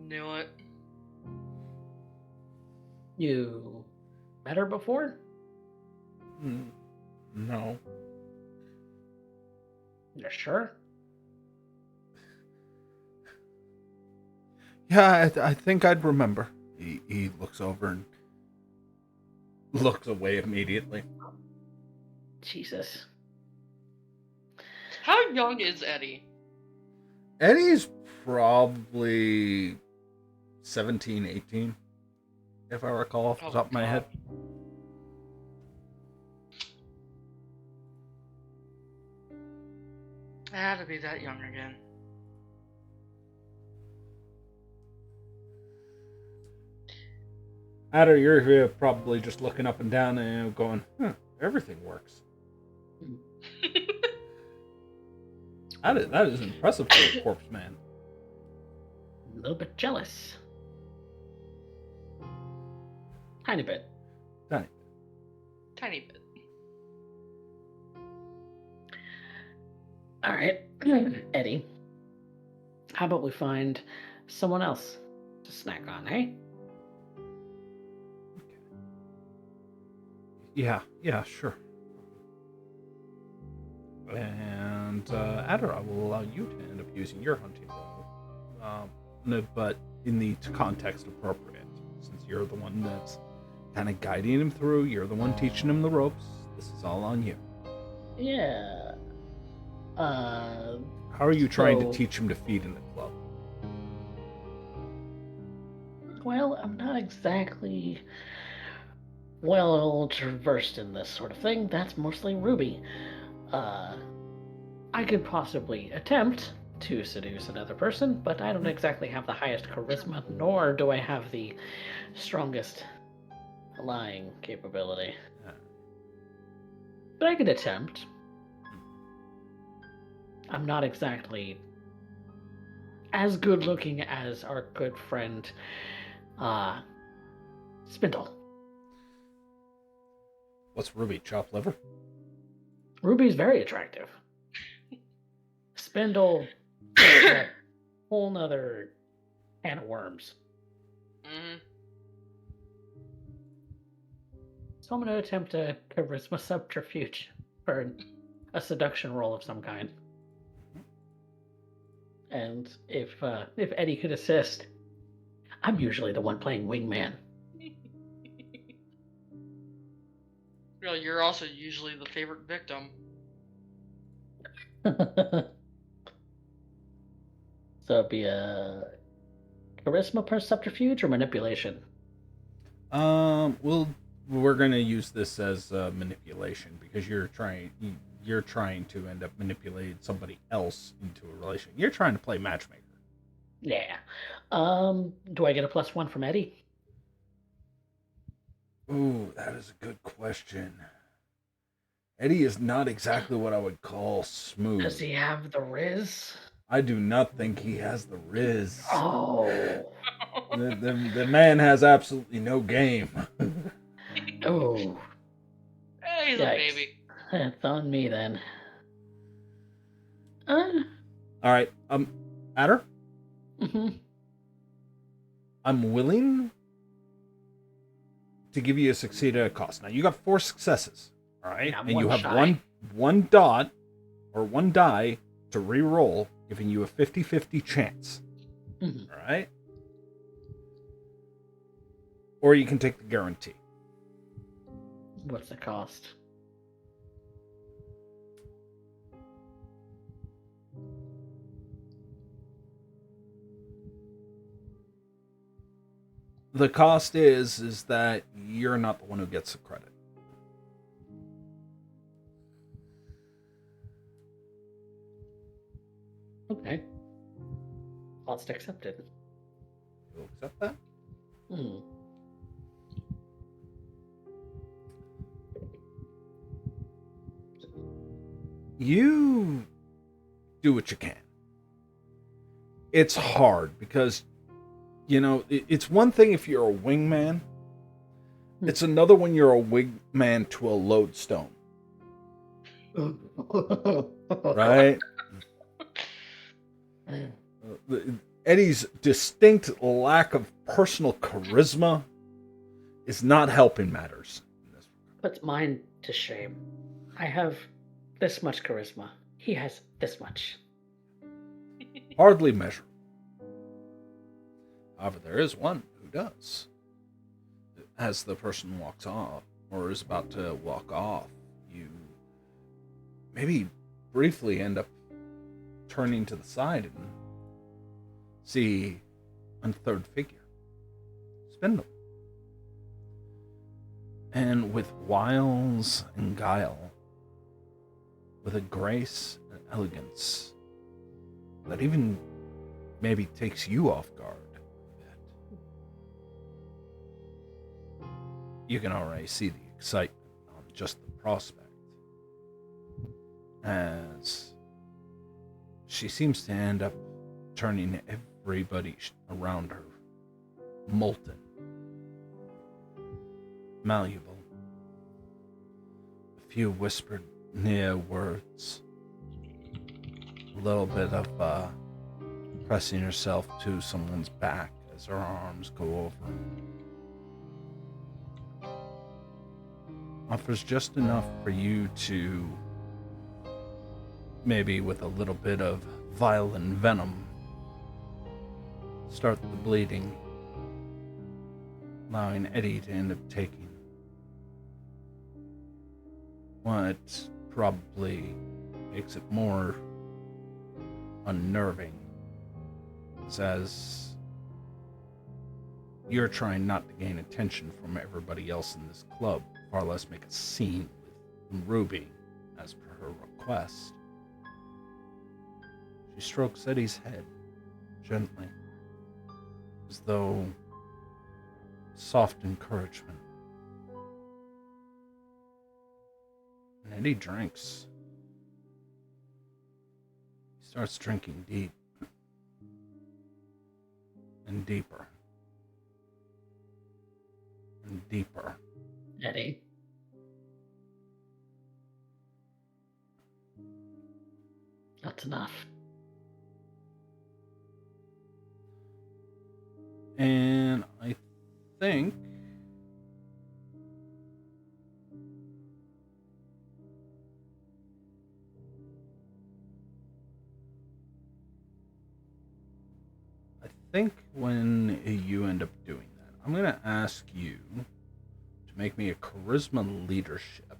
Knew it. You met her before? No. You're sure? Yeah, I think I'd remember. He looks over and looks away immediately. Jesus. How young is Eddie? Eddie's probably 17, 18, if I recall off the top of my head. I had to be that young again. Adder, you're probably just looking up and down and going, everything works. That is impressive for a corpse man. A little bit jealous. Tiny bit. Tiny bit. All right, Eddie. How about we find someone else to snack on, eh? Yeah, sure. And Adder, I will allow you to end up using your hunting role, but in the context appropriate, since you're the one that's kind of guiding him through. You're the one teaching him the ropes. This is all on you. Yeah. How are you trying to teach him to feed in the club? Well, I'm not exactly well versed in this sort of thing. That's mostly Ruby. I could possibly attempt to seduce another person, but I don't exactly have the highest charisma, nor do I have the strongest lying capability. But I could attempt. I'm not exactly as good looking as our good friend, Spindle. What's Ruby, chopped liver? Ruby's very attractive. Spindle is a whole nother can of worms. So I'm going to attempt a charisma subterfuge for a seduction roll of some kind. And if Eddie could assist, I'm usually the one playing wingman. Well, you're also usually the favorite victim. So it'd be a charisma per subterfuge or manipulation? We're gonna use this as manipulation because you're trying to end up manipulating somebody else into a relation. You're trying to play matchmaker. Yeah. Do I get a +1 from Eddie? Ooh, that is a good question. Eddie is not exactly what I would call smooth. Does he have the Riz? I do not think he has the Riz. Oh. The man has absolutely no game. Oh, He's a baby. It's on me then. All right, Adder, Mm-hmm. I'm willing to give you a succeed at a cost. Now you got 4 successes, all right, Yeah, I'm and one you have shy. one dot or one die to re-roll, giving you a 50-50 chance. Mhm. All right, or you can take the guarantee. What's the cost? The cost is that you're not the one who gets the credit. Okay. Cost accepted. You'll accept that? Hmm. You do what you can. It's hard because, it's one thing if you're a wingman. It's another when you're a wingman to a lodestone, right? Eddie's distinct lack of personal charisma is not helping matters. Puts mine to shame. I have this much charisma. He has this much. Hardly measurable. However, there is one who does. As the person walks off, or is about to walk off, you maybe briefly end up turning to the side and see a third figure. Spindle. And with wiles and guile, with a grace and elegance that even maybe takes you off guard a bit. You can already see the excitement on just the prospect, as she seems to end up turning everybody around her molten, malleable. A few whispered near words, a little bit of pressing herself to someone's back as her arms go over. Offers just enough for you to, maybe with a little bit of violent venom, start the bleeding, allowing Eddie to end up taking what probably makes it more unnerving is as you're trying not to gain attention from everybody else in this club, far less make a scene with Ruby as per her request. She strokes Eddie's head gently, as though soft encouragement. And Eddie drinks. He starts drinking deep and deeper and deeper. Eddie. That's enough. And I think when you end up doing that, I'm going to ask you to make me a charisma leadership.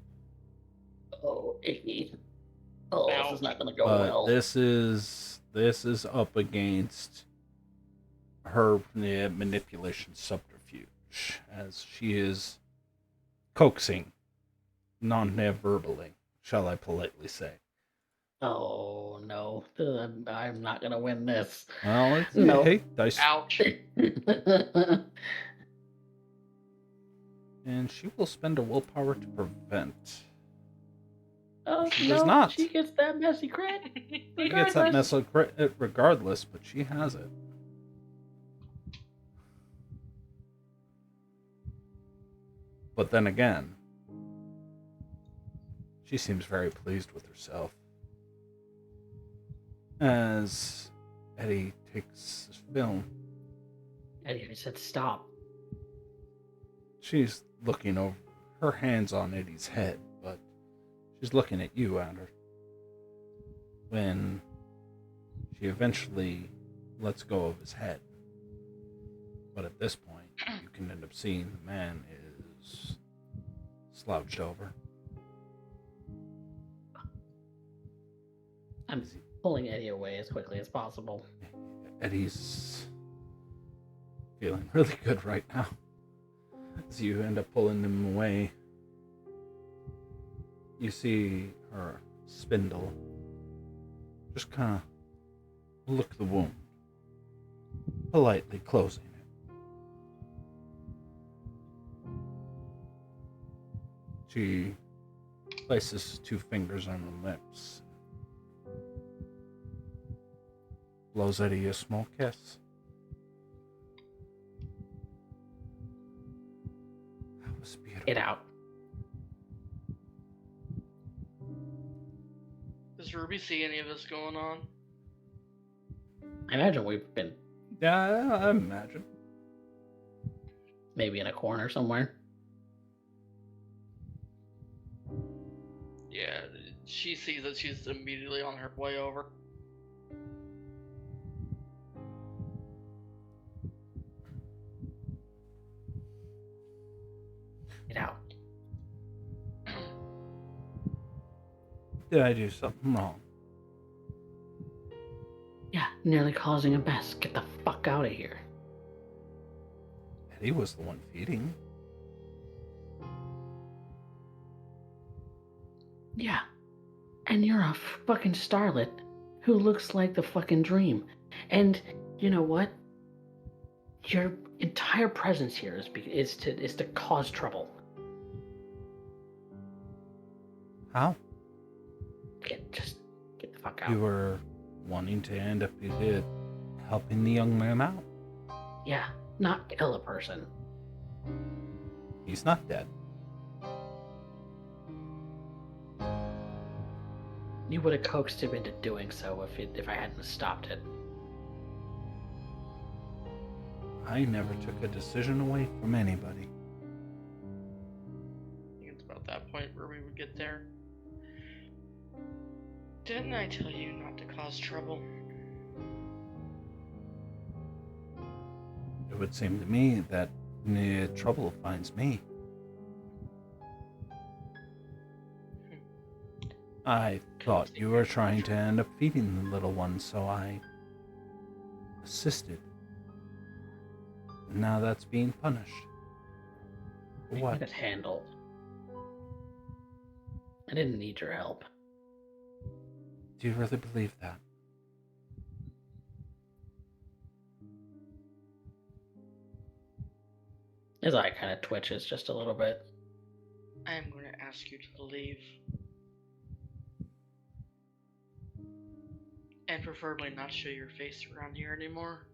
Oh, Iggy. Oh, Ow. this is not going to go But well. this is up against her manipulation subterfuge, as she is coaxing, non-verbally, shall I politely say. Oh, no. I'm not going to win this. Well, it's No. hey, dice. Ouch. And she will spend a willpower to prevent. Oh, She no. does not. She gets that messy crit. She gets that mess regardless, but she has it. But then again, she seems very pleased with herself. As Eddie takes his film, Eddie, I said stop. she's looking over, her hands on Eddie's head, but she's looking at you, Outer. When she eventually lets go of his head. But at this point, you can end up seeing the man is slouched over. I'm pulling Eddie away as quickly as possible. Eddie's feeling really good right now. As you end up pulling him away, you see her spindle just kind of look the wound, politely closing it. She places 2 fingers on her lips, blows Eddie a small kiss. That was beautiful. Get out. Does Ruby see any of this going on? I imagine we've been Yeah, I imagine. maybe in a corner somewhere. Yeah, she sees that she's immediately on her way over. Get out. Did I do something wrong? Yeah, nearly causing a mess. Get the fuck out of here. Eddie was the one feeding. Yeah. And you're a fucking starlet who looks like the fucking dream. And you know what? Your entire presence here is to cause trouble. How? Just get the fuck out. You were wanting to end up helping the young man out. Yeah, not kill a person. He's not dead. You would have coaxed him into doing so if I hadn't stopped it. I never took a decision away from anybody. I think it's about that point where we would get there. Didn't I tell you not to cause trouble? It would seem to me that trouble finds me. I thought you were trying to end up feeding the little one, so I assisted. And now that's being punished. For I what? got it handled. I didn't need your help. Do you really believe that? His eye kind of twitches just a little bit. I am going to ask you to leave. And preferably not show your face around here anymore.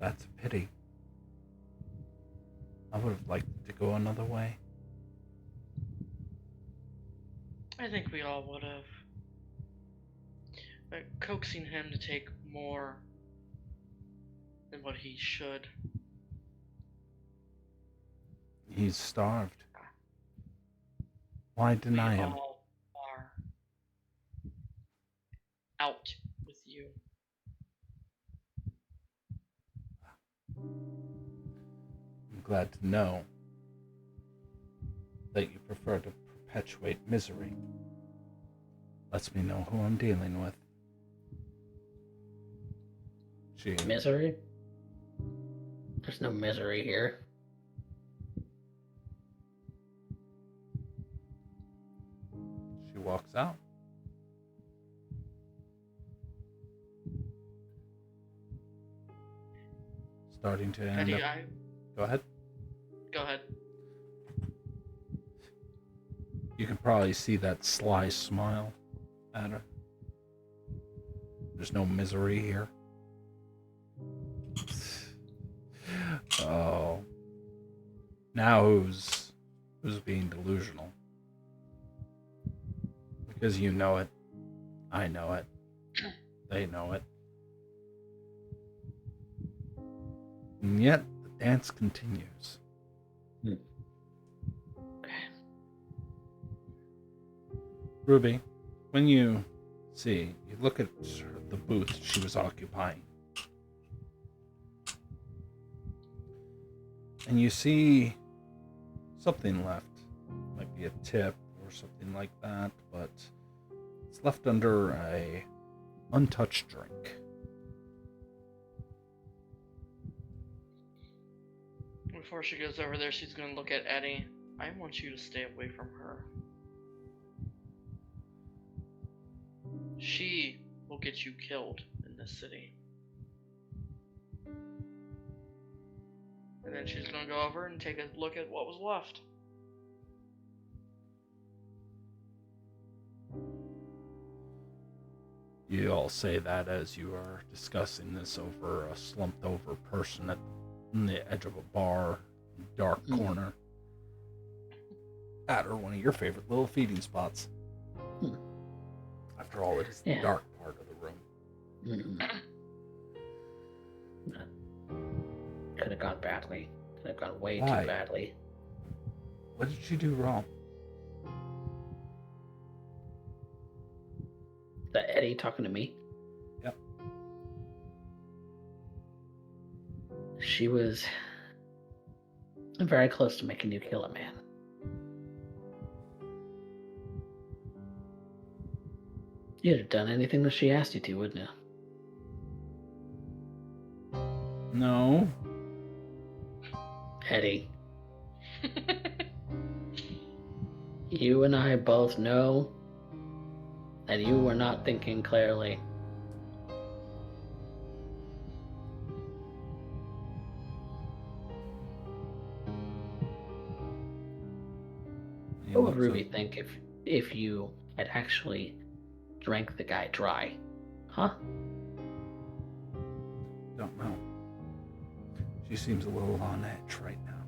That's a pity. I would have liked to go another way. I think we all would have. But coaxing him to take more than what he should. He's starved. Why deny We him? all are. Out with you. I'm glad to know that you prefer to perpetuate misery. Lets me know who I'm dealing with. She Misery? There's no misery here. walks out. Starting to end Eddie, up... Go ahead. Go ahead. You can probably see that sly smile at her. There's no misery here. Oh. Now who's being delusional? Because you know it. I know it. They know it. And yet, the dance continues. Okay. Ruby, when you look at the booth she was occupying, and you see something left. Might be a tip or something like that, but it's left under a untouched drink. Before she goes over there, she's gonna look at Eddie. I want you to stay away from her. She will get you killed in this city. And then she's gonna go over and take a look at what was left. You all say that as you are discussing this over a slumped over person at the edge of a bar, dark corner. At or one of your favorite little feeding spots. After all, it is the dark part of the room. Could have gone badly. Could have gone way too badly. What did she do wrong? Is that Eddie talking to me? Yep. She was very close to making you kill a man. You'd have done anything that she asked you to, wouldn't you? No. Eddie. You and I both know that you were not thinking clearly. What would Ruby think if you had actually drank the guy dry? Huh? Don't know. She seems a little on edge right now.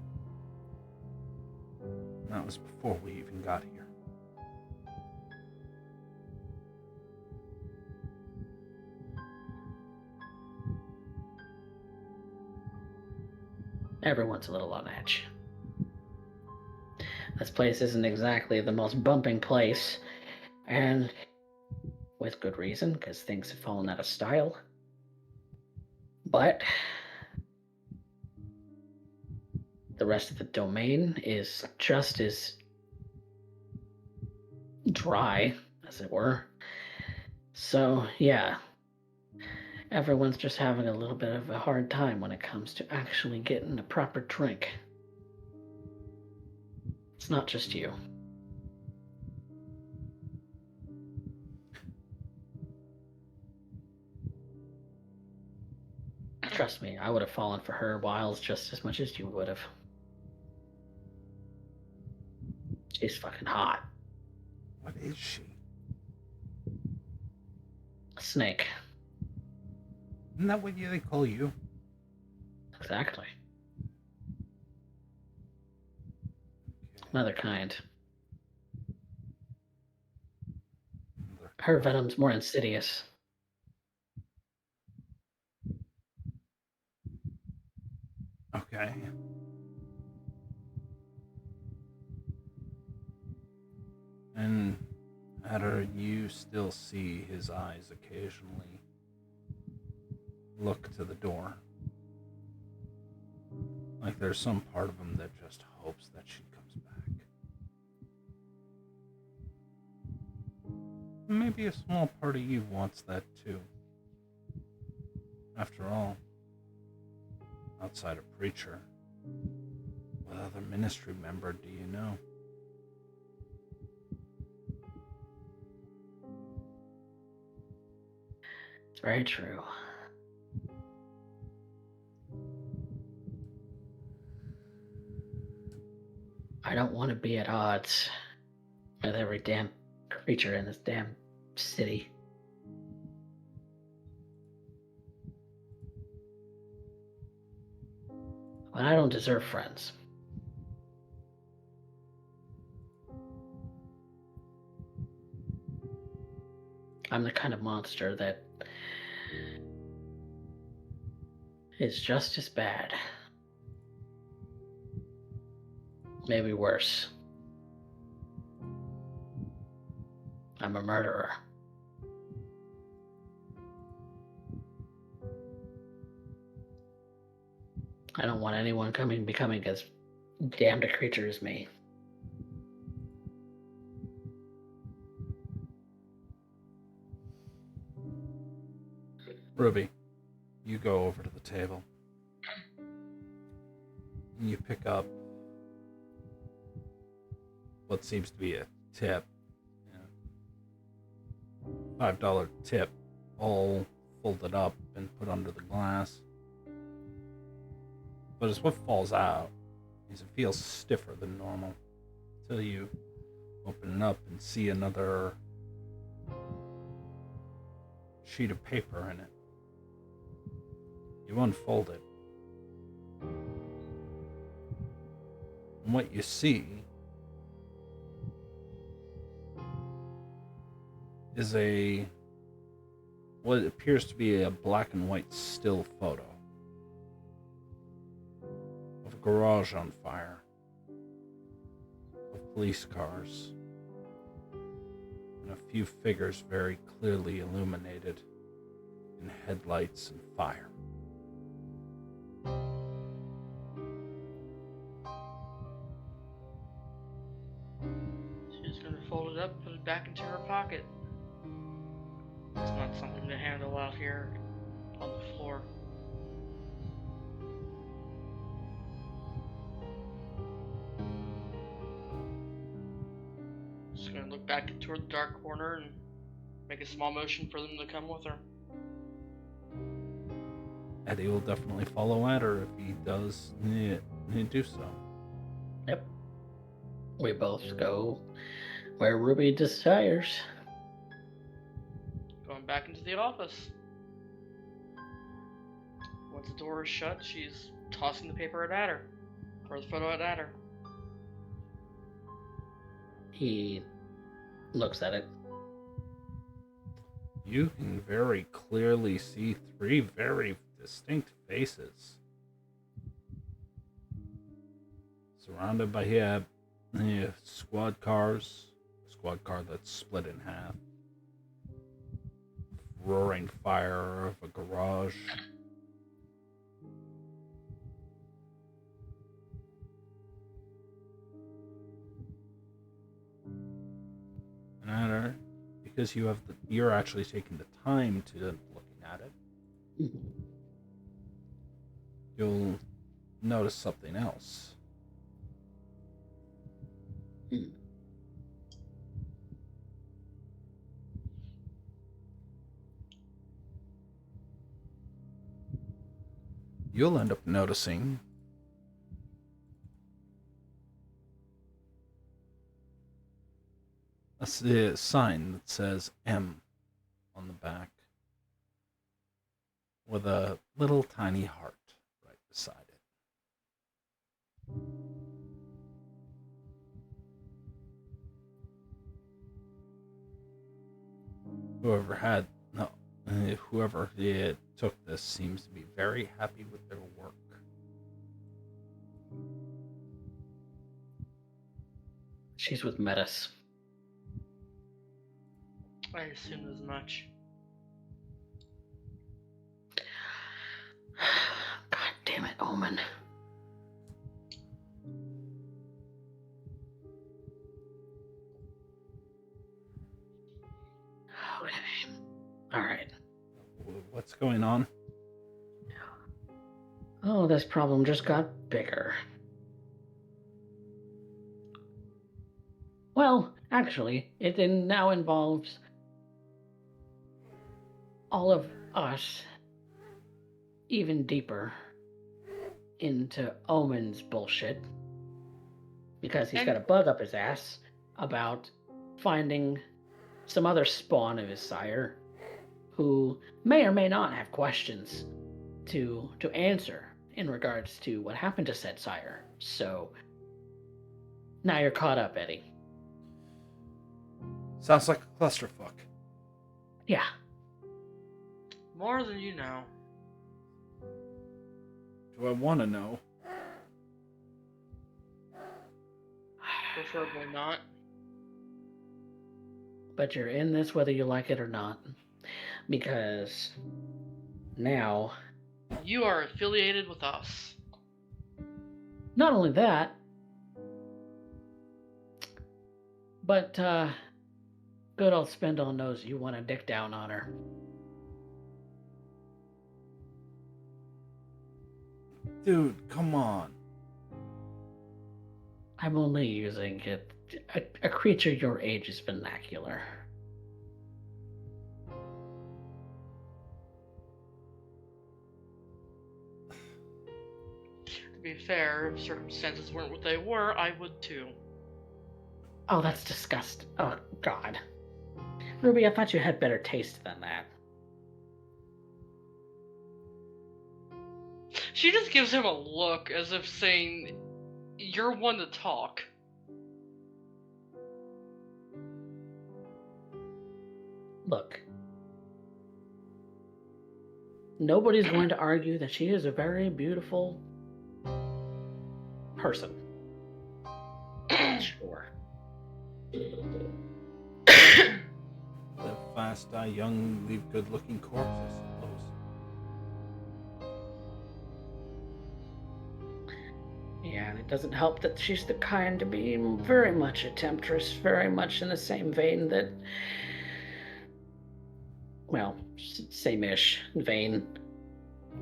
That was before we even got here. Everyone's a little on edge. This place isn't exactly the most bumping place, and with good reason, because things have fallen out of style. But the rest of the domain is just as dry, as it were. So, yeah, everyone's just having a little bit of a hard time when it comes to actually getting a proper drink. It's not just you. Trust me, I would have fallen for her wiles just as much as you would have. She's fucking hot. What is she? A snake. Isn't that what they call you? Exactly. Another kind. Her venom's more insidious. Okay. And Adder, you still see his eyes occasionally look to the door. Like there's some part of him that just hopes that she comes back. Maybe a small part of you wants that too. After all, outside a preacher, what other ministry member do you know? It's very true. I don't want to be at odds with every damn creature in this damn city. But I don't deserve friends. I'm the kind of monster that is just as bad. Maybe worse. I'm a murderer. I don't want anyone becoming as damned a creature as me. Ruby, you go over to the table. And you pick up what seems to be a tip. $5 tip, all folded up and put under the glass. But as what falls out, is it feels stiffer than normal. Until you open it up and see another sheet of paper in it. You unfold it. And what you see is what appears to be a black and white still photo of a garage on fire, with police cars, and a few figures very clearly illuminated in headlights and fire. She's gonna fold it up, put it back into her pocket. It's not something to handle out here on the floor. Just gonna look back toward the dark corner and make a small motion for them to come with her. Eddie will definitely follow at her if he does do so. Yep. We both go where Ruby desires. Going back into the office. Once the door is shut, she's tossing the paper at her. Or the photo at her. He looks at it. You can very clearly see three very distinct faces. Surrounded by squad cars. A squad car that's split in half. Roaring fire of a garage. And at her, because you're actually taking the time to looking at it, you'll notice something else. You'll end up noticing a sign that says M on the back with a little tiny heart right beside it. Whoever took this seems to be very happy with their work. She's with Metis. I assumed as much. God damn it, Omen. Okay. Alright. What's going on? Oh, this problem just got bigger. Well, actually, it now involves all of us even deeper into Omen's bullshit. Because he's got a bug up his ass about finding some other spawn of his sire who may or may not have questions to answer in regards to what happened to said sire. So now you're caught up, Eddie. Sounds like a clusterfuck. Yeah. More than you know. Do I want to know? Preferably not. But you're in this whether you like it or not. Because now, You are affiliated with us. not only that, but good old Spindle knows you want to dick down on her. Dude, come on. I'm only using it, a creature your age's vernacular. To be fair, if circumstances weren't what they were, I would too. Oh, that's disgusting. Oh, God. Ruby, I thought you had better taste than that. She just gives him a look as if saying, "You're one to talk." Look. Nobody's going to argue that she is a very beautiful person. Sure. Live fast, die young, leave good-looking corpses, I suppose. Yeah, and it doesn't help that she's the kind to be very much a temptress, very much in the same vein that, well, same-ish vein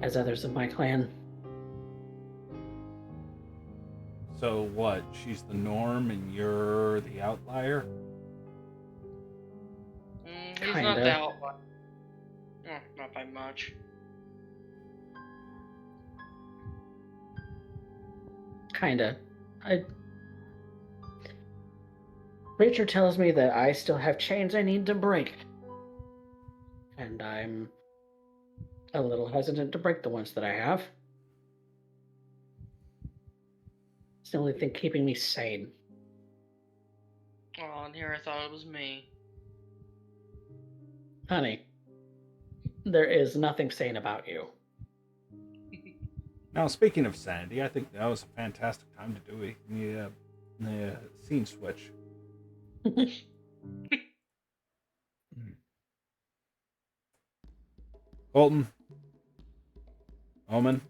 as others of my clan. So what? She's the norm and you're the outlier? He's not Kinda. the outlier. Not by much. Kinda. Rachel tells me that I still have chains I need to break. And I'm a little hesitant to break the ones that I have. It's the only thing keeping me sane. Oh, and here I thought it was me. Honey, there is nothing sane about you. Now, speaking of sanity, I think that was a fantastic time to do the scene switch. Colton, Omen,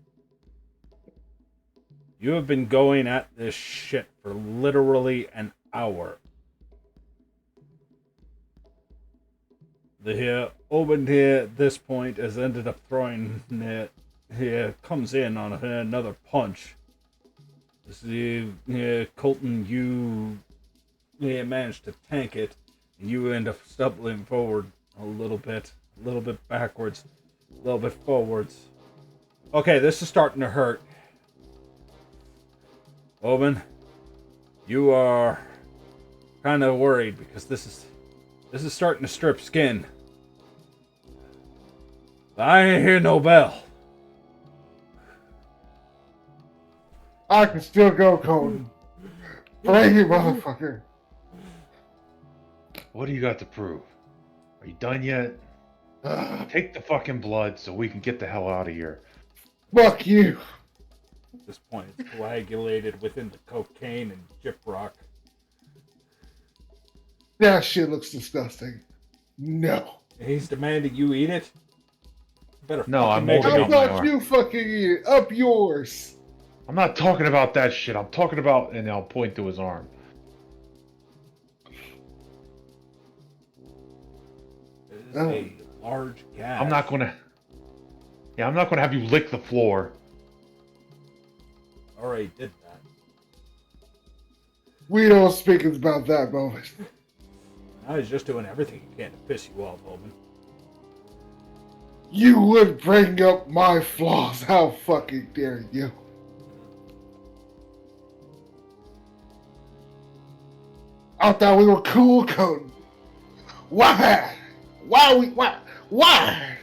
you have been going at this shit for literally an hour. The Omen here at this point has ended up throwing it. He comes in on another punch. Colton, you managed to tank it, and you end up stumbling forward a little bit backwards, a little bit forwards. Okay, this is starting to hurt. Omen, you are kind of worried because this is starting to strip skin. I ain't hear no bell. I can still go, Colton. Bring it, motherfucker. What do you got to prove? Are you done yet? Take the fucking blood so we can get the hell out of here. Fuck you. At this point, it's coagulated within the cocaine and gyprock. That shit looks disgusting. No. He's demanding you eat it? You better No, fucking I'm make holding it. How up my about arm. you fucking eat it? Up yours. I'm not talking about that shit. I'm talking about, and I'll point to his arm. It is a large gap. I'm not gonna have you lick the floor. Already did that. We don't speak about that moment. Now he's just doing everything he can to piss you off, Omen. You would bring up my flaws. How fucking dare you? I thought we were cool, Colton. Why? Why?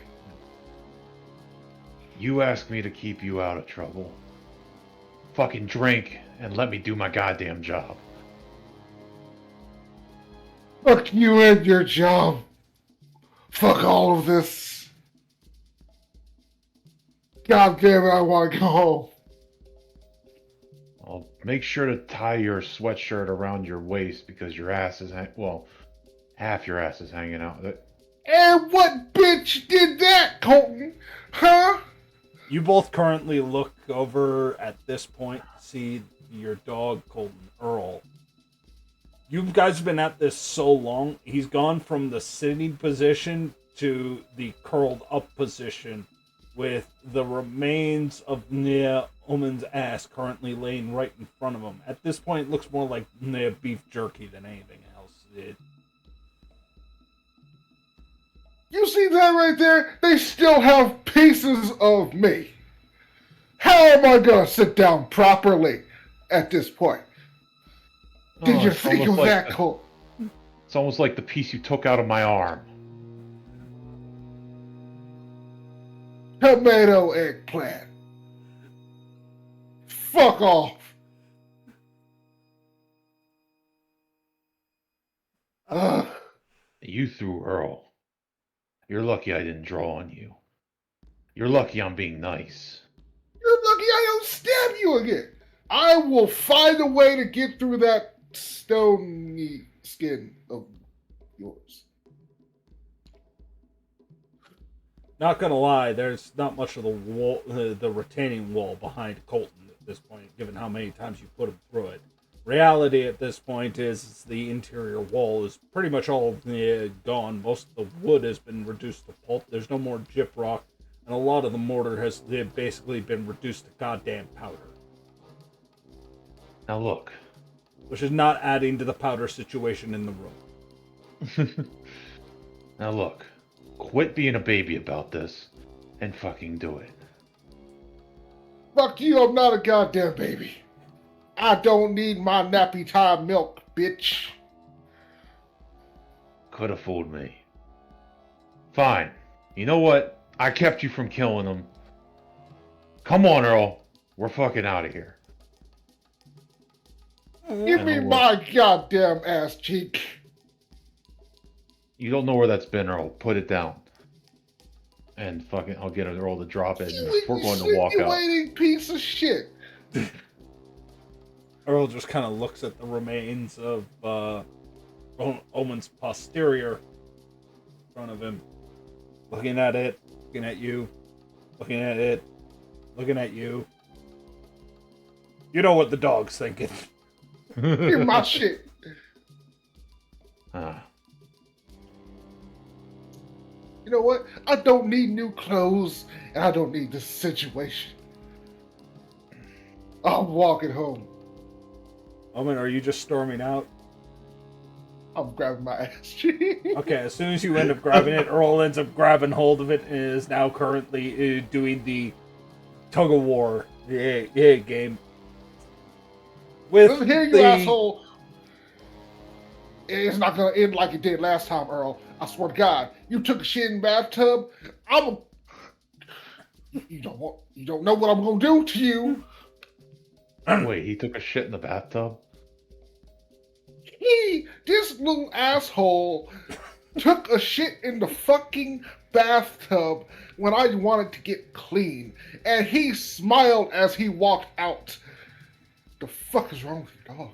You asked me to keep you out of trouble. Fucking drink and let me do my goddamn job. Fuck you and your job. Fuck all of this. God damn it, I want to go home. I'll make sure to tie your sweatshirt around your waist because your ass is half your ass is hanging out. And what bitch did that, Colton? Huh? You both currently look over at this point to see your dog, Colton Earl. You guys have been at this so long, he's gone from the sitting position to the curled up position with the remains of Nia Omen's ass currently laying right in front of him. At this point, it looks more like Nia beef jerky than anything else. You see that right there? They still have pieces of me. How am I gonna sit down properly at this point? Did you think of that, Colton? It's almost like the piece you took out of my arm. Tomato eggplant. Fuck off. You threw Earl. You're lucky I didn't draw on you. You're lucky I'm being nice. You're lucky I don't stab you again. I will find a way to get through that stony skin of yours. Not gonna lie, there's not much of the wall, the retaining wall behind Colton at this point, given how many times you put him through it. Reality at this point is the interior wall is pretty much all gone. Most of the wood has been reduced to pulp. There's no more gyprock, and a lot of the mortar has basically been reduced to goddamn powder. Now look. Which is not adding to the powder situation in the room. Now look. Quit being a baby about this, and fucking do it. Fuck you, I'm not a goddamn baby. I don't need my nappy time milk, bitch. Could have fooled me. Fine. You know what? I kept you from killing him. Come on, Earl. We're fucking out of here. Give me my goddamn ass cheek. You don't know where that's been, Earl. Put it down. And fucking, I'll get Earl to drop it, and we're going to walk out. You piece of shit. Earl just kind of looks at the remains of Omen's posterior in front of him. Looking at it, looking at you, looking at it, looking at you. You know what the dog's thinking. Give my shit. You know what? I don't need new clothes, and I don't need this situation. I'm walking home. Omen, are you just storming out? I'm grabbing my ass cheek. Okay, as soon as you end up grabbing it, Earl ends up grabbing hold of it and is now currently doing the tug of war game. Listen here, you asshole. It's not gonna end like it did last time, Earl. I swear to God, you took a shit in the bathtub. You don't know what I'm gonna do to you. Wait, he took a shit in the bathtub? This little asshole took a shit in the fucking bathtub when I wanted to get clean, and he smiled as he walked out. The fuck is wrong with your dog?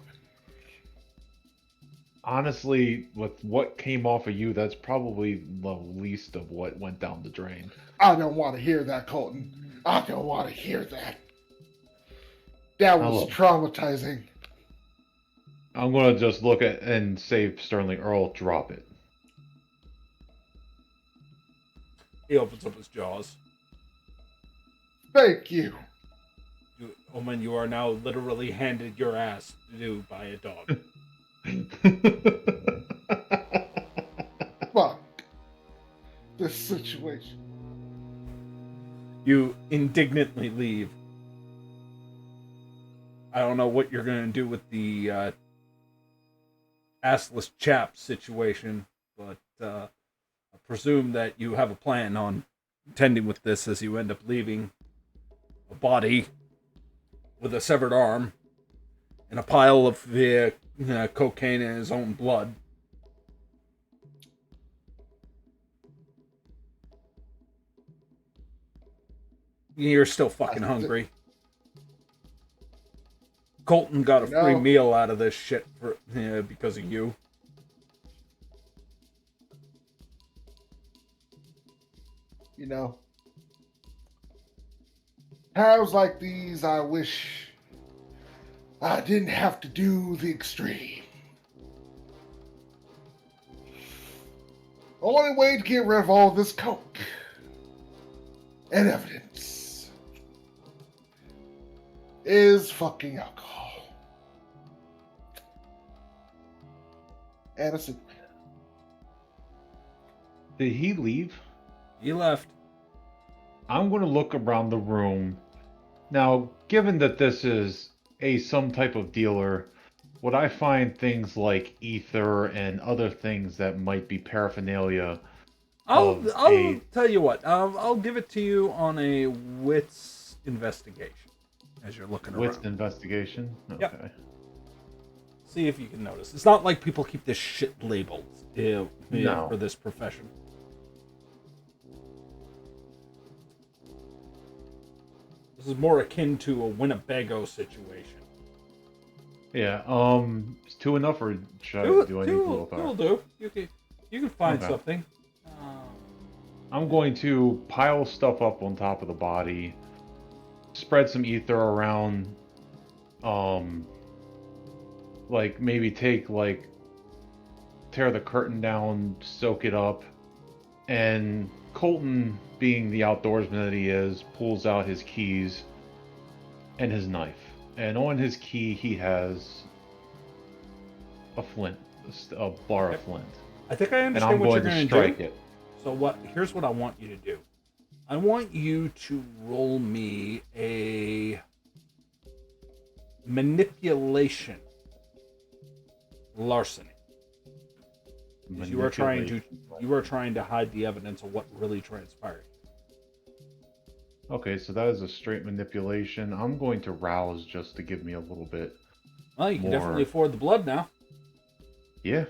Honestly, with what came off of you, that's probably the least of what went down the drain. I don't want to hear that, Colton. I don't want to hear that. That was traumatizing. I'm going to just look at and say sternly, Earl, drop it. He opens up his jaws. Thank you. Omen, you are now literally handed your ass to do by a dog. Fuck this situation. You indignantly leave. I don't know what you're going to do with the assless chap situation, but I presume that you have a plan on tending with this as you end up leaving a body with a severed arm and a pile of cocaine in his own blood. You're still fucking hungry. Colton got a free meal out of this shit because of you. You know, times like these, I wish I didn't have to do the extreme. Only way to get rid of all this coke and evidence is fucking alcohol and a cigarette. Did he leave? He left. I'm going to look around the room. Now, given that this is some type of dealer, would I find things like ether and other things that might be paraphernalia? I'll tell you what. I'll give it to you on a wits investigation as you're looking Wits around. investigation? Okay. Yep. See if you can notice. It's not like people keep this shit labeled No. for this profession. This is more akin to a Winnebago situation. Yeah, is 2 enough, or should I do I need a little It'll better? do. You can find Okay. something. I'm going to pile stuff up on top of the body, spread some ether around, like maybe tear the curtain down, soak it up, and Colton, being the outdoorsman that he is, pulls out his keys and his knife. And on his key, he has a flint, a bar of flint. I think I And understand I'm what you're going going to to strike do. it. So here's what I want you to do. I want you to roll me a manipulation larceny. You are trying to hide the evidence of what really transpired. Okay, so that is a straight manipulation. I'm going to rouse just to give me a little bit. Well, you can More. definitely afford the blood now. Yeah.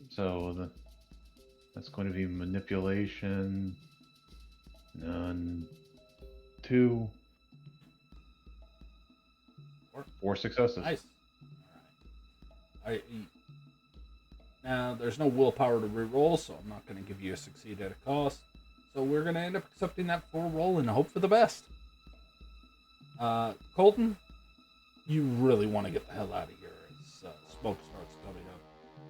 So that's going to be manipulation. None. 2. 4 successes. Nice. All right. Now, there's no willpower to reroll, so I'm not going to give you a succeed at a cost. So we're going to end up accepting that full roll and hope for the best. Colton, you really want to get the hell out of here as smoke starts coming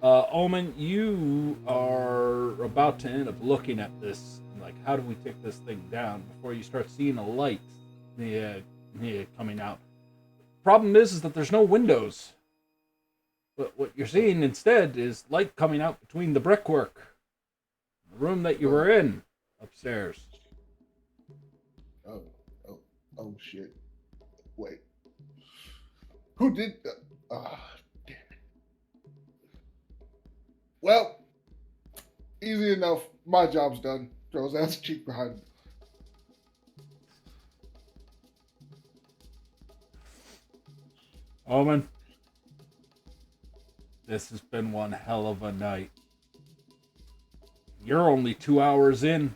up. Omen, you are about to end up looking at this, like, how do we take this thing down before you start seeing a light coming out. Problem is that there's no windows. But what you're seeing instead is light coming out between the brickwork. The room that you were in upstairs. Oh shit. Wait. Who did that? Damn it. Well, easy enough. My job's done. Throws ass cheek behind. Omen, this has been one hell of a night. You're only 2 hours in.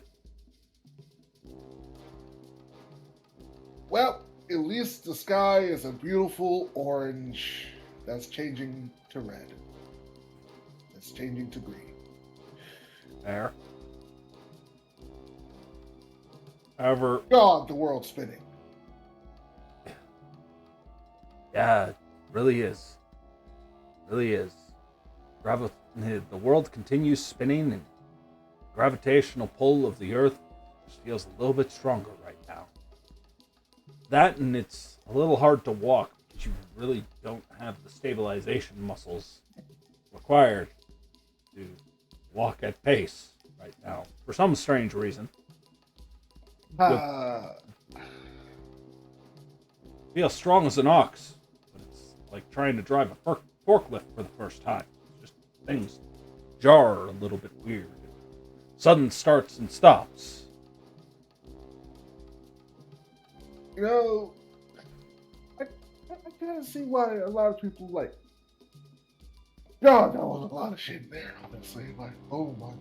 Well, at least the sky is a beautiful orange that's changing to red. It's changing to green. There. However, God, the world's spinning. yeah, it really is. Really is. The world continues spinning, and the gravitational pull of the Earth just feels a little bit stronger right now. That, and it's a little hard to walk because you really don't have the stabilization muscles required to walk at pace right now for some strange reason. Feel strong as an ox. like trying to drive a forklift for the first time. Just things jar a little bit weird. Sudden starts and stops. You know, I kind of see why a lot of people like. God, there was a lot of shit in there. Honestly, like, oh my god.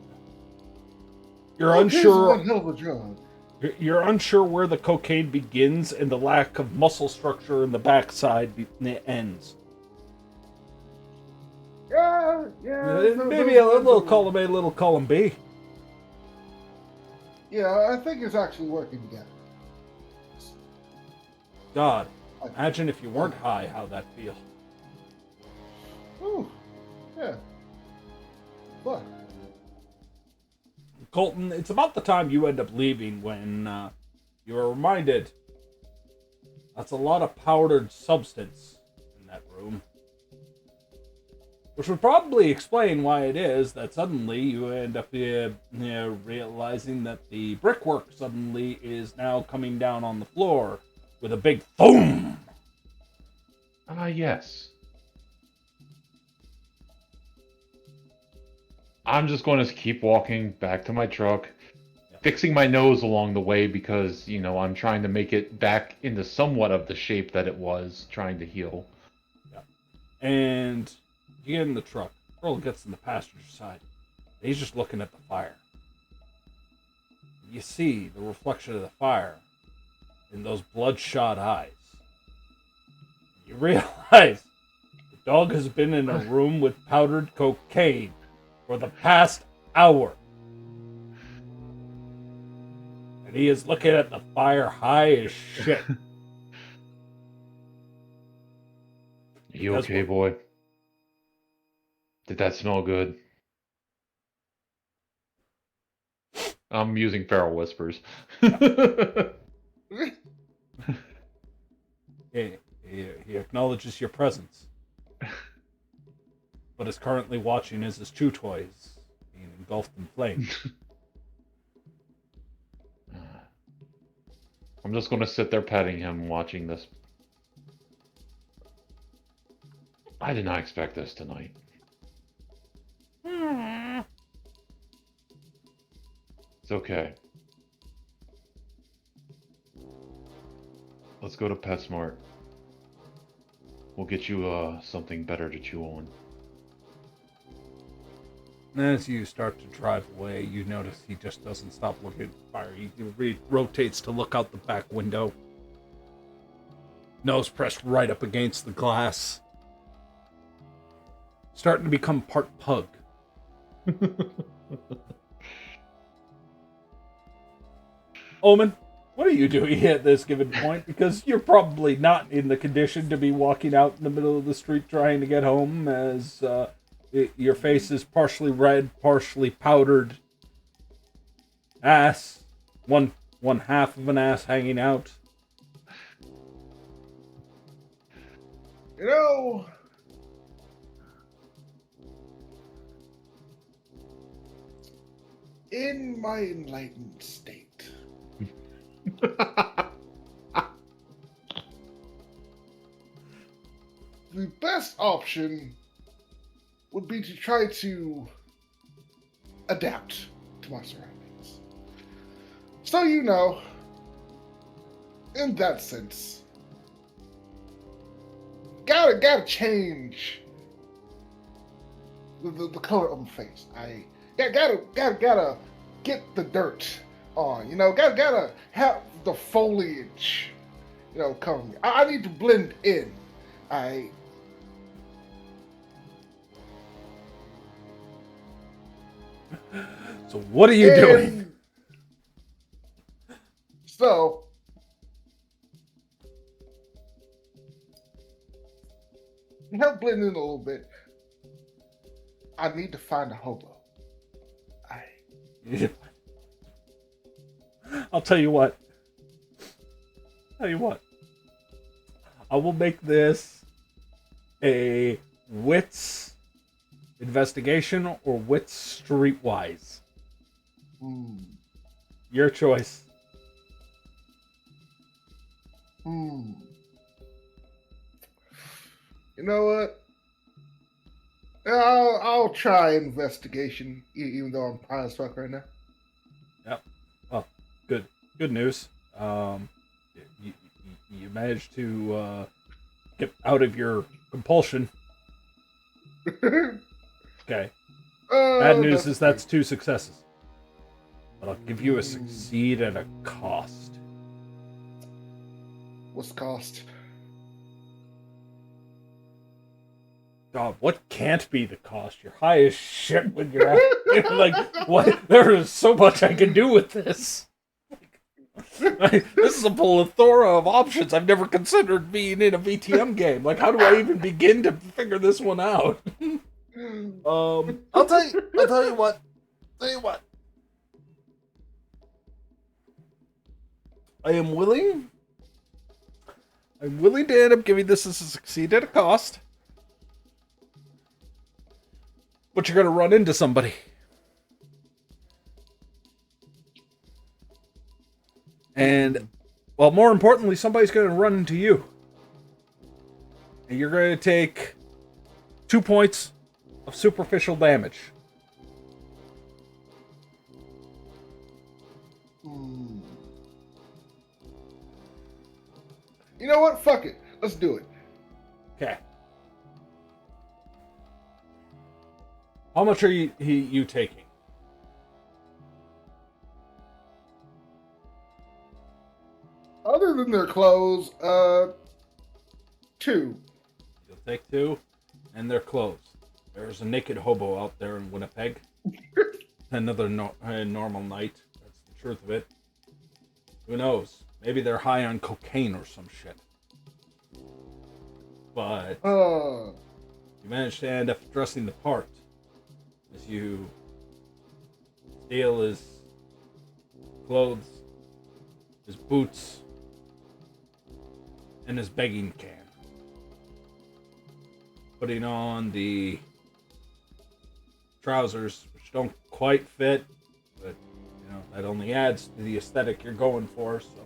You're Cocaine's unsure. one hell of a drug. You're unsure where the cocaine begins and the lack of muscle structure in the backside ends. Yeah. Maybe a little column A, little column B. Yeah, I think it's actually working together. God, imagine if you weren't high, how that feel. Ooh, yeah. What? Colton, it's about the time you end up leaving when you are reminded that's a lot of powdered substance in that room. Which would probably explain why it is that suddenly you end up realizing that the brickwork suddenly is now coming down on the floor with a big boom. Yes. I'm just going to keep walking back to my truck, fixing my nose along the way because, I'm trying to make it back into somewhat of the shape that it was, trying to heal. Yeah. And you get in the truck. Earl gets in the passenger side. He's just looking at the fire. You see the reflection of the fire in those bloodshot eyes. You realize the dog has been in a room with powdered cocaine for the past hour. And he is looking at the fire high as shit. You okay, boy? Did that smell good? I'm using feral whispers. He acknowledges your presence. But is currently watching as his chew toys being engulfed in flames. I'm just going to sit there petting him, watching this. I did not expect this tonight. It's okay. Let's go to PetSmart. We'll get you something better to chew on. As you start to drive away, you notice he just doesn't stop looking at the fire. He rotates to look out the back window. Nose pressed right up against the glass. Starting to become part pug. Omen, what are you doing at this given point? Because you're probably not in the condition to be walking out in the middle of the street trying to get home as your face is partially red, partially powdered. Ass. One half of an ass hanging out. You know, in my enlightened state, the best option would be to try to adapt to my surroundings. So, in that sense, gotta change the color of my face. I gotta get the dirt on. Gotta have the foliage. Come. I need to blend in. So what are you doing? So, to help blend in a little bit, I need to find a hobo. I'll tell you what. I will make this a wits investigation or wits streetwise. Your choice. You know what? I'll try investigation, even though I'm high as fuck right now. Yep. Well, good news. You, you managed to get out of your compulsion. Okay. Bad news is that's 2 successes. But I'll give you a succeed at a cost. What's the cost? God, what can't be the cost? You're high as shit when you're out. You're like, what? There is so much I can do with this. This is a plethora of options I've never considered being in a VTM game. Like, how do I even begin to figure this one out? I'll tell you what. I'm willing to end up giving this a succeed at a cost. But you're gonna run into somebody. And, well, more importantly, somebody's gonna run into you. And you're gonna take 2 points of superficial damage. You know what? Fuck it. Let's do it. Okay. How much are you taking? Other than their clothes, 2. You'll take 2, and their clothes. There's a naked hobo out there in Winnipeg. Another normal night. That's the truth of it. Who knows? Maybe they're high on cocaine or some shit. But you managed to end up dressing the part as you steal his clothes, his boots, and his begging can. Putting on the trousers, which don't quite fit, but you know that only adds to the aesthetic you're going for. So,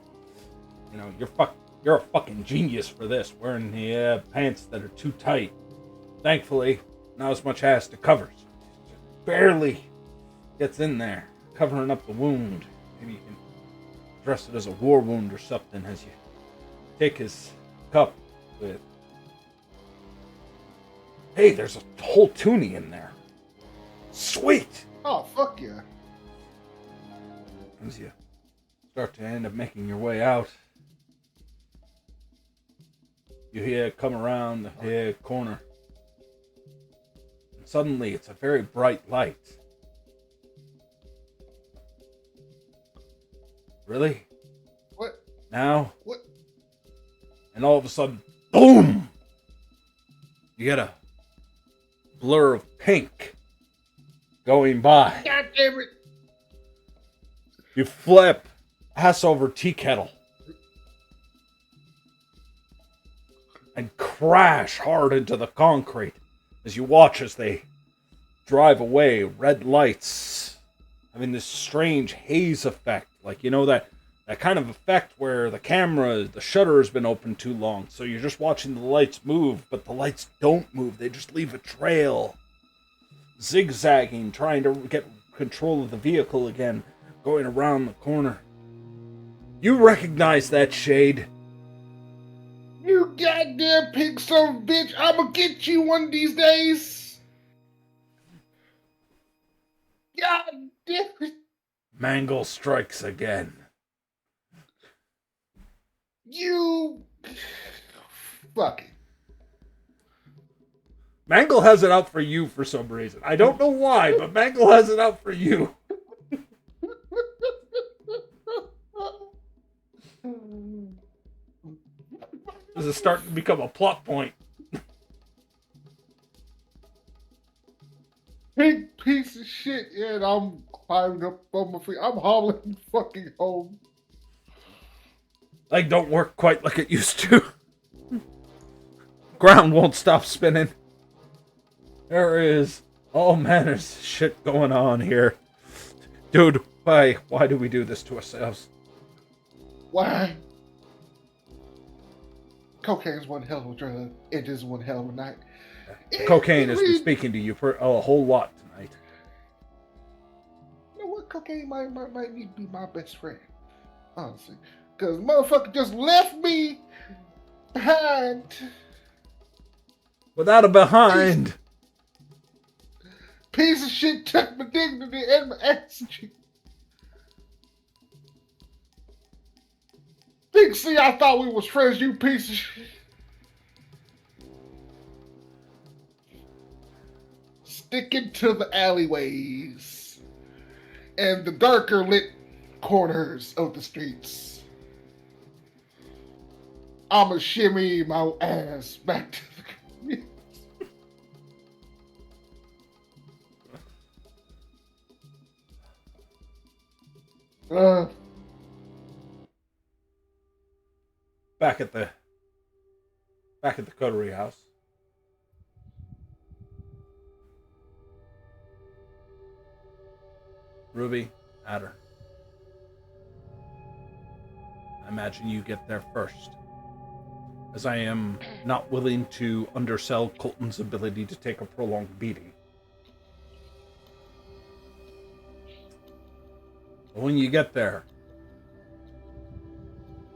you know, you're a fucking genius for this, wearing the pants that are too tight. Thankfully, not as much ass to cover. So it barely gets in there, covering up the wound. Maybe you can dress it as a war wound or something as you take his cup with, hey, there's a whole toonie in there. Sweet! Oh, fuck yeah. As you start to end up making your way out, you hear it come around the corner. And suddenly, it's a very bright light. Really? What? Now? What? And all of a sudden, boom! You get a blur of pink going by. God damn it! You flip ass over tea kettle and crash hard into the concrete as you watch as they drive away. Red lights having this strange haze effect, like, you know, that kind of effect where the shutter has been open too long, so you're just watching the lights move, but the lights don't move, they just leave a trail, zigzagging, trying to get control of the vehicle again, going around the corner. You recognize that shade. You goddamn pig son of a bitch! I'ma get you one of these days! God damn it! Mangle strikes again. You... Fuck it. Mangle has it out for you for some reason. I don't know why, but Mangle has it out for you. This is starting to become a plot point. Big piece of shit, yeah, and I'm climbing up on my feet. I'm hobbling fucking home. Like, don't work quite like it used to. Ground won't stop spinning. There is all manners of shit going on here. Dude, why do we do this to ourselves? Why? Cocaine's one hell of a drug. It is one hell of a night. Cocaine has been speaking to you for a whole lot tonight. You know what? Cocaine might need to be my best friend. Honestly. Because motherfucker just left me behind. Without a behind. Piece of shit took my dignity and my ass cheek. Big C, I thought we was friends, you piece of shit. Sticking to the alleyways and the darker lit corners of the streets. I'ma shimmy my ass back to the community. Back at the coterie house. Ruby, Adder. I imagine you get there first, as I am not willing to undersell Colton's ability to take a prolonged beating. But when you get there,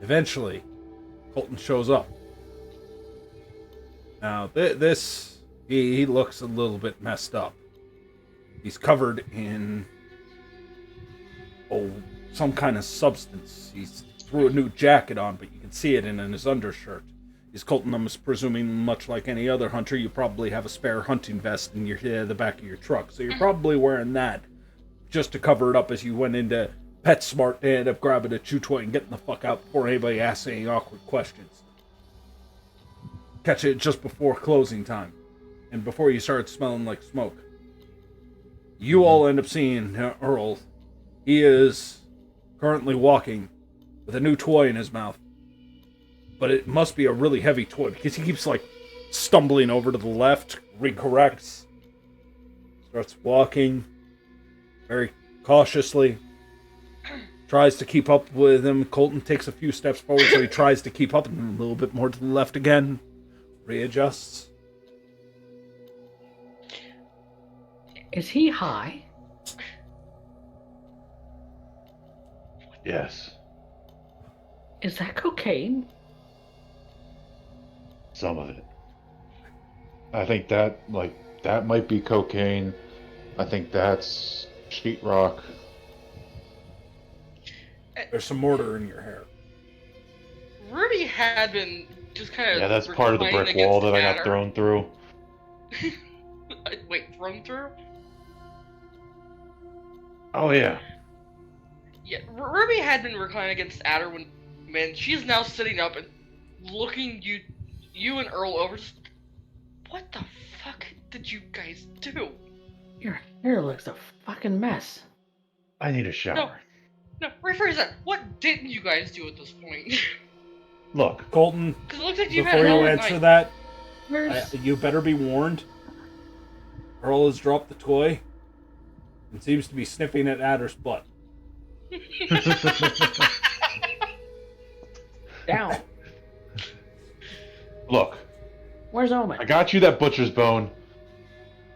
eventually, Colton shows up. Now, he looks a little bit messed up. He's covered in some kind of substance. He's threw a new jacket on, but you can see it in his undershirt. He's Colton, I'm presuming, much like any other hunter, you probably have a spare hunting vest in the back of your truck. So you're probably wearing that just to cover it up as you went into PetSmart to end up grabbing a chew toy and getting the fuck out before anybody asks any awkward questions. Catch it just before closing time, and before you start smelling like smoke. You all end up seeing Earl. He is currently walking with a new toy in his mouth. But it must be a really heavy toy because he keeps stumbling over to the left, recorrects, starts walking very cautiously, tries to keep up with him. Colton takes a few steps forward, so he tries to keep up, and a little bit more to the left again, readjusts. Is he high? Yes. Is that cocaine? Some of it. I think that might be cocaine. I think that's sheetrock. There's some mortar in your hair. Ruby had been just kind of... Yeah, that's part of the brick wall that I got thrown through. Wait, thrown through? Oh, yeah. Yeah, Ruby had been reclining against Adder when she's now sitting up and looking you and Earl over. What the fuck did you guys do? Your hair looks a fucking mess. I need a shower. No, rephrase that. What didn't you guys do at this point? Look, Colton, Because it looks like you've before had you all answer night. that, you better be warned. Earl has dropped the toy and seems to be sniffing at Adder's butt. Down. Look. Where's Omen? I got you that butcher's bone.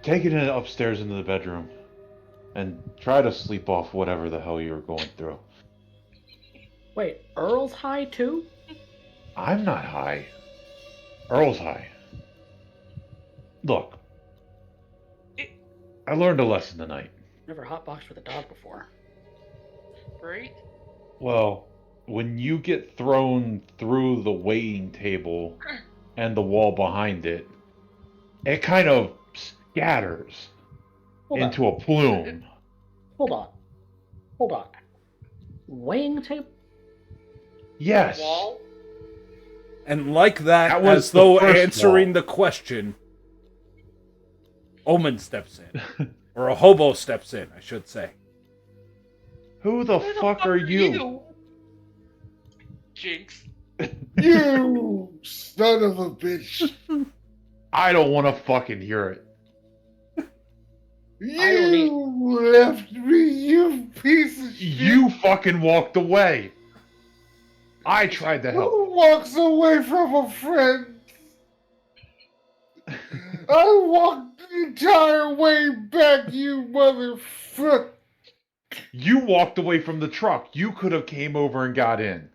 Take it upstairs into the bedroom. And try to sleep off whatever the hell you were going through. Wait, Earl's high too? I'm not high. Earl's high. Look. I learned a lesson tonight. Never hotboxed with a dog before. Right? Well, when you get thrown through the weighing table and the wall behind it, it kind of scatters into a plume. Hold on. Weighing tape? Yes. Wall? And like that was as the though first answering wall. the question, Omen steps in. Or a hobo steps in, I should say. Who the Who the fuck are you? Jinx. You son of a bitch. I don't want to fucking hear it. You left me, you piece of shit. You fucking walked away. I tried to help. Who walks away from a friend? I walked the entire way back, you motherfucker. You walked away from the truck. You could have came over and got in.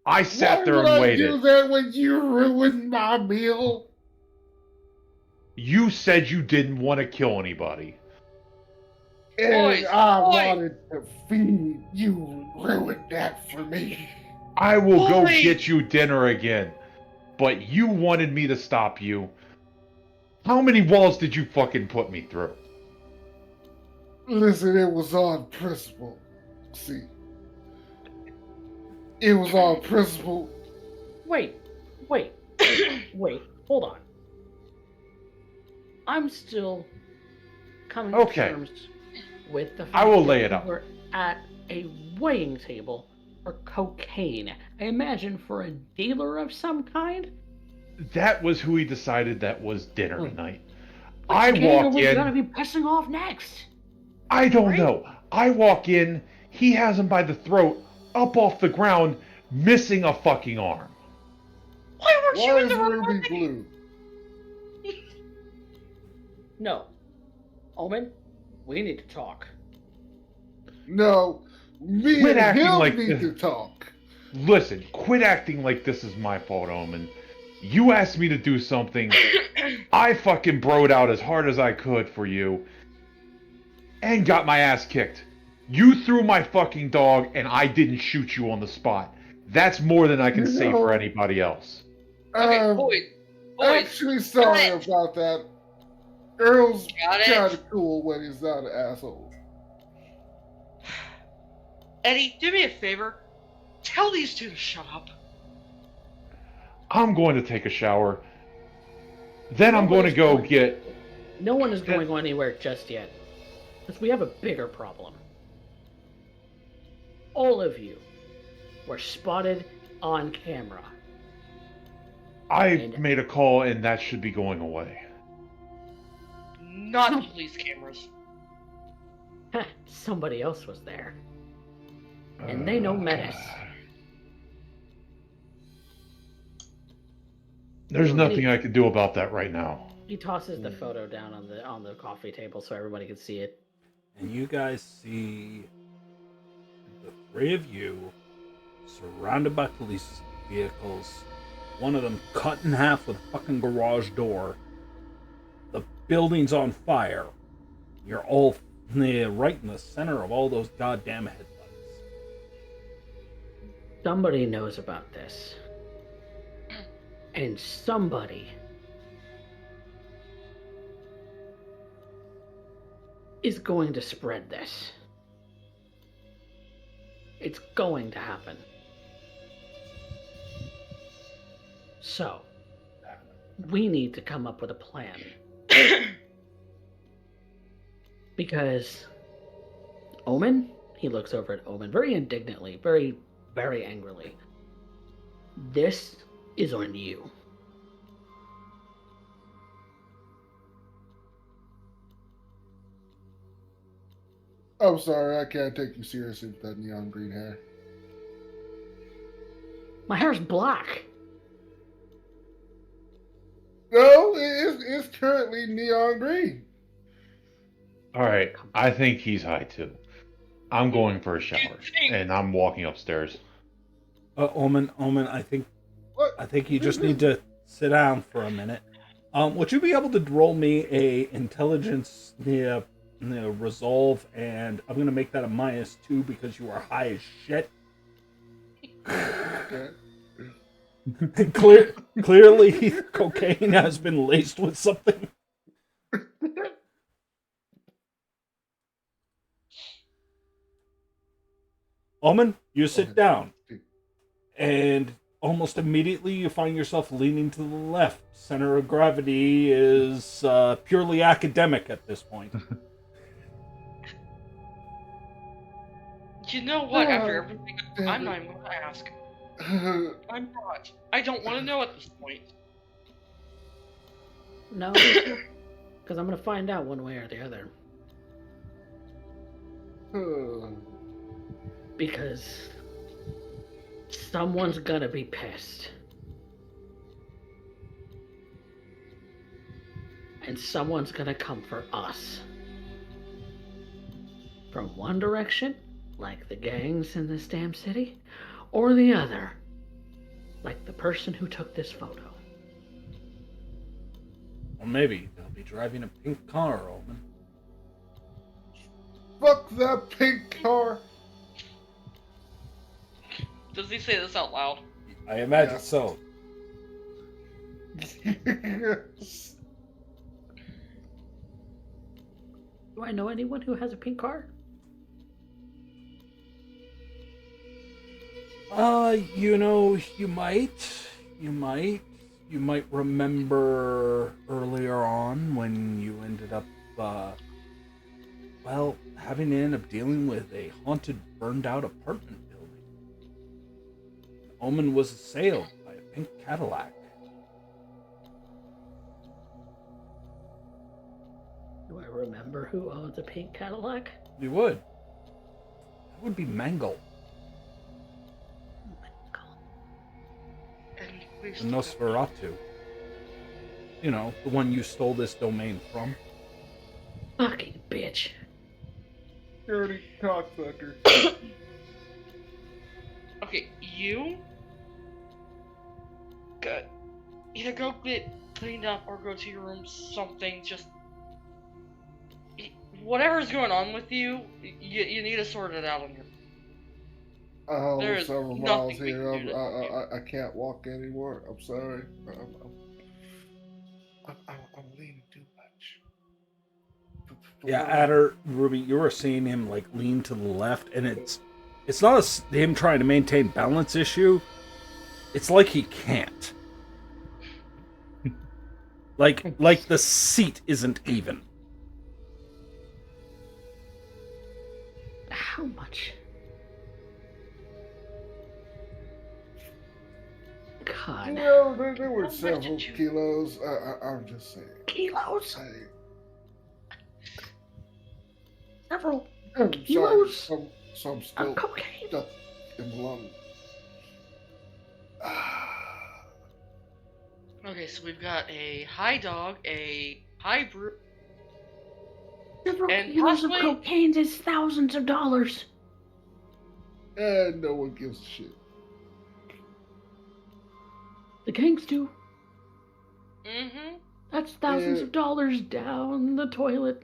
I sat Why there would and I waited. do that when you ruined my meal? You said you didn't want to kill anybody. And Boys, I boys. wanted to feed you. Ruined that for me. I will go Boys. get you dinner again. But you wanted me to stop you. How many walls did you fucking put me through? Listen, it was on principle. See, it was on principle. Wait, wait, hold on. I'm still coming to Okay. terms with the fact I will that lay it you out. were at a weighing table for cocaine. I imagine for a dealer of some kind. That was who he decided that was dinner tonight. Which I gang are walk we in. gonna be pissing off next? I don't Right? know. I walk in. He has him by the throat, up off the ground, missing a fucking arm. Why weren't you Why in is the room? Ruby blue? No. Omen, we need to talk. No, me Quit and acting him like need this. to talk. Listen, quit acting like this is my fault, Omen. You asked me to do something. I fucking broed out as hard as I could for you. And got my ass kicked. You threw my fucking dog and I didn't shoot you on the spot. That's more than I can say for anybody else. Okay, boys. Actually, sorry got it. about that. Earl's Got it. kind of cool when he's not an asshole. Eddie, do me a favor. Tell these two to shut up. I'm going to take a shower. Then I'm going to go get... No one is going anywhere just yet. Because we have a bigger problem. All of you were spotted on camera. I made a call and that should be going away. Not the police cameras. Somebody else was there. And they know Menace. There's nothing I can do about that right now. He tosses the photo down on the coffee table so everybody can see it. And you guys see the three of you surrounded by police vehicles. One of them cut in half with a fucking garage door. The building's on fire. You're all right in the center of all those goddamn headlights. Somebody knows about this. And somebody is going to spread this. It's going to happen. So, we need to come up with a plan. Because Omen, he looks over at Omen very indignantly, very, very angrily. This is on you. I'm sorry, I can't take you seriously with that neon green hair. My hair's black. No, it's currently neon green. Alright, I think he's high too. I'm going for a shower, and I'm walking upstairs. Omen, I think What? I think you just need to sit down for a minute. Would you be able to roll me a intelligence resolve, and I'm gonna make that a -2 because you are high as shit. Okay. Clearly, cocaine has been laced with something. Omen, you sit down, and almost immediately you find yourself leaning to the left. Center of gravity is purely academic at this point. You know what? After everything, I'm not even going to ask. I'm not. I don't want to know at this point. No, because I'm going to find out one way or the other. Because Someone's gonna be pissed. And someone's gonna come for us. From one direction, like the gangs in this damn city, or the other, like the person who took this photo. Or maybe they'll be driving a pink car, Omen. Fuck that pink car. Does he say this out loud? I imagine Yeah. so. Yes. Do I know anyone who has a pink car? You might remember earlier on when you ended up, having to end up dealing with a haunted, burned-out apartment building. Omen was assailed by a pink Cadillac. Do I remember who owns a pink Cadillac? You would. That would be Mangle. And we've And Nosferatu. You know, the one you stole this domain from. Fucking bitch. Dirty cocksucker. Okay, you either go get cleaned up or go to your room. Something just whatever's going on with you, you need to sort it out on your. I There live is several nothing miles we here. can do to I can't walk anymore. I'm sorry. I'm leaning too much. Yeah, Adder, Ruby, you were seeing him like lean to the left, and it's not him trying to maintain balance issue. It's like he can't. like the seat isn't even. How much? God. Well, there were How much several did you- kilos. I'm just saying. Kilos? Hey, Several I'm kilos sorry, some of still cocaine? stuck in the lung. Okay, so we've got a high dog, a high brew. Several And kilos of possibly- cocaine is thousands of dollars. And no one gives a shit. The gangs do. Mm-hmm. That's thousands Yeah. of dollars down the toilet.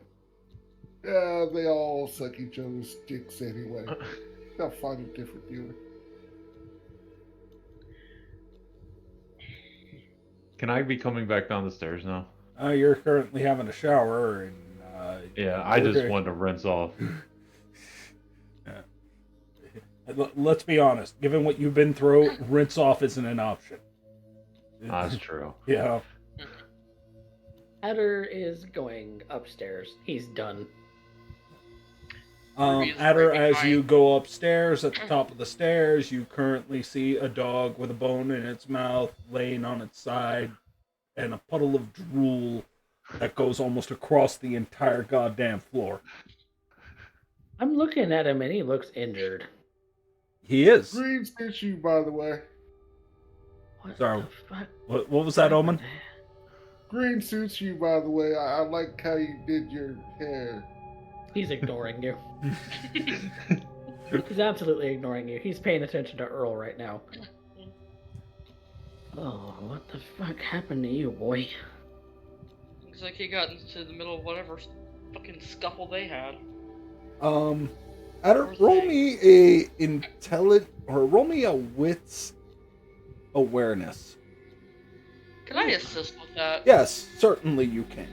Yeah, they all suck each other's dicks anyway. They'll find a different dealer. Can I be coming back down the stairs now? You're currently having a shower, and Yeah, I just okay. wanted to rinse off. Let's be honest. Given what you've been through, rinse off isn't an option. That's true. Yeah. Adder is going upstairs. He's done. Ruby is Adder, right as you behind. go upstairs, at the top of the stairs, you currently see a dog with a bone in its mouth, laying on its side, and a puddle of drool that goes almost across the entire goddamn floor. I'm looking at him and he looks injured. He is. Green tissue, by the way. What Sorry. the fuck? What was that, Omen? Green suits you, by the way. I like how you did your hair. He's ignoring you. He's absolutely ignoring you. He's paying attention to Earl right now. Oh, what the fuck happened to you, boy? Looks like he got into the middle of whatever fucking scuffle they had. Adder, roll me roll me a wits awareness. Can I assist with that? Yes, certainly you can.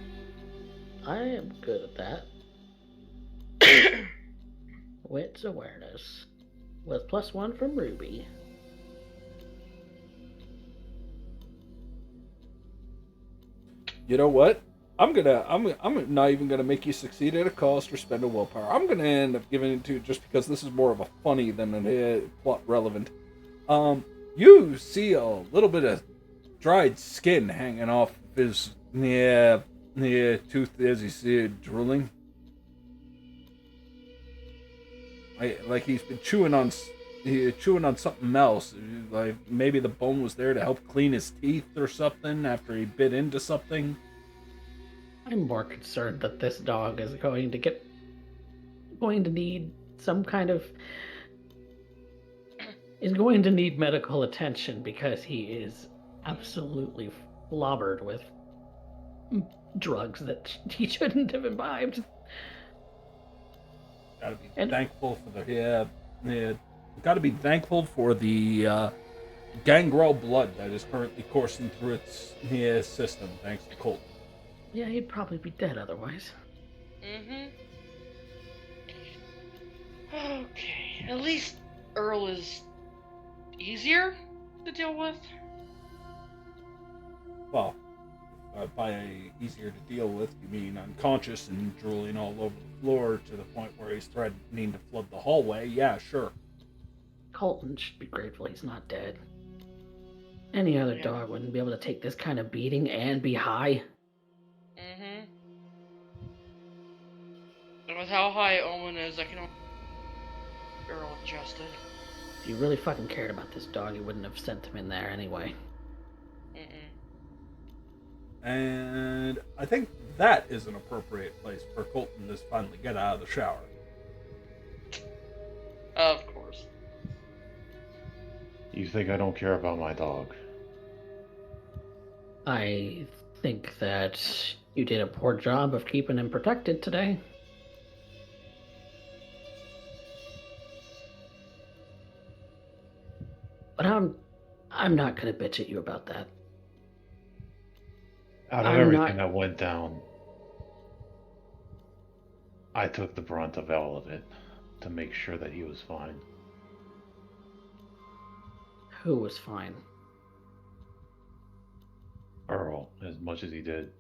I am good at that. Wits awareness. With +1 from Ruby. You know what? I'm not even gonna make you succeed at a cost or spend a willpower. I'm gonna end up giving it to, just because this is more of a funny than a plot relevant. You see a little bit of dried skin hanging off his tooth as you see it drooling. Like he's been chewing on chewing on something else. Like maybe the bone was there to help clean his teeth or something after he bit into something. I'm more concerned that this dog is going to need some kind of is going to need medical attention because he is absolutely flobbered with drugs that he shouldn't have imbibed. Gotta be thankful for the gotta be thankful for the gangrel blood that is currently coursing through his system, thanks to Colton. Yeah, he'd probably be dead otherwise. Mm-hmm. Okay, at least Earl is easier to deal with. Well, by easier to deal with, you mean unconscious and drooling all over the floor to the point where he's threatening to flood the hallway? Yeah, sure. Colton should be grateful he's not dead. Any other Yeah. dog wouldn't be able to take this kind of beating and be high. Mm-hmm. And with how high Omen is, I can only Earl adjusted. If you really fucking cared about this dog, you wouldn't have sent him in there anyway. And I think that is an appropriate place for Colton to finally get out of the shower. Of course. You think I don't care about my dog? I think that you did a poor job of keeping him protected today. But I'm not gonna bitch at you about that. Out of everything that went down, I took the brunt of all of it to make sure that he was fine. Who was fine? Earl, as much as he did.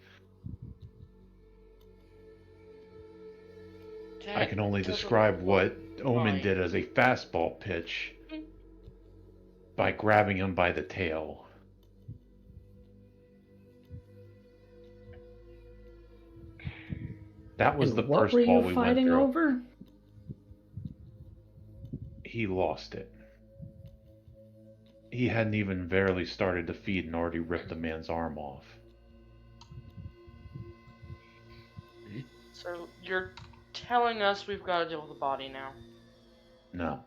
I can only describe what Omen did as a fastball pitch by grabbing him by the tail. That was the first ball we went through. Over? He lost it. He hadn't even barely started to feed and already ripped the man's arm off. So you're telling us we've got to deal with the body now? No.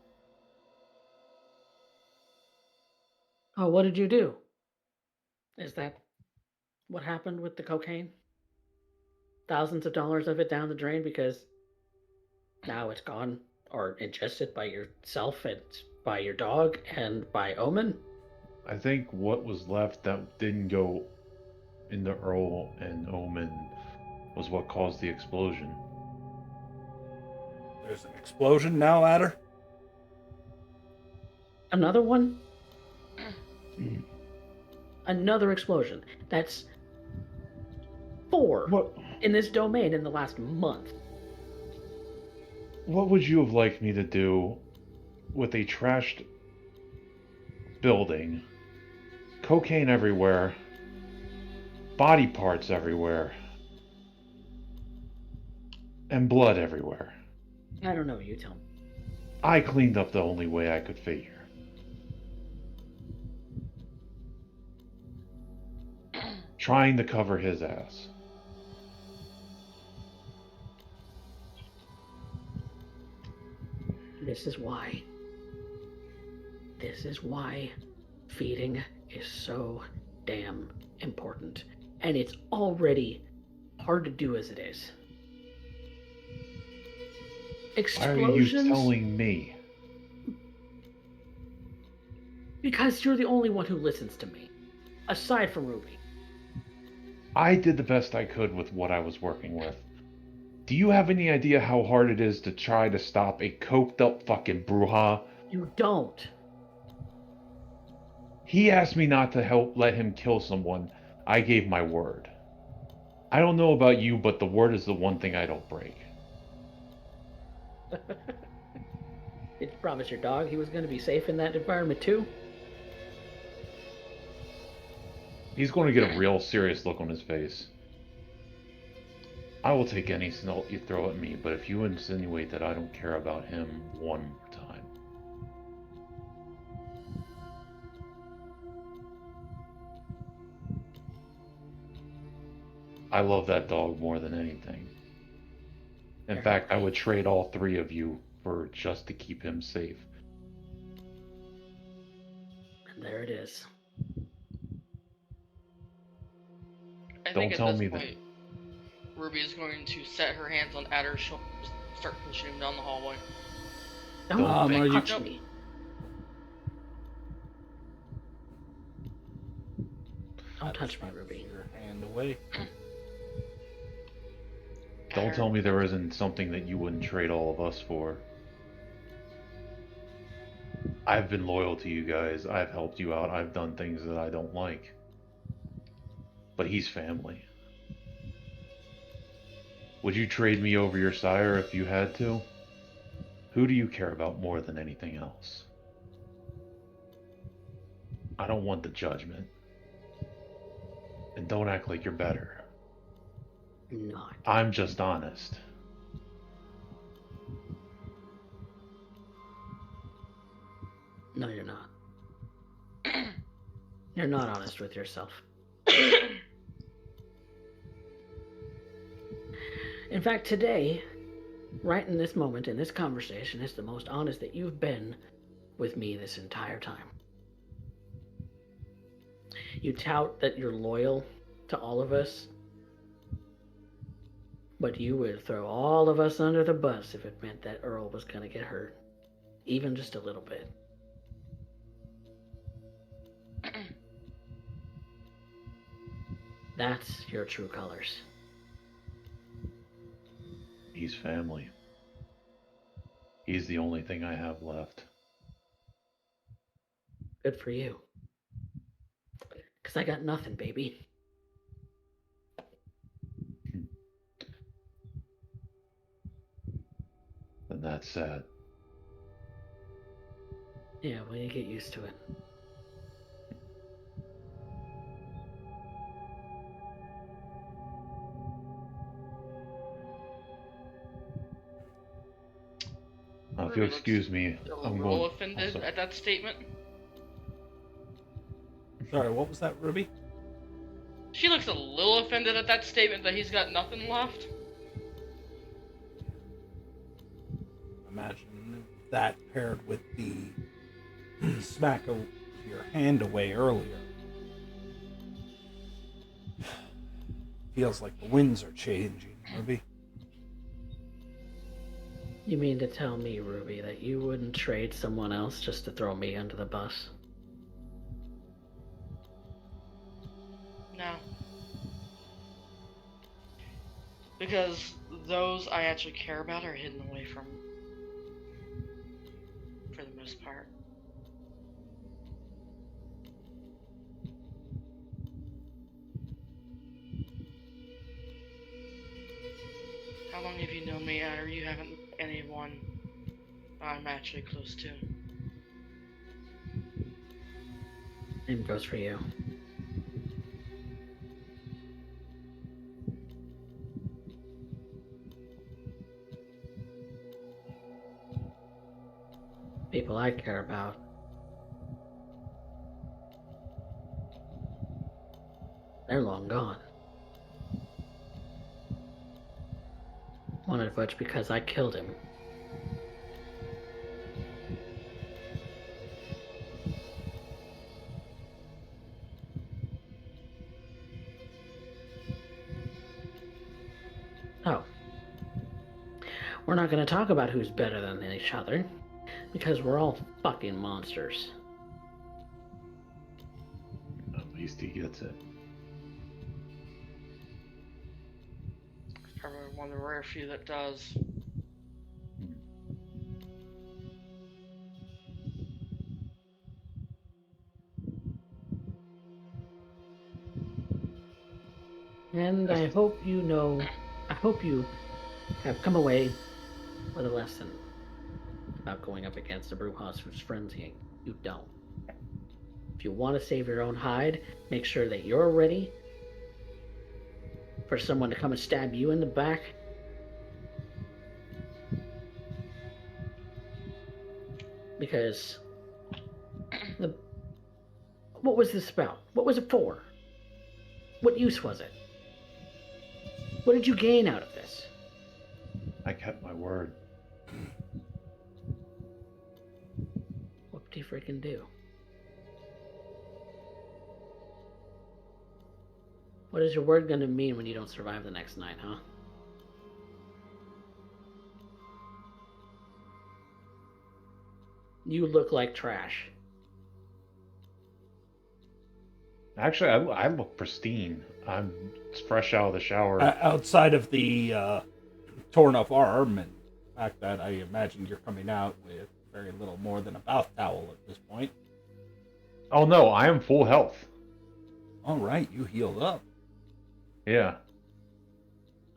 Oh, what did you do? Is that what happened with the cocaine? Thousands of dollars of it down the drain because now it's gone or ingested by yourself and by your dog and by Omen? I think what was left that didn't go into Earl and Omen was what caused the explosion. There's an explosion now, Adder? Another one? Another explosion. That's 4 in this domain in the last month. What would you have liked me to do with a trashed building, cocaine everywhere, body parts everywhere, and blood everywhere? I don't know, you tell me. I cleaned up the only way I could figure. Trying to cover his ass. This is why feeding is so damn important. And it's already hard to do as it is. Explosions? Why are you telling me? Because you're the only one who listens to me. Aside from Ruby. I did the best I could with what I was working with. Do you have any idea how hard it is to try to stop a coked up fucking bruja? You don't. He asked me not to let him kill someone. I gave my word. I don't know about you, but the word is the one thing I don't break. Did you promise your dog he was going to be safe in that environment too? He's going to get a real serious look on his face. I will take any insult you throw at me, but if you insinuate that I don't care about him one more time, I love that dog more than anything. In fact, I would trade all 3 of you for just to keep him safe. And there it is. I Don't think at tell this me that. point, Ruby is going to set her hands on Adder's shoulders, start pushing him down the hallway. Don't are you- touch me. Don't touch me, Ruby. Your hand away. Don't Adder, tell me there isn't something that you wouldn't trade all of us for. I've been loyal to you guys. I've helped you out. I've done things that I don't like. But he's family. Would you trade me over your sire if you had to? Who do you care about more than anything else? I don't want the judgment. And don't act like you're better. Not. I'm just honest. No, you're not. You're not honest with yourself. In fact, today, right in this moment, in this conversation, is the most honest that you've been with me this entire time. You tout that you're loyal to all of us, but you would throw all of us under the bus if it meant that Earl was going to get hurt, even just a little bit. That's your true colors. He's family. He's the only thing I have left. Good for you. Because I got nothing, baby. And that's sad. Yeah, well, you get used to it. If you'll excuse me, A I'm little going. offended sorry. at that statement. Sorry, what was that, Ruby? She looks a little offended at that statement that he's got nothing left. Imagine that paired with the smack of your hand away earlier. Feels like the winds are changing, Ruby. You mean to tell me, Ruby, that you wouldn't trade someone else just to throw me under the bus? No. Because those I actually care about are hidden away from, for the most part. How long have you known me, Adder? You haven't met anyone I'm actually close to. Same goes for you. People I care about. They're long gone. One of which because I killed him. Oh. We're not going to talk about who's better than each other, because we're all fucking monsters. At least he gets it. Probably one of the rare few that does. And I hope you know, I hope you have come away with a lesson about going up against a Brewhouse whose frenzying. You don't. If you want to save your own hide, make sure that you're ready for someone to come and stab you in the back. Because what was this about? What was it for? What use was it? What did you gain out of this? I kept my word. What do you freaking do? What is your word gonna mean when you don't survive the next night, huh? You look like trash. Actually, I look pristine. I'm fresh out of the shower. Outside of the torn up arm and the fact that I imagine you're coming out with very little more than a bath towel at this point. Oh no, I am full health. All right, you healed up. Yeah.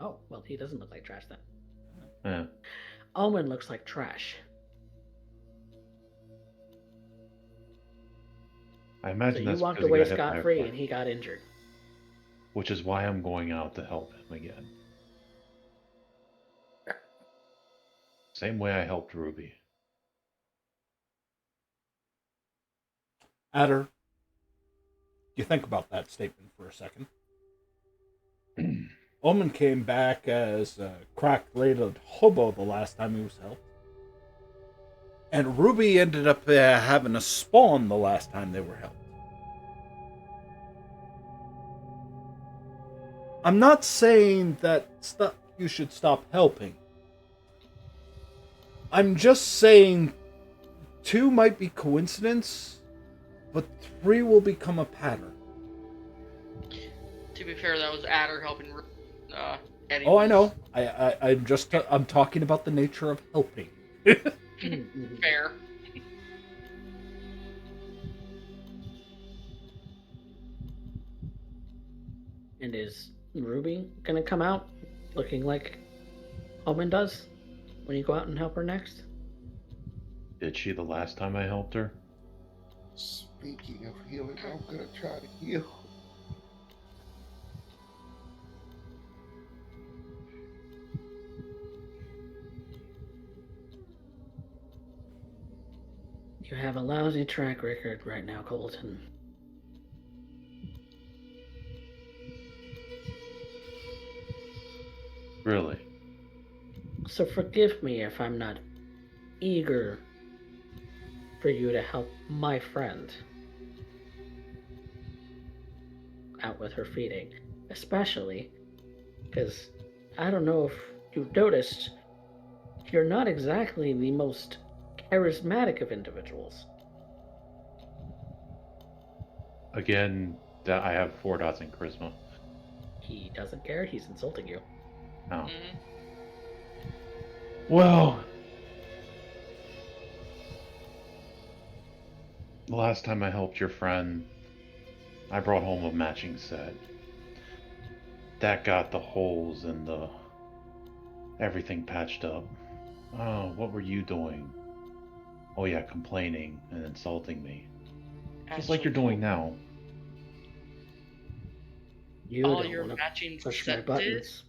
Oh, well, he doesn't look like trash then. Yeah. Omen looks like trash. I So imagine you that's walked because he away got hit by a scot-free car, and he got injured. which is why I'm going out to help him again. Same way I helped Ruby. Adder, you think about that statement for a second. Omen came back as a crack-ladled hobo the last time he was helped. And Ruby ended up having a spawn the last time they were helped. I'm not saying that you should stop helping. I'm just saying 2 might be coincidence, but 3 will become a pattern. To be fair, that was Adder helping Eddie. Oh, I know. I'm talking about the nature of helping. Fair. And is Ruby gonna come out looking like Omen does when you go out and help her next? Did she the last time I helped her? Speaking of healing, I'm gonna try to heal. You have a lousy track record right now, Colton. Really? So forgive me if I'm not eager for you to help my friend out with her feeding. Especially because I don't know if you've noticed, you're not exactly the most charismatic of individuals. Again, that I have 4 dots in charisma. He doesn't care, he's insulting you. Oh. Mm-hmm. Well, the last time I helped your friend, I brought home a matching set. That got the holes and the everything patched up. Oh, what were you doing? Oh yeah, complaining and insulting me. Just like you're doing now. You All don't your want to matching push my set did buttons.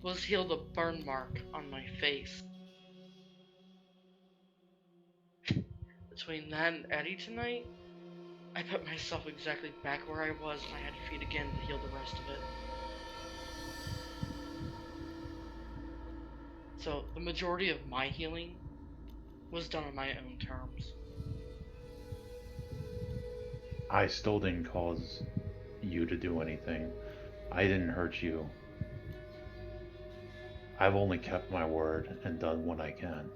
was heal the burn mark on my face. Between that and Eddie tonight, I put myself exactly back where I was, and I had to feed again to heal the rest of it. So the majority of my healing was done on my own terms. I still didn't cause you to do anything. I didn't hurt you. I've only kept my word and done what I can.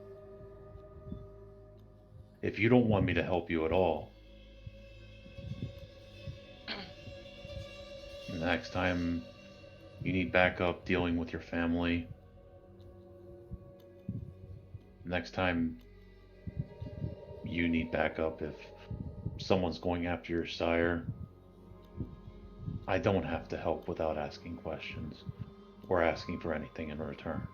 If you don't want me to help you at all, next time you need backup dealing with your family, next time you need backup if someone's going after your sire, I don't have to help without asking questions or asking for anything in return.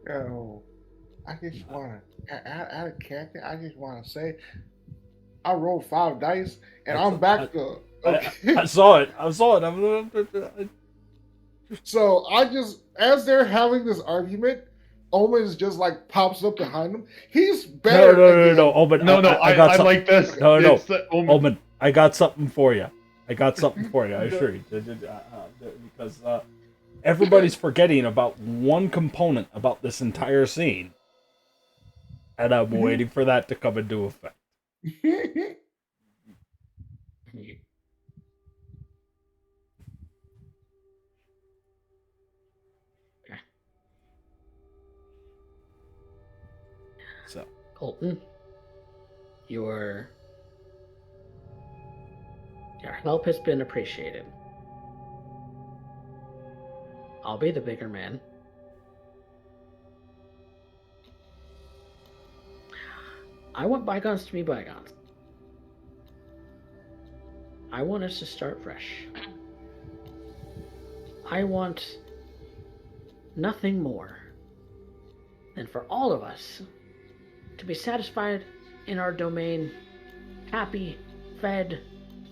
Oh, I just want to, out of character, I just want to say, I rolled 5 dice, and I'm back to. Okay. I saw it. So I just, as they're having this argument, Omen's just like pops up behind him. He's better. No, Omen. No, I got I something. like this. No. It's the Omen, I got something for you. I assure you. Because everybody's forgetting about one component about this entire scene, and I'm waiting for that to come into effect. So, Colton, your help has been appreciated. I'll be the bigger man. I want bygones to be bygones. I want us to start fresh. I want nothing more than for all of us to be satisfied in our domain, happy, fed,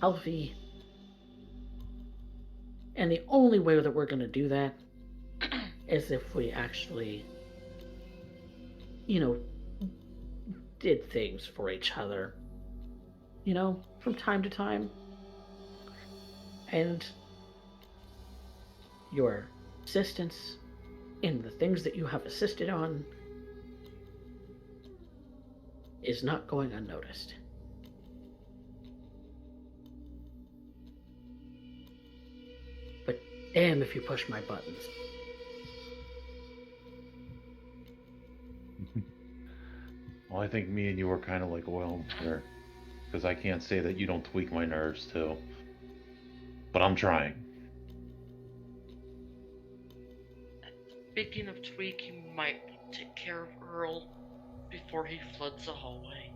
healthy. And the only way that we're going to do that is if we actually, did things for each other, from time to time. And your assistance in the things that you have assisted on is not going unnoticed. But damn if you push my buttons. Well, I think me and you are kind of like oil and butter, because I can't say that you don't tweak my nerves too. But I'm trying. Speaking of tweak, you might take care of Earl before he floods the hallway.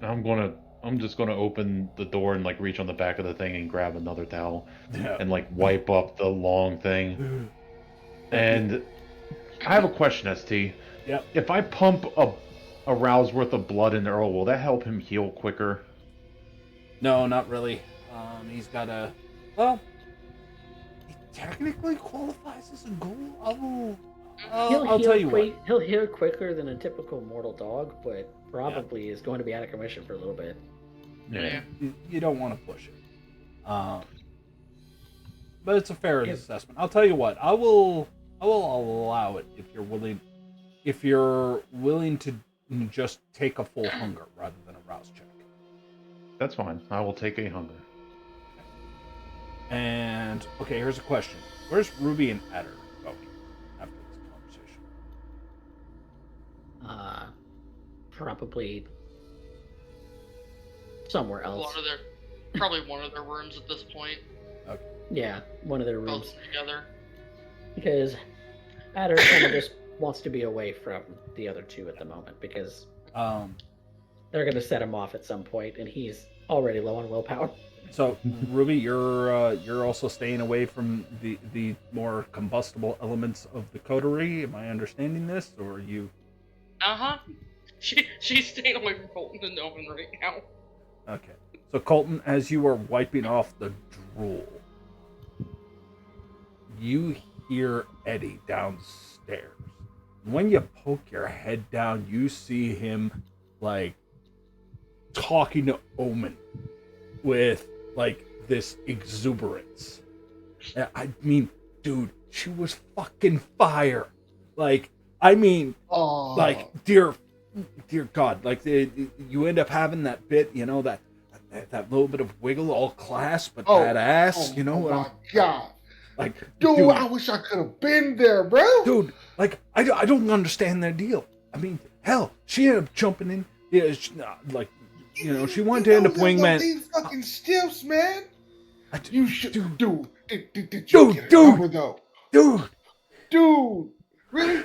I'm just gonna open the door and like reach on the back of the thing and grab another towel yeah. and like wipe up the long thing. And I have a question, ST. Yep. If I pump a rouse worth of blood into Earl, will that help him heal quicker? No, not really. He's got a. Well, he technically qualifies as a ghoul. I'll tell you what. He'll heal quicker than a typical mortal dog, but probably is going to be out of commission for a little bit. Yeah. You don't want to push it. But it's a fair assessment. I'll tell you what. I will allow it if you're willing. If you're willing to just take a full hunger rather than a rouse check. That's fine. I will take a hunger. And okay, here's a question: where's Ruby and Adder going after this conversation? Probably somewhere else. Probably one of their rooms at this point. Okay. Yeah, one of their rooms. Both together. Because Adder kind of just wants to be away from the other two at the moment because they're going to set him off at some point, and he's already low on willpower. So, Ruby, you're also staying away from the more combustible elements of the coterie. Am I understanding this, or are you? She's staying away from Colton and Owen right now. Okay. So, Colton, as you are wiping off the drool, you hear Eddie downstairs. When you poke your head down, you see him like talking to Omen with like this exuberance. I mean, dude, she was fucking fire. Like, I mean, like, dear God, like you end up having that bit, that little bit of wiggle, all class, but that ass, Oh my what God. like, dude, I wish I could have been there, bro. Dude, like, I don't understand that deal. I mean, hell, she ended up jumping in. Yeah, she wanted to end up wingman. These fucking stiffs, man. You should, dude. Did Dude, you get a number, though? Dude, really?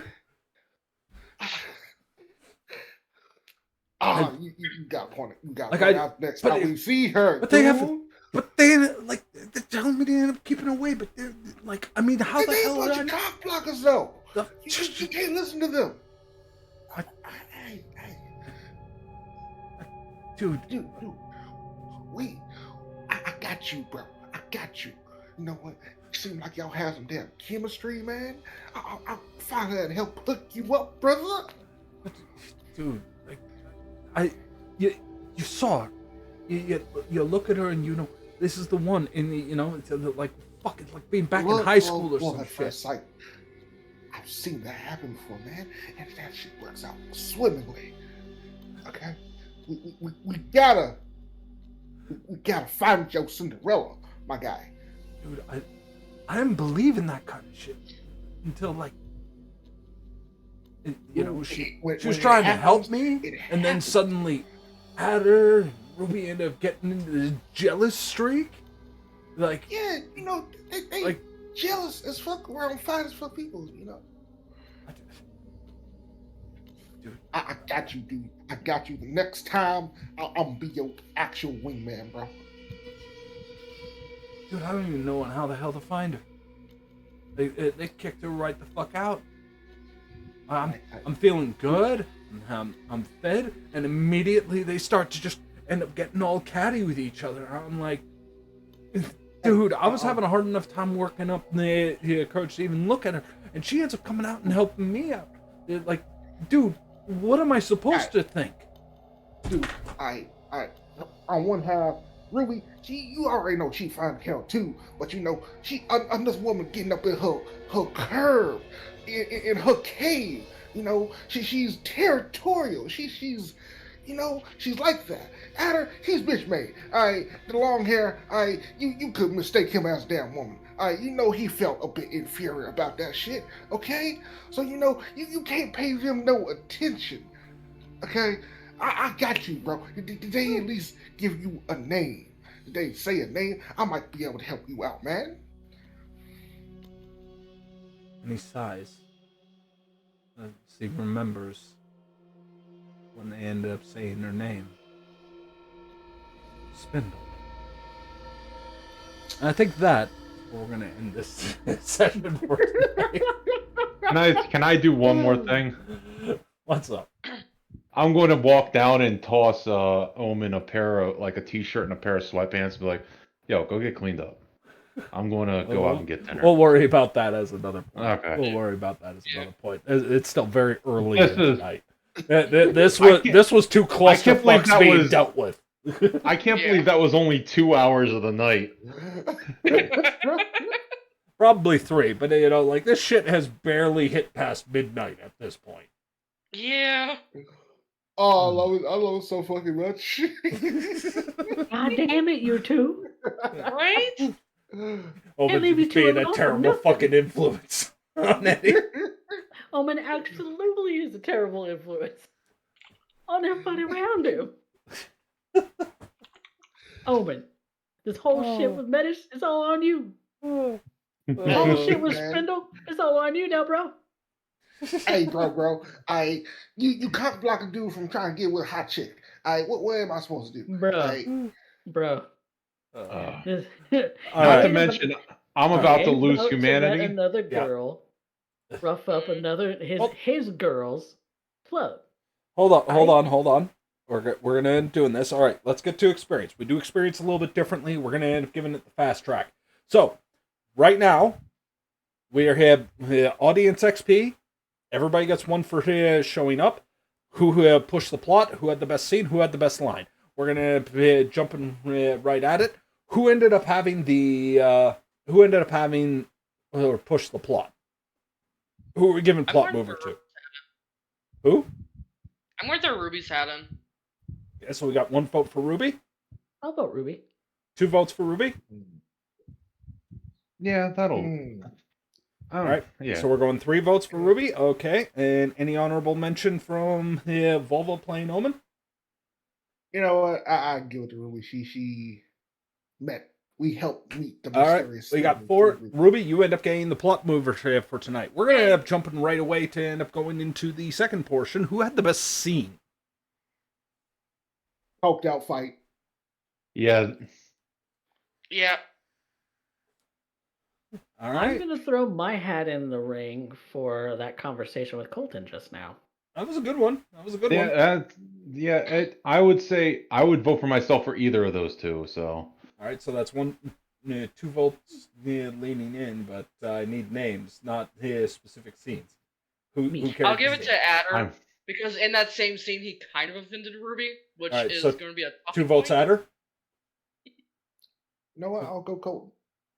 You got point. You got point out next time we see her. But they like, they're telling me they end up keeping away. But they're like, I mean, how the hell? They're a bunch of cock blockers, though. You can't listen to them. Dude, wait. I got you, bro. I got you. You know what? Seem like y'all have some damn chemistry, man. I'll find her and help hook you up, brother. But, dude, like, you saw her. You look at her and you know this is the one. And you know, it's like fucking like being back in high school or some at shit. first sight. I've seen that happen before, man, and that shit works out swimmingly. Okay, we gotta find your Cinderella, my guy. Dude, I didn't believe in that kind of shit until like, you know, she was trying to help me, and then suddenly, Adder and Ruby ended up getting into this jealous streak. Like, yeah, you know, they like jealous as fuck around fine as fuck people, you know. Dude, I got you, dude. I got you. The next time, I'm gonna be your actual wingman, bro. dude, I don't even know how the hell to find her. They kicked her right the fuck out. I'm feeling good. I'm fed, and immediately they start to just end up getting all catty with each other. I'm like, dude, I was having a hard enough time working up the courage to even look at her, and she ends up coming out and helping me out. Like, dude, what am I supposed to think? Dude, on one half, Ruby, you already know she fine as hell too, but you know, she another woman getting up in her curve, in her cave. You know, she's territorial. She's you know, she's like that. Adder, he's bitch made. The long hair, you could mistake him as a damn woman. You know he felt a bit inferior about that shit, okay? So you know, you can't pay him no attention. Okay? I got you, bro. Did they at least give you a name? Did they say a name? I might be able to help you out, man. And he sighs. He remembers when they ended up saying her name. Spindle. And I think that we're gonna end this session for tonight. Can I do one more thing? What's up? I'm going to walk down and toss Omen a pair of like a t-shirt and a pair of sweatpants and be like, "Yo, go get cleaned up. I'm going to go out and get dinner." We'll worry about that as another point. Okay. We'll worry about that as another point. It's still very early This in is- the night. This was two clusterfucks being dealt with. I can't believe that was only 2 hours of the night. Probably 3, but you know, like this shit has barely hit past midnight at this point. Yeah. Oh, I love it so fucking much. God damn it, you two. Right? Omen leave you just two being a alone for terrible nothing. fucking influence on Eddie. Omen absolutely is a terrible influence on everybody around him. Omen, this whole shit with Medish is all on you. This whole shit with Man. Spindle is all on you now, bro. Hey, bro. You can't block a dude from trying to get with a hot chick. What am I supposed to do? Bro. All This- All Not right. to mention, I'm about to ain't lose about to humanity. let another Yeah. girl rough up his girl's club. Hold on. We're gonna end up doing this. All right, let's get to experience. We do experience a little bit differently. We're gonna end up giving it the fast track. So, right now, we are here audience XP. Everybody gets one for showing up. Who pushed the plot? Who had the best scene? Who had the best line? We're gonna be jumping right at it. Who ended up having or pushed the plot? Who are we giving plot mover to? Who? I'm going to throw Ruby's hat in. Yeah, so we got 1 vote for Ruby, I'll vote Ruby. 2 votes for Ruby. Yeah, that'll. All right. Yeah. So we're going 3 votes for Ruby. Okay. And any honorable mention from Volvo playing Omen? You know what? I give it to Ruby. We helped meet the All right. mysterious. We got Spindle. 4. Ruby, you end up getting the plot mover for tonight. We're going to end up jumping right away to end up going into the second portion. Who had the best scene? Poked out fight. Yeah. Yeah. All I'm right. gonna throw my hat in the ring for that conversation with Colton just now. That was a good one. I would say I would vote for myself for either of those two. So. All right. So that's 1 2 votes leaning in, but I need names, not specific scenes. Who I'll give it cares? to Adder I'm because in that same scene he kind of offended Ruby, which Alright, is so going to be a 2 talking votes point. Adder, You know what? I'll go Colton.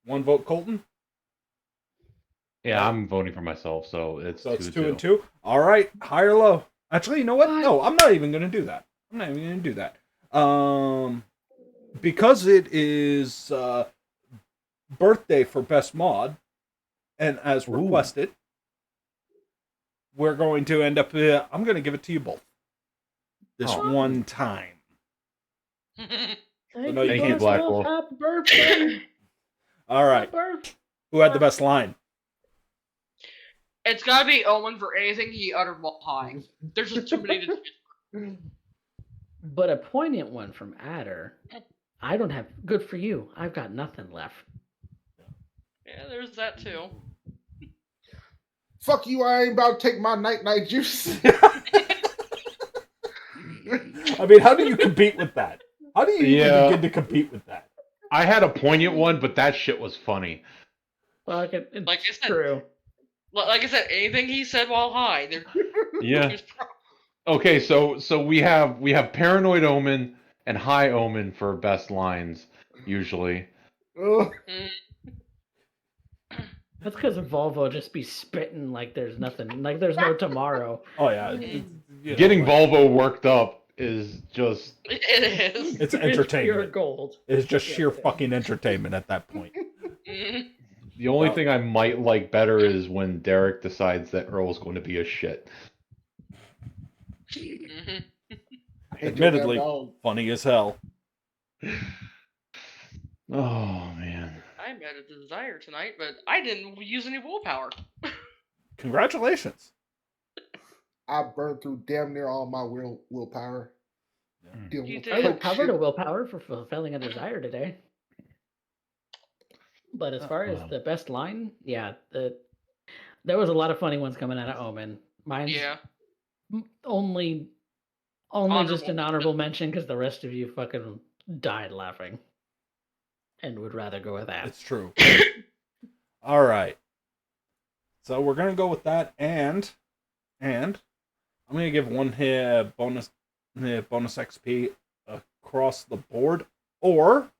1 vote Colton. yeah, I'm voting for myself, so it's So it's 2 2 and 2. All right, high or low? Actually, you know what? What? No, I'm not even going to do that. I'm not even going to do that. Because it is birthday for best mod, and as Ooh. requested, we're going to end up. I'm going to give it to you both this Oh. one time. Thank no, you you, can't. Black Wolf. Wolf. Happy birthday. All right, Happy birthday. who had the best line? It's gotta be Owen for anything he uttered while high. There's just too many to choose. But a poignant one from Adder. I don't have. Good for you. I've got nothing left. Yeah, there's that too. Fuck you! I ain't about to take my night juice. I mean, how do you compete with that? How do you even Yeah. begin to compete with that? I had a poignant one, but that shit was funny. Well, it's Like I said- true. Like I said, anything he said while high, there. Yeah. there's pro- Okay, so we have Paranoid Omen and High Omen for best lines usually. Ugh. Mm, That's because Volvo just be spitting like there's nothing, like there's no tomorrow. Oh yeah, Mhm. you know, Getting like, Volvo worked up is just it is. it's It's pure entertainment. gold. It's just Yes, sheer it is. fucking entertainment at that point. Mhm. the only Well- thing I might like better is when Derek decides that Earl's going to be a shit. Mhm. I hate your Admittedly, damn dog. funny as hell. Oh man. I met a desire tonight, but I didn't use any willpower. Congratulations. I burned through damn near all my willpower. Mm. Dealing You with did. I Yeah. recovered a willpower for fulfilling a desire today. But as far as Wow. the best line, yeah, there was a lot of funny ones coming out of Omen. Mine's Yeah. only just an honorable mention because the rest of you fucking died laughing, and would rather go with that. It's true. All right. So we're gonna go with that, and I'm gonna give one here bonus XP across the board, or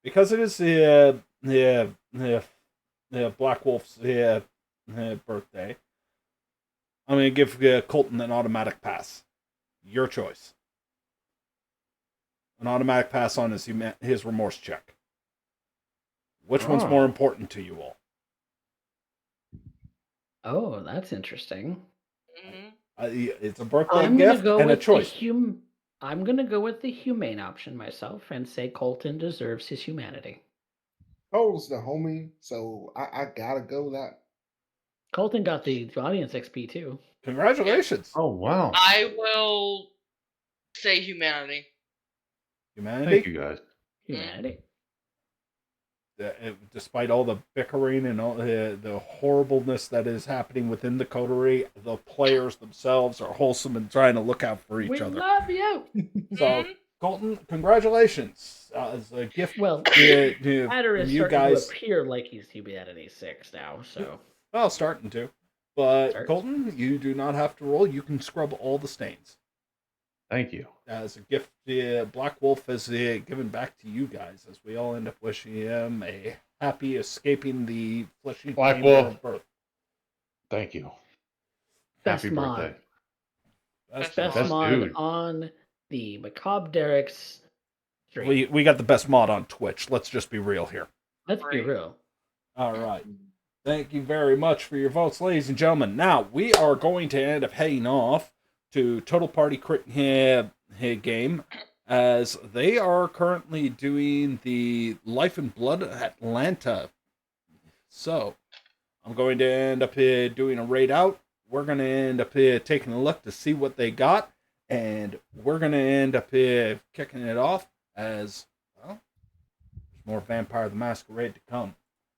because it is the Black Wolf's birthday, I'm gonna give Colton an automatic pass. Your choice. An automatic pass on his remorse check. Which one's more important to you all? Oh, that's interesting. Mhm. It's a birthday I'm gonna gift go and a with choice. I'm gonna go with the humane option myself and say Colton deserves his humanity. Cole's the homie, so I gotta go that. Colton got the audience XP too. Congratulations, Oh wow. I will say humanity. humanity. Thank you guys. Humanity. Despite all the bickering and all the horribleness that is happening within the coterie, the players themselves are wholesome and trying to look out for each We other. love you. So, Mhm. Colton, congratulations as a gift. Well, to Adder is you starting guys, to appear like he's humanity 6 now, so well, starting to. But Start. Colton, you do not have to roll. You can scrub all the stains. Thank you. As a gift, Black Wolf has given back to you guys, as we all end up wishing him a happy escaping the fleshy Black chamber Wolf. of birth. Thank you. Best Happy mod. birthday. Best best Best mod dude. on the Macabre Derek's stream. We got the best mod on Twitch. Let's just be real here. Let's be Right. real. All right. Thank you very much for your votes, ladies and gentlemen. Now, we are going to end up heading off to Total Party Crit game, as they are currently doing the Life and Blood Atlanta. So, I'm going to end up doing a raid out. We're going to end up taking a look to see what they got, and we're going to end up kicking it off as, well, there's more Vampire the Masquerade to come.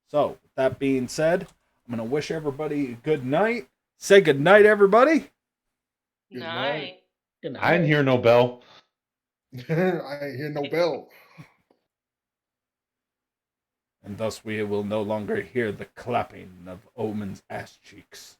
So, with that being said, I'm going to wish everybody a good night. Say good night, everybody. Good Night. Good night. I didn't hear no bell. I ain't hear no bell. and thus we will no longer hear the clapping of Omen's ass cheeks.